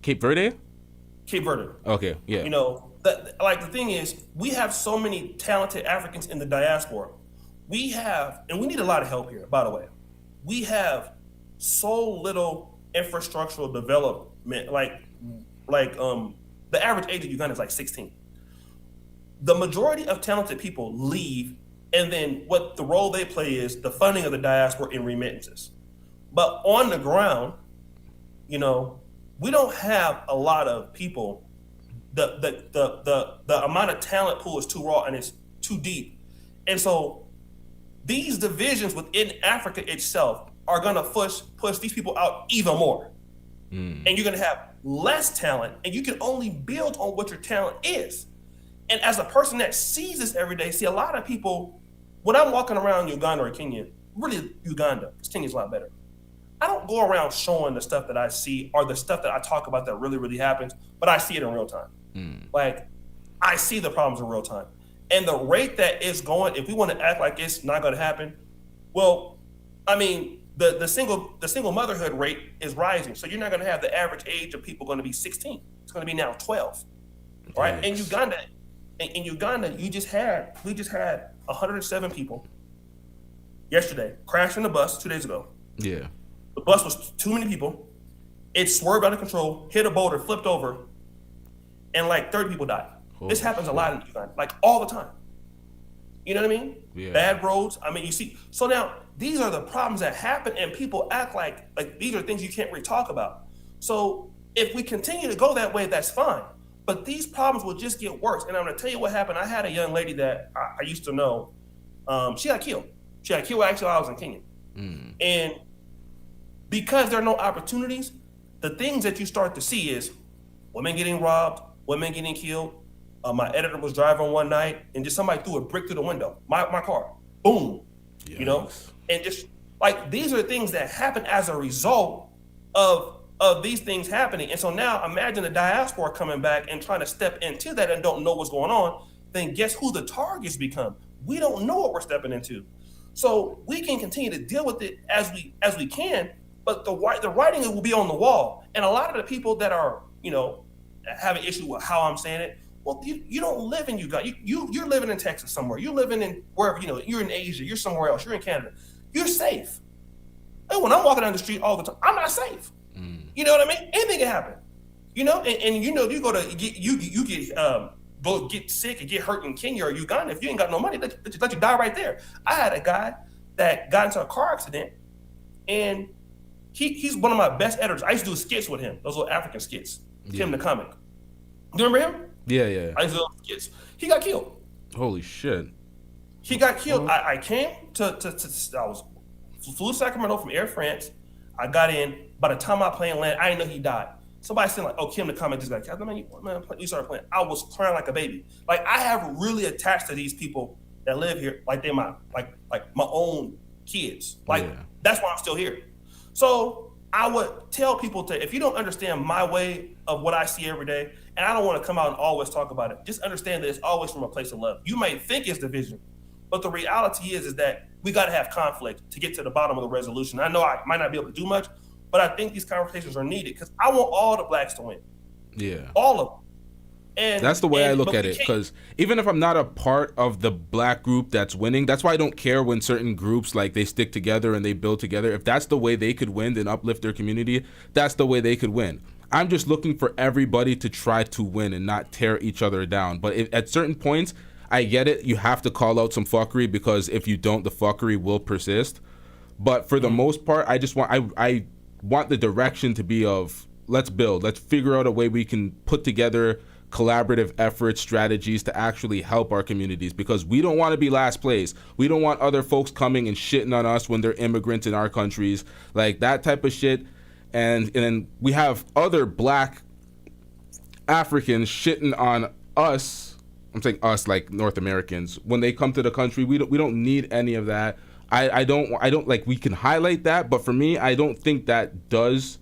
Cape Verde? Cape Verde. Okay, yeah. The thing is, we have so many talented Africans in the diaspora. We have, and we need a lot of help here, by the way. We have so little infrastructural development. The average age of Uganda is like 16. The majority of talented people leave, and then what the role they play is the funding of the diaspora in remittances. But on the ground, we don't have a lot of people. The amount of talent pool is too raw and it's too deep. And so these divisions within Africa itself are gonna push these people out even more. And you're gonna have less talent, and you can only build on what your talent is. And as a person that sees this every day, see a lot of people, when I'm walking around Uganda or Kenya, really Uganda, because Kenya's a lot better. I don't go around showing the stuff that I see or the stuff that I talk about that really, really happens, but I see it in real time. Like, I see the problems in real time. And the rate that it's going, if we want to act like it's not going to happen, well, I mean, the single motherhood rate is rising. So you're not going to have the average age of people going to be 16. It's going to be now 12. Right? In Uganda, we just had 107 people yesterday crash in the bus 2 days ago. Yeah. The bus was too many people. It swerved out of control, hit a boulder, flipped over, and like 30 people died. This happens a lot in Uganda, like all the time. You know what I mean? Yeah. Bad roads. I mean, you see. So now these are the problems that happen, and people act like these are things you can't really talk about. So if we continue to go that way, that's fine. But these problems will just get worse. And I'm going to tell you what happened. I had a young lady that I used to know. She got killed. She got killed actually while I was in Kenya. And because there are no opportunities, the things that you start to see is women getting robbed, women getting killed. My editor was driving one night and just somebody threw a brick through the window. My car. Boom. Yes. And just like these are things that happen as a result of of these things happening. And so now imagine the diaspora coming back and trying to step into that and don't know what's going on. Then guess who the targets become? We don't know what we're stepping into. So we can continue to deal with it as we can, but the writing will be on the wall. And a lot of the people that are, have an issue with how I'm saying it, well, you don't live in Uganda. You're living in Texas somewhere. You're living in wherever, you're in Asia, you're somewhere else, you're in Canada. You're safe. And when I'm walking down the street all the time, I'm not safe. You know what I mean? Anything can happen. And you go to get sick and get hurt in Kenya or Uganda. If you ain't got no money, let you die right there. I had a guy that got into a car accident, and he's one of my best editors. I used to do skits with him, those little African skits. Tim the comic. Do you remember him? Yeah. I used to do skits. He got killed. Holy shit. He got killed. I came I flew to Sacramento from Air France. I got in. By the time I plane landed, I didn't know he died. Somebody said like, "Oh, Kim the comic just got killed." Man, you started playing. I was crying like a baby. Like I have really attached to these people that live here, like they're my my own kids. That's why I'm still here. So I would tell people if you don't understand my way of what I see every day, and I don't want to come out and always talk about it, just understand that it's always from a place of love. You may think it's division, but the reality is that we got to have conflict to get to the bottom of the resolution. I know I might not be able to do much, but I think these conversations are needed because I want all the blacks to win. Yeah. All of them. And that's the way I look at it, because even if I'm not a part of the black group that's winning, that's why I don't care when certain groups like they stick together and they build together. If that's the way they could win and uplift their community, that's the way they could win. I'm just looking for everybody to try to win and not tear each other down. But at certain points, I get it. You have to call out some fuckery, because if you don't, the fuckery will persist. But for the most part, I just I want the direction to be of, let's build. Let's figure out a way we can put together collaborative efforts, strategies to actually help our communities, because we don't want to be last place. We don't want other folks coming and shitting on us when they're immigrants in our countries, like that type of shit. And then we have other black Africans shitting on us. I'm saying us, like North Americans, when they come to the country. We don't need any of that. I don't like, we can highlight that, but for me, I don't think that does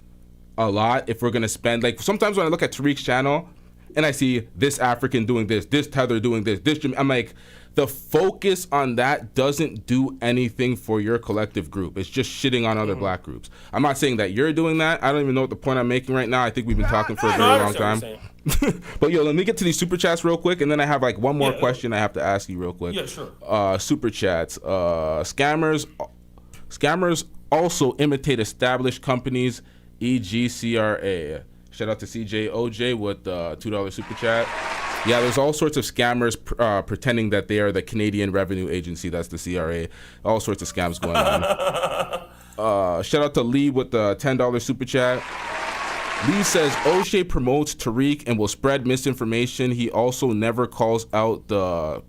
a lot if we're gonna spend, like, sometimes when I look at Tariq's channel and I see this African doing this tether doing this, I'm like, the focus on that doesn't do anything for your collective group. It's just shitting on other black groups. I'm not saying that you're doing that. I don't even know what the point I'm making right now. I think we've been talking for a very long time. But let me get to these super chats real quick, and then I have like one more question I have to ask you real quick. Yeah, sure. Super chats. Scammers also imitate established companies, e.g. CRA. Shout out to CJ OJ with $2 super chat. Yeah, there's all sorts of scammers pretending that they are the Canadian Revenue Agency. That's the CRA. All sorts of scams going on. Shout out to Lee with the $10 super chat. Lee says Oshay promotes Tariq and will spread misinformation. He also never calls out the,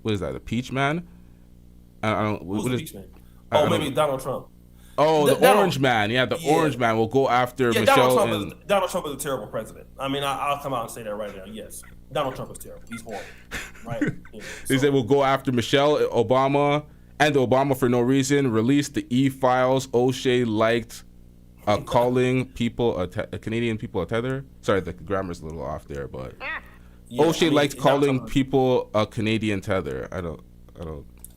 what is that, the Peach Man? I don't. Who's the Peach Man? Oh, maybe Donald Trump. Oh, the Orange Man. Yeah, the Orange Man will go after Michelle. Donald Trump is a terrible president. I mean, I'll come out and say that right now. Yes, Donald Trump is terrible. He's horrible. Right? He said we'll go after Michelle Obama and Obama for no reason. Release the e-files. Oshay liked calling people Canadian people a tether. Sorry, the grammar's a little off there, but Oshay liked calling people a Canadian tether. I don't.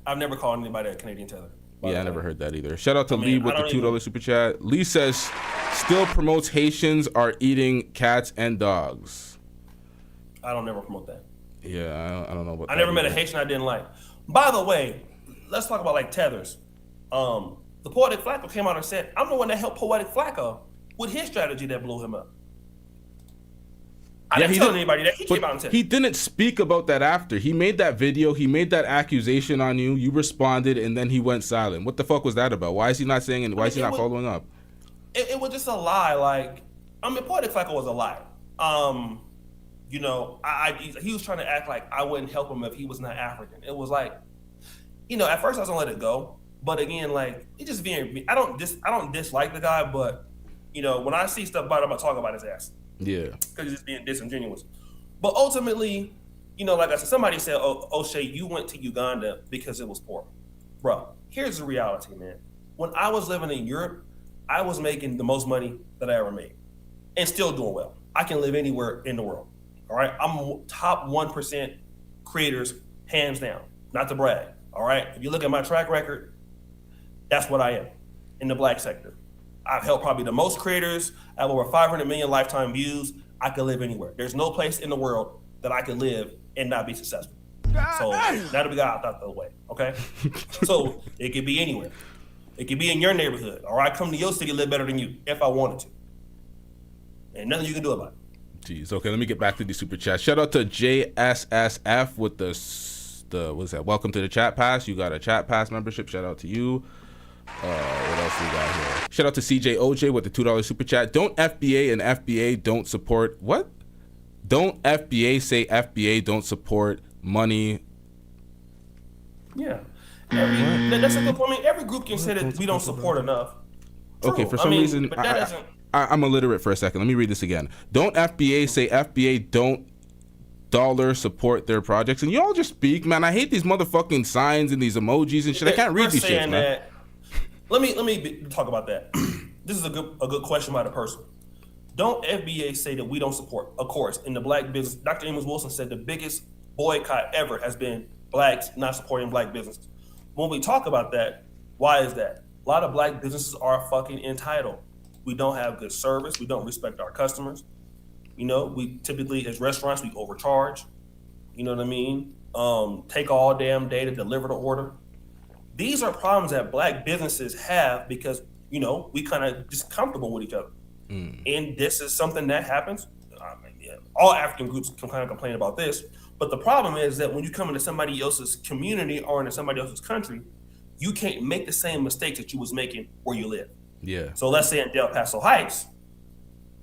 I've never called anybody a Canadian tether. Yeah, I never heard that either. Shout out to Lee with the $2 super chat. Lee says, still promotes Haitians are eating cats and dogs. I don't never promote that. Yeah, I don't know what. I never met a Haitian I didn't like. By the way, let's talk about like tethers. The Poetic Flacco came out and said, I'm the one that helped Poetic Flacco with his strategy that blew him up. I didn't tell anybody that. He came out and said he didn't speak about that after. He made that video. He made that accusation on you. You responded, and then he went silent. What the fuck was that about? Why is he not saying it? Why is he not following up? It was just a lie. Like, I mean, Poetic Flacco was a liar. He was trying to act like I wouldn't help him if he was not African. It was like, at first I was gonna let it go, but again, like, it just being. I don't dislike the guy, but when I see stuff about him, I talk about his ass. Yeah, because he's just being disingenuous. But ultimately, like I said, somebody said, "Oh, Oshay, you went to Uganda because it was poor." Bro, here's the reality, man. When I was living in Europe, I was making the most money that I ever made and still doing well. I can live anywhere in the world. All right. I'm top 1% creators, hands down, not to brag. All right. If you look at my track record, that's what I am in the black sector. I've helped probably the most creators. I have over 500 million lifetime views. I could live anywhere. There's no place in the world that I could live and not be successful. So that'll be got out the way. Okay. So it could be anywhere. It could be in your neighborhood. Or I come to your city, live better than you if I wanted to. And nothing you can do about it. Jeez. Okay, let me get back to the super chat. Shout out to JSSF with the what's that? Welcome to the chat pass. You got a chat pass membership. Shout out to you. What else we got here? Shout out to CJOJ with the $2 super chat. Don't FBA and FBA don't support what? Don't FBA say FBA don't support money. Yeah. That's a good point. I mean, every group can say that we don't support enough. True. Okay, for some reason, but that doesn't. I'm illiterate for a second. Let me read this again. Don't FBA say FBA don't dollar support their projects. And y'all just speak, man. I hate these motherfucking signs and these emojis and shit. I can't read these shit, man. Let me talk about that. This is a good question by the person. Don't FBA say that we don't support? Of course, in the black business, Dr. Amos Wilson said the biggest boycott ever has been blacks not supporting black businesses. When we talk about that, why is that? A lot of black businesses are fucking entitled. We don't have good service. We don't respect our customers. You know, we typically, as restaurants, we overcharge. You know what I mean? Take all damn day to deliver the order. These are problems that black businesses have because, you know, we kind of just comfortable with each other. And this is something that happens. I mean, yeah, all African groups can kind of complain about this. But the problem is that when you come into somebody else's community or into somebody else's country, you can't make the same mistakes that you was making where you live. Yeah. So let's say in Del Paso Heights,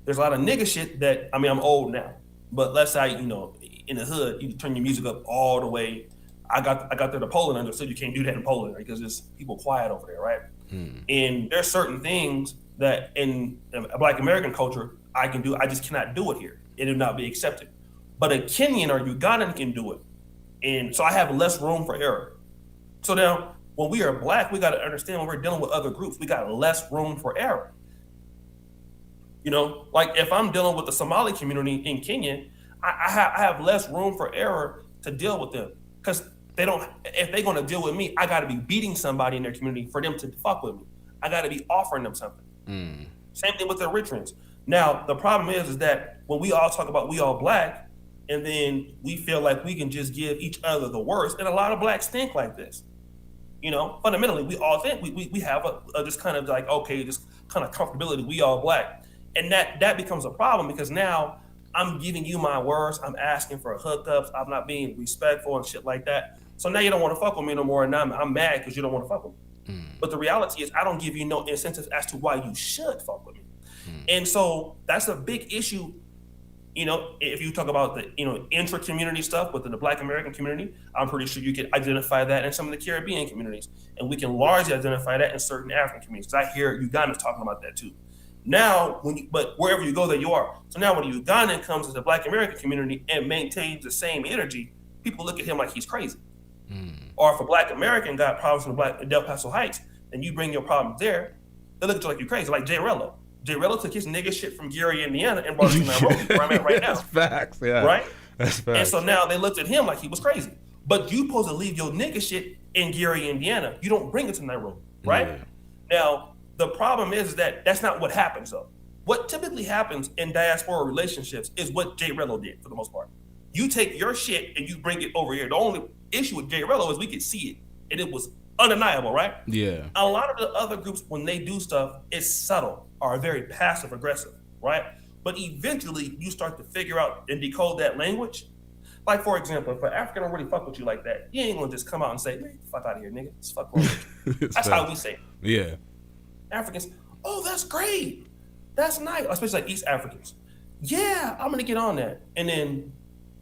there's a lot of nigga shit that, I mean, I'm old now, but let's say, you know, in the hood, you turn your music up all the way. I got there to Poland, understood you can't do that in Poland, right? Because there's people quiet over there, right? And there's certain things that in a Black American culture I can do, I just cannot do it here. It will not be accepted. But a Kenyan or Ugandan can do it. And so I have less room for error. So now, when we are black, we got to understand when we're dealing with other groups, we got less room for error. You know, like if I'm dealing with the Somali community in Kenya, I have less room for error to deal with them because they don't. If they're going to deal with me, I got to be beating somebody in their community for them to fuck with me. I got to be offering them something. Same thing with the Eritreans. Now the problem is that when we all talk about we all black, and then we feel like we can just give each other the worst, and a lot of blacks think like this. You know, fundamentally, we all think we have a this kind of like, okay, this kind of comfortability, we all black. And that becomes a problem because now I'm giving you my words, I'm asking for hookups, I'm not being respectful and shit like that. So now you don't want to fuck with me no more, and now I'm mad because you don't want to fuck with me. But the reality is I don't give you no incentives as to why you should fuck with me. And so that's a big issue. You know, if you talk about the, you know, intra-community stuff within the Black American community, I'm pretty sure you can identify that in some of the Caribbean communities. And we can largely identify that in certain African communities. I hear Ugandans talking about that too. Now, but wherever you go, there you are. So now when a Ugandan comes to the Black American community and maintains the same energy, people look at him like he's crazy. Or if a Black American got problems in Del Paso Heights, and you bring your problems there, they look at you like you're crazy, like Jay Rello. Jay Rello took his nigga shit from Gary, Indiana, and brought it to Nairobi, where I'm at right now. That's facts, yeah. Right? That's facts. And so now they looked at him like he was crazy. But you supposed to leave your nigga shit in Gary, Indiana. You don't bring it to Nairobi, right? Yeah. Now, the problem is that that's not what happens, though. What typically happens in diaspora relationships is what Jay Rello did, for the most part. You take your shit and you bring it over here. The only issue with Jay Rello is we could see it, and it was undeniable, right? Yeah. A lot of the other groups, when they do stuff, it's subtle or very passive aggressive, right? But eventually you start to figure out and decode that language. Like, for example, if an African don't really fuck with you like that, you ain't gonna just come out and say, man, get the fuck out of here, nigga. It's fuck wrong with you. That's how we say it. Yeah. Africans, oh, that's great. That's nice. Especially like East Africans. Yeah, I'm gonna get on that. And then,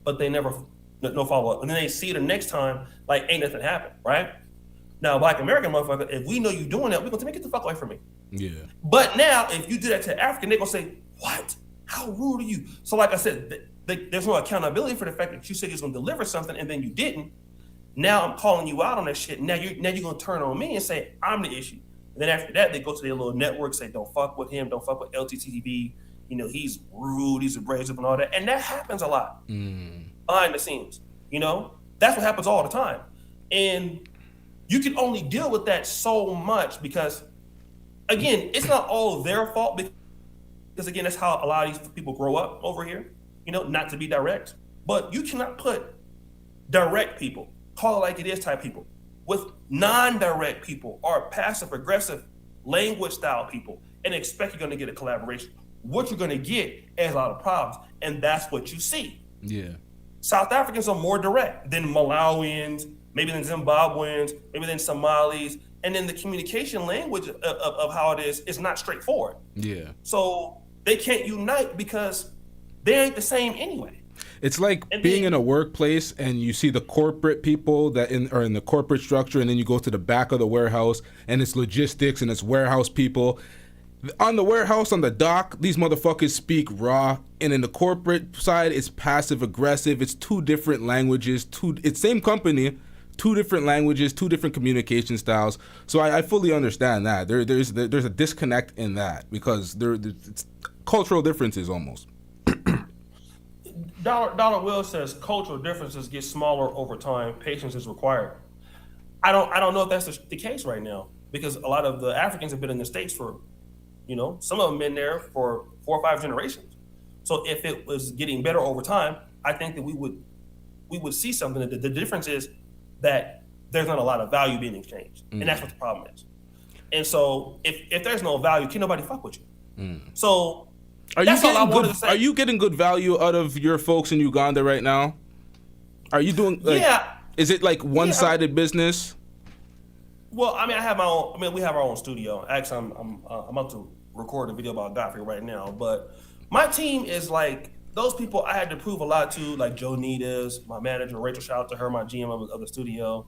but they never, no follow up. And then they see it the next time, like ain't nothing happened, right? Now, Black American motherfucker, if we know you doing that, we're gonna say, man, get the fuck away from me. Yeah. But now, if you do that to African, they're gonna say, what? How rude are you? So like I said, there's no accountability for the fact that you said you was gonna deliver something and then you didn't. Now I'm calling you out on that shit. Now you're gonna turn on me and say, I'm the issue. And then after that, they go to their little network, say, don't fuck with him, don't fuck with LTTV. You know, he's rude, he's abrasive and all that. And that happens a lot behind the scenes. You know, that's what happens all the time. And you can only deal with that so much because, again, it's not all their fault because again, that's how a lot of these people grow up over here, you know, not to be direct. But you cannot put direct people, call it like it is type people, with non-direct people or passive-aggressive language style people and expect you're going to get a collaboration. What you're going to get is a lot of problems, and that's what you see. Yeah. South Africans are more direct than Malawians, maybe than Zimbabweans, maybe than Somalis, and then the communication language of how it is not straightforward. Yeah. So they can't unite because they ain't the same anyway. It's like being in a workplace and you see the corporate people that are in the corporate structure, and then you go to the back of the warehouse and it's logistics and it's warehouse people. On the warehouse, on the dock, these motherfuckers speak raw, and in the corporate side, it's passive aggressive. It's two different languages. It's same company, two different languages, two different communication styles. So I fully understand that. There's a disconnect in that because it's cultural differences almost. Dollar Will says cultural differences get smaller over time. Patience is required. I don't know if that's the case right now because a lot of the Africans have been in the States for, you know, some of them been there for 4 or 5 generations. So if it was getting better over time, I think that we would see something. The difference is that there's not a lot of value being exchanged, and that's what the problem is. And so if there's no value, can nobody fuck with you? So that's all I wanted to say. Are you getting good value out of your folks in Uganda right now? Are you doing? Yeah. Is it like one-sided business? Well, I mean, I have my own. I mean, we have our own studio. Actually, I'm about to record a video about Godfrey right now. But my team is like those people I had to prove a lot to, like Joe Nitas, my manager Rachel. Shout out to her, my GM of the studio.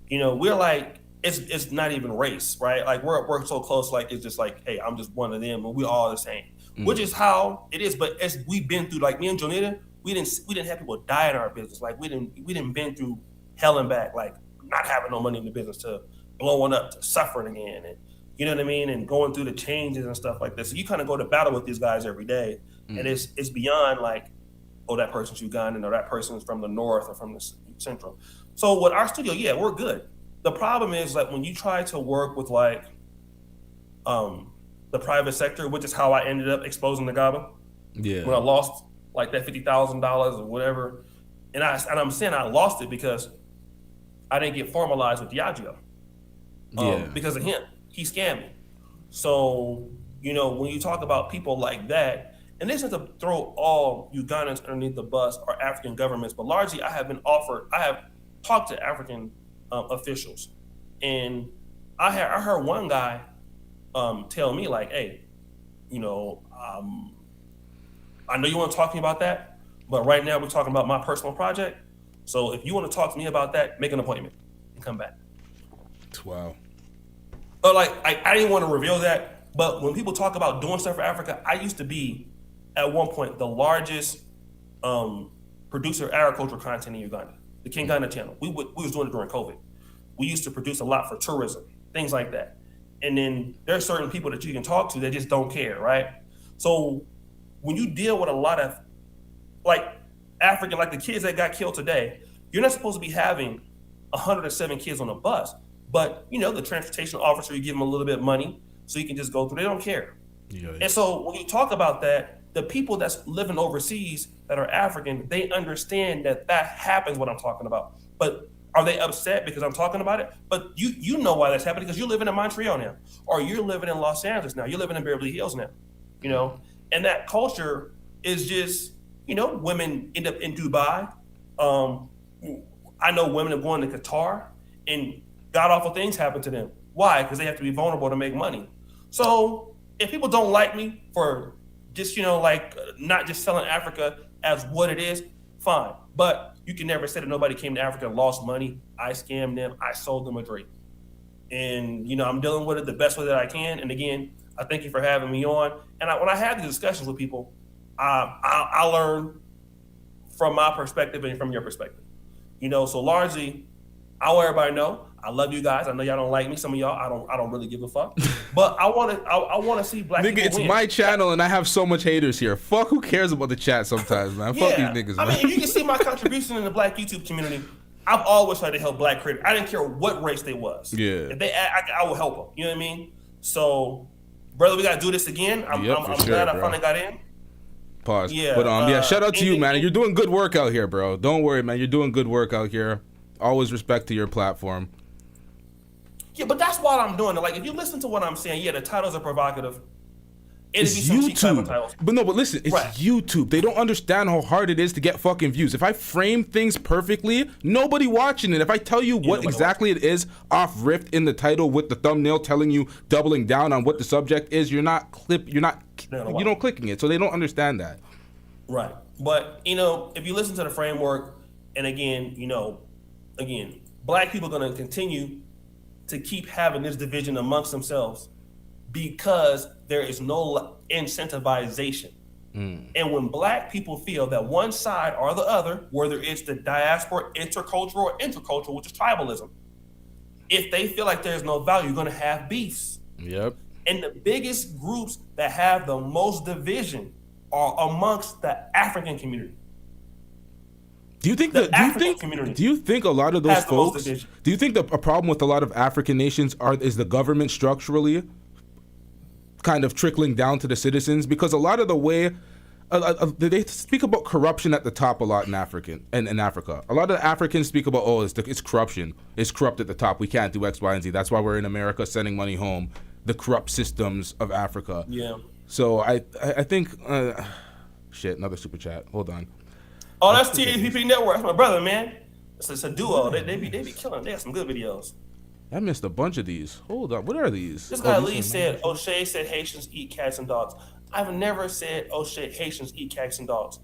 You know, we're like it's not even race, right? Like we're so close. Like it's just like, hey, I'm just one of them, and we all the same, which is how it is. But as we've been through, like me and Jonita, we didn't have people die in our business. Like we didn't been through hell and back, like not having no money in the business to blowing up to suffering again, and you know what I mean, and going through the changes and stuff like this. So you kind of go to battle with these guys every day, and it's beyond like, oh, that person's Ugandan or that person's from the north or from the central. So with our studio, yeah, we're good. The problem is like when you try to work with like the private sector, which is how I ended up exposing the GABA. Yeah. When I lost like that $50,000 or whatever, and I'm saying I lost it because I didn't get formalized with Diageo. Because of him. He scammed me. So, you know, when you talk about people like that, and this isn't to throw all Ugandans underneath the bus or African governments, but largely I have talked to African officials. And I heard one guy tell me like, hey, you know, I know you want to talk to me about that, but right now we're talking about my personal project. So if you want to talk to me about that, make an appointment and come back. Wow. But like, I didn't want to reveal that, but when people talk about doing stuff for Africa, I used to be, at one point, the largest producer of agricultural content in Uganda, the King Ghana channel. We was doing it during COVID. We used to produce a lot for tourism, things like that. And then there are certain people that you can talk to that just don't care, right? So when you deal with a lot of like African, like the kids that got killed today, you're not supposed to be having 107 kids on a bus. But, you know, the transportation officer, you give them a little bit of money so you can just go through. They don't care. Yeah. And so when you talk about that, the people that's living overseas that are African, they understand that happens, what I'm talking about. But are they upset because I'm talking about it? But you know why that's happening because you're living in Montreal now, or you're living in Los Angeles now. You're living in Beverly Hills now, you know? And that culture is just, you know, women end up in Dubai. I know women have gone to Qatar and God awful things happen to them. Why? Because they have to be vulnerable to make money. So if people don't like me for just, you know, like not just selling Africa as what it is, fine. But you can never say that nobody came to Africa and lost money. I scammed them. I sold them a dream. And, you know, I'm dealing with it the best way that I can. And again, I thank you for having me on. And when I have these discussions with people, I learn from my perspective and from your perspective. You know, so largely, I want everybody to know I love you guys. I know y'all don't like me. Some of y'all, I don't really give a fuck. But I want to see black Nigga, people it's win. my channel and I have so much haters here. Fuck, who cares about the chat sometimes, man? Fuck these niggas, man. I mean, if you can see my contribution in the black YouTube community, I've always tried to help black creators. I didn't care what race they was. Yeah. If they, I will help them. You know what I mean? So, brother, we gotta do this again. I'm glad I finally got in. Pause. Yeah. But shout out to you, man. You're doing good work out here, bro. Don't worry, man. You're doing good work out here. Always respect to your platform. Yeah, but that's why I'm doing it. Like, if you listen to what I'm saying, yeah, the titles are provocative. It's YouTube. But listen, it's YouTube. They don't understand how hard it is to get fucking views. If I frame things perfectly, nobody watching it. If I tell you what exactly it is off ripped in the title with the thumbnail telling you doubling down on what the subject is, you don't clicking it. So they don't understand that. Right. But, if you listen to the framework, and again, black people are going to continue to keep having this division amongst themselves because there is no incentivization. And when black people feel that one side or the other, whether it's the diaspora, intercultural, or intercultural, which is tribalism, if they feel like there's no value, you're going to have beefs. Yep. And the biggest groups that have the most division are amongst the African community. Do you think do you think a lot of those folks? Do you think a problem with a lot of African nations is the government structurally kind of trickling down to the citizens? Because a lot of the way they speak about corruption at the top a lot in Africa. A lot of Africans speak about it's corruption. It's corrupt at the top. We can't do X, Y, and Z. That's why we're in America sending money home. The corrupt systems of Africa. Yeah. So I think shit. Another super chat. Hold on. Oh, that's THPP Network. That's my brother, man. It's a duo. They be killing. They have some good videos. I missed a bunch of these. Hold on. What are these? This guy Lee said, Oshay said Haitians eat cats and dogs. I've never said Oshay Haitians eat cats and dogs.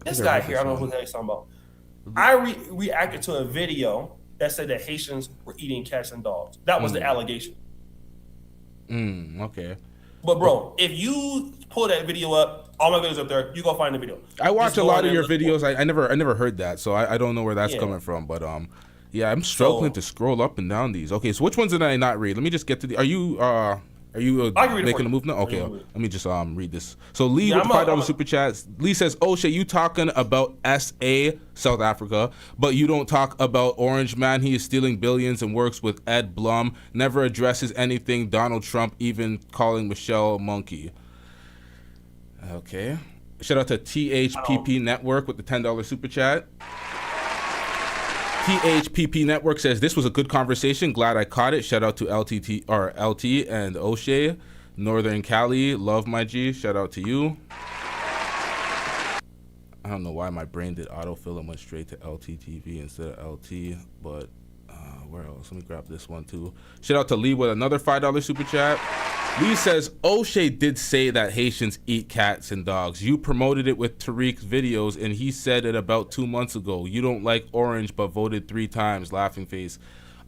This guy here, I don't know who the hell he's talking about. I reacted to a video that said that Haitians were eating cats and dogs. That was the allegation. Okay. But bro, if you pull that video up, all my videos up there, you go find the video. I watch a lot of your videos. I never heard that, so I don't know where that's coming from. But yeah, I'm struggling to scroll up and down these. Okay, so which ones did I not read? Let me just get to the. Are you making a move now? Okay, let me just read this. So Lee with the $5 super chats. Lee says, "Oshay, you talking about SA South Africa, but you don't talk about Orange Man. He is stealing billions and works with Ed Blum. Never addresses anything. Donald Trump, even calling Michelle monkey." Okay. Shout out to THPP Network with the $10 super chat. THPP Network says, "This was a good conversation. Glad I caught it. Shout out to LT and Oshay. Northern Cali, love my G. Shout out to you." I don't know why my brain did autofill and went straight to LTTV instead of LT, but where else? Let me grab this one too. Shout out to Lee with another $5 super chat. Lee says, "Oshay did say that Haitians eat cats and dogs. You promoted it with Tariq's videos, and he said it about 2 months ago. You don't like orange, but voted 3 times. Laughing face."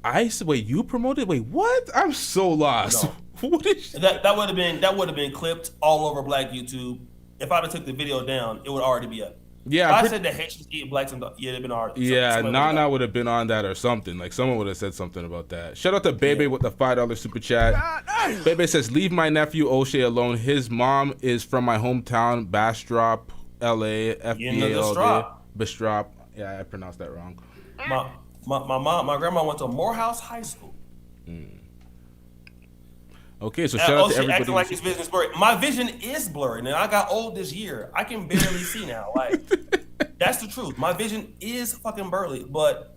I said, "Wait, you promoted? Wait, what? I'm so lost." No. What is that would have been clipped all over Black YouTube. If I'd have took the video down, it would already be up. Yeah, if I said that Haitians eat blacks and dogs, yeah, it'd been already. Yeah, Nana would have been on that or something. Like someone would have said something about that. Shout out to Bebe with the $5 super chat. Bebe says, "Leave my nephew Oshay alone. His mom is from my hometown, Bastrop, LA, FBA, Bastrop." Yeah, I pronounced that wrong. My grandma went to Morehouse High School. Okay, so shout out to everybody. Acting like his vision is blurry. My vision is blurry. Now I got old this year. I can barely see now. Like that's the truth. My vision is fucking blurry, but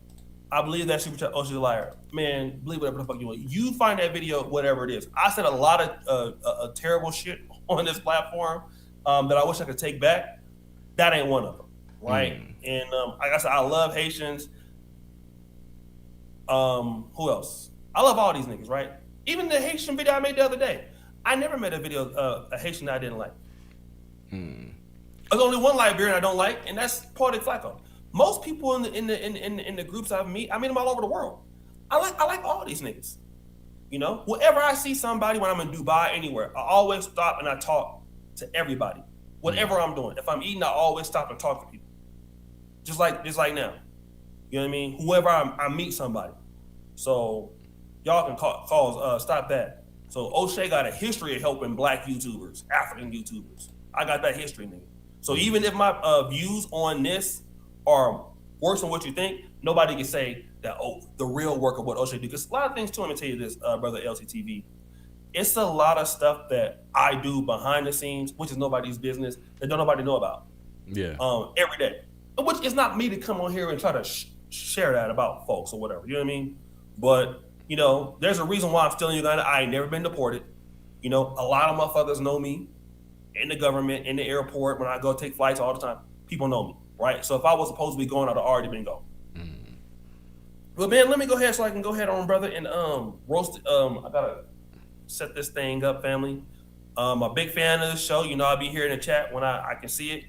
I believe that super chat. Oshay's a liar. Man, believe whatever the fuck you want. You find that video, whatever it is. I said a lot of terrible shit on this platform that I wish I could take back. That ain't one of them, right? And like I said, I love Haitians. Who else? I love all these niggas, right? Even the Haitian video I made the other day, I never made a video of a Haitian that I didn't like. There's only one Liberian I don't like, and that's Paul de Flacco. Most people in the groups I meet them all over the world. I like all these niggas. You know, whenever I see somebody, when I'm in Dubai, anywhere, I always stop and I talk to everybody. Whatever I'm doing, if I'm eating, I always stop and talk to people. Just like now. You know what I mean? Whoever I meet somebody. So y'all can stop that. So Oshay got a history of helping black YouTubers, African YouTubers. I got that history, nigga. So even if my views on this are worse than what you think, nobody can say that, the real work of what Oshay do. Because a lot of things too, let me tell you this, brother LTTV. It's a lot of stuff that I do behind the scenes, which is nobody's business, that don't nobody know about. Yeah. Every day. Which is not me to come on here and try to share that about folks or whatever. You know what I mean? But, there's a reason why I'm still in Uganda. I ain't never been deported. A lot of motherfuckers know me in the government, in the airport, when I go take flights all the time. People know me, right? So if I was supposed to be going, I'd have already been going. But man, let me go ahead so I can go ahead on, brother, and roast. I gotta set this thing up, family. I'm a big fan of the show. I'll be here in the chat when I can see it.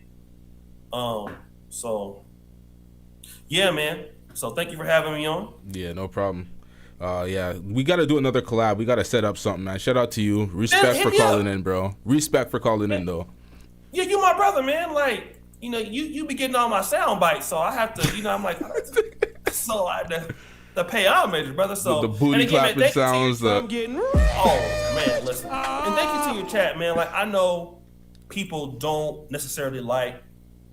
So yeah, man. So thank you for having me on. Yeah, no problem. Yeah, we got to do another collab. We got to set up something, man. Shout out to you. Respect for calling in, bro. Respect for calling in, though. Yeah, you my brother, man. Like, you be getting all my sound bites, so I have to, I'm like, so I had to pay homage, brother. So the booty clapping sounds. I'm getting. Oh man, listen, and thank you to your chat, man. Like, I know people don't necessarily like,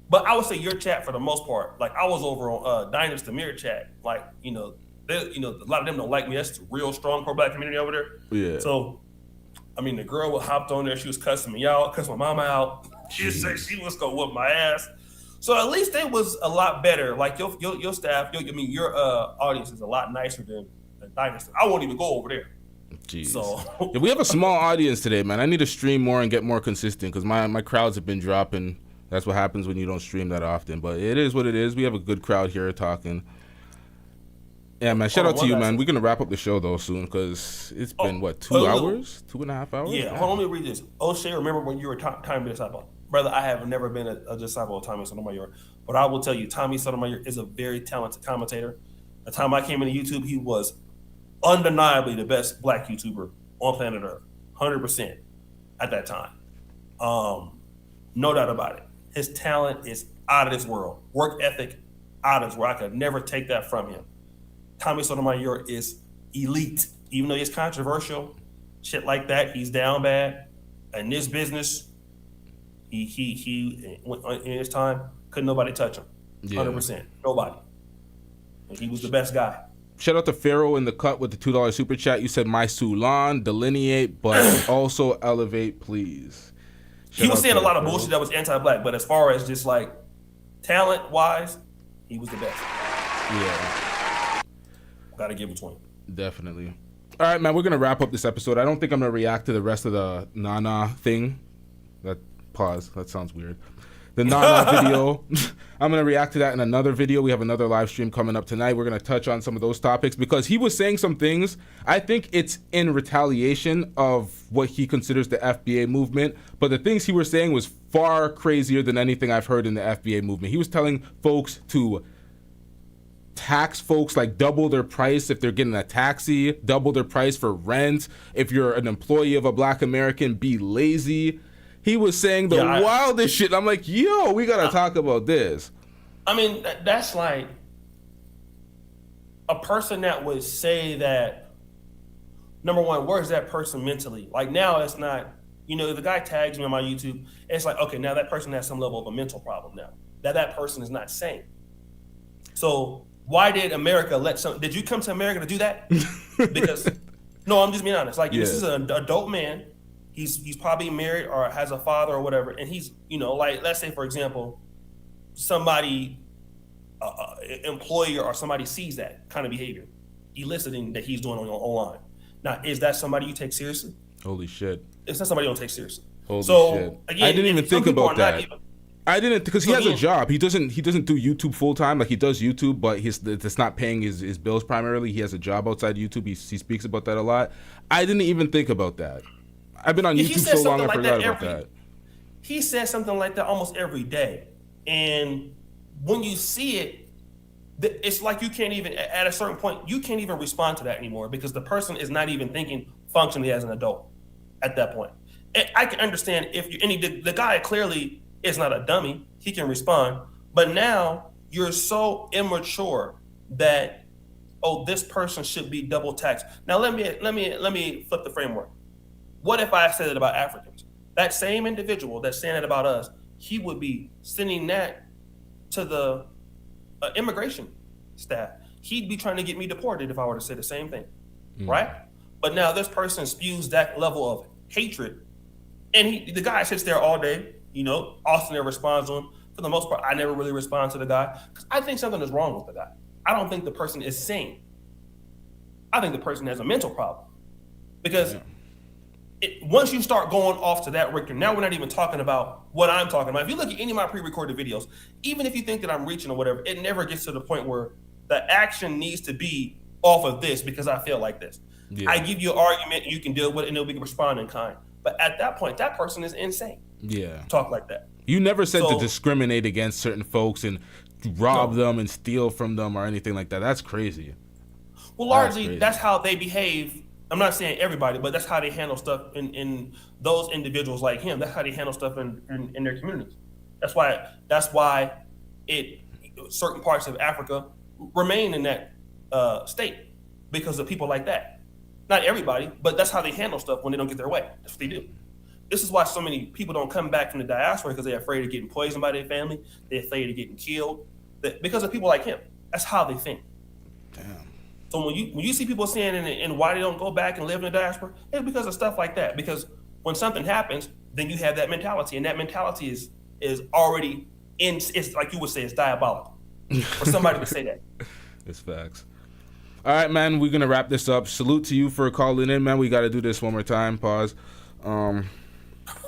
but I would say your chat for the most part. Like, I was over on Diners Tamir chat, like, a lot of them don't like me. That's a real strong pro-black community over there. Yeah. So, I mean, the girl hopped on there. She was cussing me out, cussing my mama out. She said she was gonna whoop my ass. So at least it was a lot better. Like your staff, your audience is a lot nicer than Dynasty. I won't even go over there. Jeez. So yeah, we have a small audience today, man. I need to stream more and get more consistent because my crowds have been dropping. That's what happens when you don't stream that often. But it is what it is. We have a good crowd here talking. Yeah, man. Shout out to you, man. We're gonna wrap up the show though soon because it's been 2 hours, 2.5 hours. Yeah. Hold on, let me read this. Oshay, remember when you were Tommy Sotomayor? Brother, I have never been a disciple of Tommy Sotomayor, but I will tell you, Tommy Sotomayor is a very talented commentator. The time I came into YouTube, he was undeniably the best black YouTuber on planet Earth, 100% at that time. No doubt about it. His talent is out of this world. Work ethic out of this world. I could never take that from him. Tommy Sotomayor is elite, even though he's controversial, shit like that. He's down bad. In this business, he in his time, couldn't nobody touch him. 100%, nobody. And he was the best guy. Shout out to Pharaoh in the cut with the $2 super chat. You said my Sulan, delineate, but also elevate, please. He was saying a lot of bullshit that was anti-black, but as far as just like talent-wise, he was the best. Yeah. Gotta give it to him. Definitely. All right, man, we're going to wrap up this episode. I don't think I'm going to react to the rest of the Nana thing. That sounds weird. The Nana video. I'm going to react to that in another video. We have another live stream coming up tonight. We're going to touch on some of those topics because he was saying some things. I think it's in retaliation of what he considers the FBA movement. But the things he was saying was far crazier than anything I've heard in the FBA movement. He was telling folks to tax folks, like double their price if they're getting a taxi, double their price for rent. If you're an employee of a black American, be lazy. He was saying the wildest shit. I'm like, yo, we got to talk about this. I mean, that's like a person that would say that, number one, where's that person mentally? Like now it's not, if the guy tags me on my YouTube, it's like, okay, now that person has some level of a mental problem now. That person is not sane. So why did America did you come to America to do that? Because, no, I'm just being honest. Like, this is an adult man. He's probably married or has a father or whatever. And he's, like, let's say, for example, somebody, employer or somebody sees that kind of behavior, eliciting that he's doing online. Now, is that somebody you take seriously? Holy shit. It's not somebody you don't take seriously. Holy shit. Again, I didn't even think about that. I didn't, because he has a job. He doesn't do YouTube full time. Like, he does YouTube, but it's not paying his bills primarily. He has a job outside YouTube. He speaks about that a lot. I didn't even think about that. I've been on YouTube so long, I forgot about that. He says something like that almost every day. And when you see it, it's like you can't even, at a certain point, you can't even respond to that anymore because the person is not even thinking functionally as an adult at that point. And I can understand if the guy clearly is not a dummy, he can respond. But now you're so immature that oh, this person should be double taxed. Now let me flip the framework. What if I said it about Africans? That same individual that's saying it about us, he would be sending that to the immigration staff. He'd be trying to get me deported if I were to say the same thing, right? But now this person spews that level of hatred, and the guy sits there all day. You know, Austin never responds to him. For the most part, I never really respond to the guy because I think something is wrong with the guy. I don't think the person is sane. I think the person has a mental problem because once you start going off to that Richter, now we're not even talking about what I'm talking about. If you look at any of my pre-recorded videos, even if you think that I'm reaching or whatever, it never gets to the point where the action needs to be off of this because I feel like this. Yeah. I give you an argument, you can deal with it, and we can respond in kind. But at that point, that person is insane. Yeah. Talk like that. You never said to discriminate against certain folks and rob them and steal from them or anything like that. That's crazy. Well, largely, that's how they behave. I'm not saying everybody, but that's how they handle stuff in those individuals like him. That's how they handle stuff in their communities. That's why certain parts of Africa remain in that state because of people like that. Not everybody, but that's how they handle stuff when they don't get their way. That's what they do. This is why so many people don't come back from the diaspora because they're afraid of getting poisoned by their family. They're afraid of getting killed because of people like him. That's how they think. Damn. So when you see people saying and why they don't go back and live in the diaspora, it's because of stuff like that. Because when something happens, then you have that mentality, and that mentality is already it's like you would say, it's diabolical for somebody to say that. It's facts. All right, man, we're gonna wrap this up. Salute to you for calling in, man. We got to do this one more time. Pause. Man,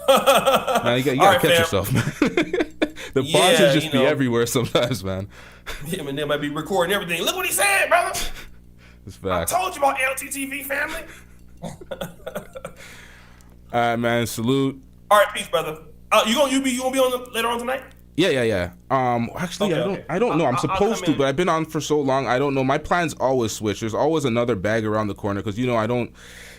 you gotta catch yourself, man. The pauses just be everywhere sometimes, man. Yeah, man, they might be recording everything. Look what he said, brother. It's facts. I told you about LTTV, family. All right, man. Salute. All right, peace, brother. You gonna be on later on tonight? Yeah. Actually, okay, I don't know. I'm supposed to, but I've been on for so long. I don't know. My plans always switch. There's always another bag around the corner because I don't.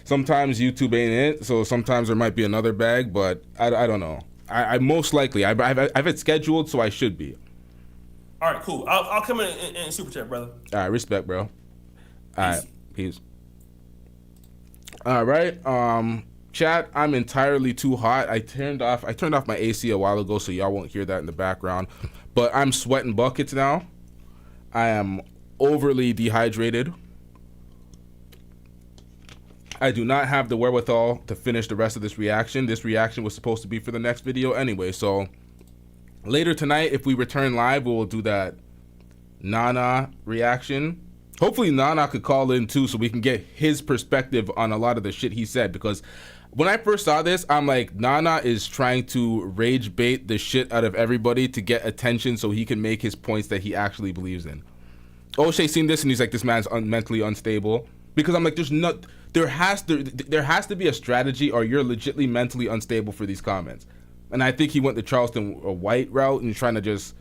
Sometimes YouTube ain't it, so sometimes there might be another bag, but I don't know. I most likely I've it scheduled, so I should be. All right, cool. I'll come in super chat, brother. All right, respect, bro. All right, peace. All right, chat. I'm entirely too hot. I turned off my AC a while ago, so y'all won't hear that in the background. But I'm sweating buckets now. I am overly dehydrated. I do not have the wherewithal to finish the rest of this reaction. This reaction was supposed to be for the next video anyway, so later tonight, if we return live, we'll do that Nana reaction. Hopefully Nana could call in too so we can get his perspective on a lot of the shit he said, because when I first saw this, I'm like, Nana is trying to rage bait the shit out of everybody to get attention so he can make his points that he actually believes in. Oshay seen this and he's like, this man's mentally unstable. Because I'm like, there has to be a strategy or you're legitimately mentally unstable for these comments. And I think he went the Charleston White route and trying to just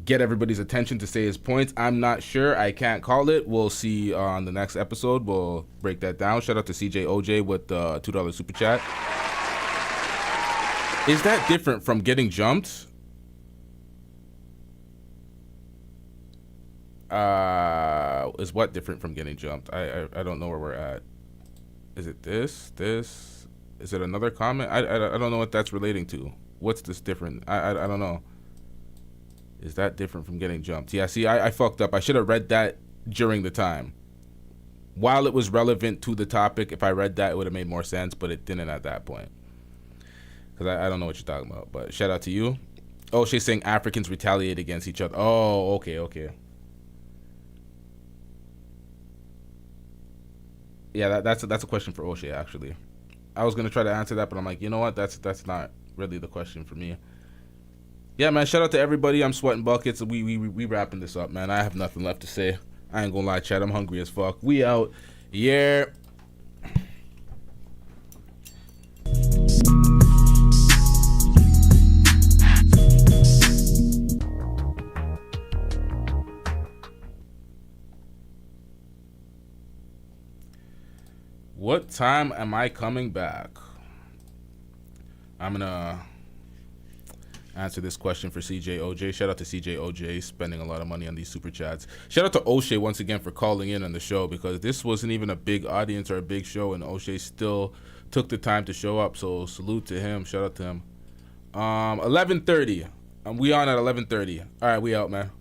get everybody's attention to say his points. I'm not sure. I can't call it. We'll see on the next episode. We'll break that down. Shout out to CJOJ with the $2 super chat. Is that different from getting jumped? Is what different from getting jumped? I don't know where we're at. Is it this? Is it another comment? I don't know what that's relating to. What's this different? I don't know. Is that different from getting jumped? Yeah, see, I fucked up. I should have read that during the time. While it was relevant to the topic, if I read that, it would have made more sense, but it didn't at that point. Because I don't know what you're talking about, but shout out to you. Oh, she's saying Africans retaliate against each other. Oh, okay. Yeah, that's a question for Oshay, actually. I was gonna try to answer that, but I'm like, you know what? That's not really the question for me. Yeah, man. Shout out to everybody. I'm sweating buckets. We wrapping this up, man. I have nothing left to say. I ain't gonna lie, chat. I'm hungry as fuck. We out. Yeah. What time am I coming back? I'm answer this question for CJOJ. Shout out to CJOJ spending a lot of money on these super chats. Shout out to Oshay once again for calling in on the show, because this wasn't even a big audience or a big show, and Oshay still took the time to show up. So salute to him. Shout out to him. 11:30. We on at 11:30. All right, we out, man.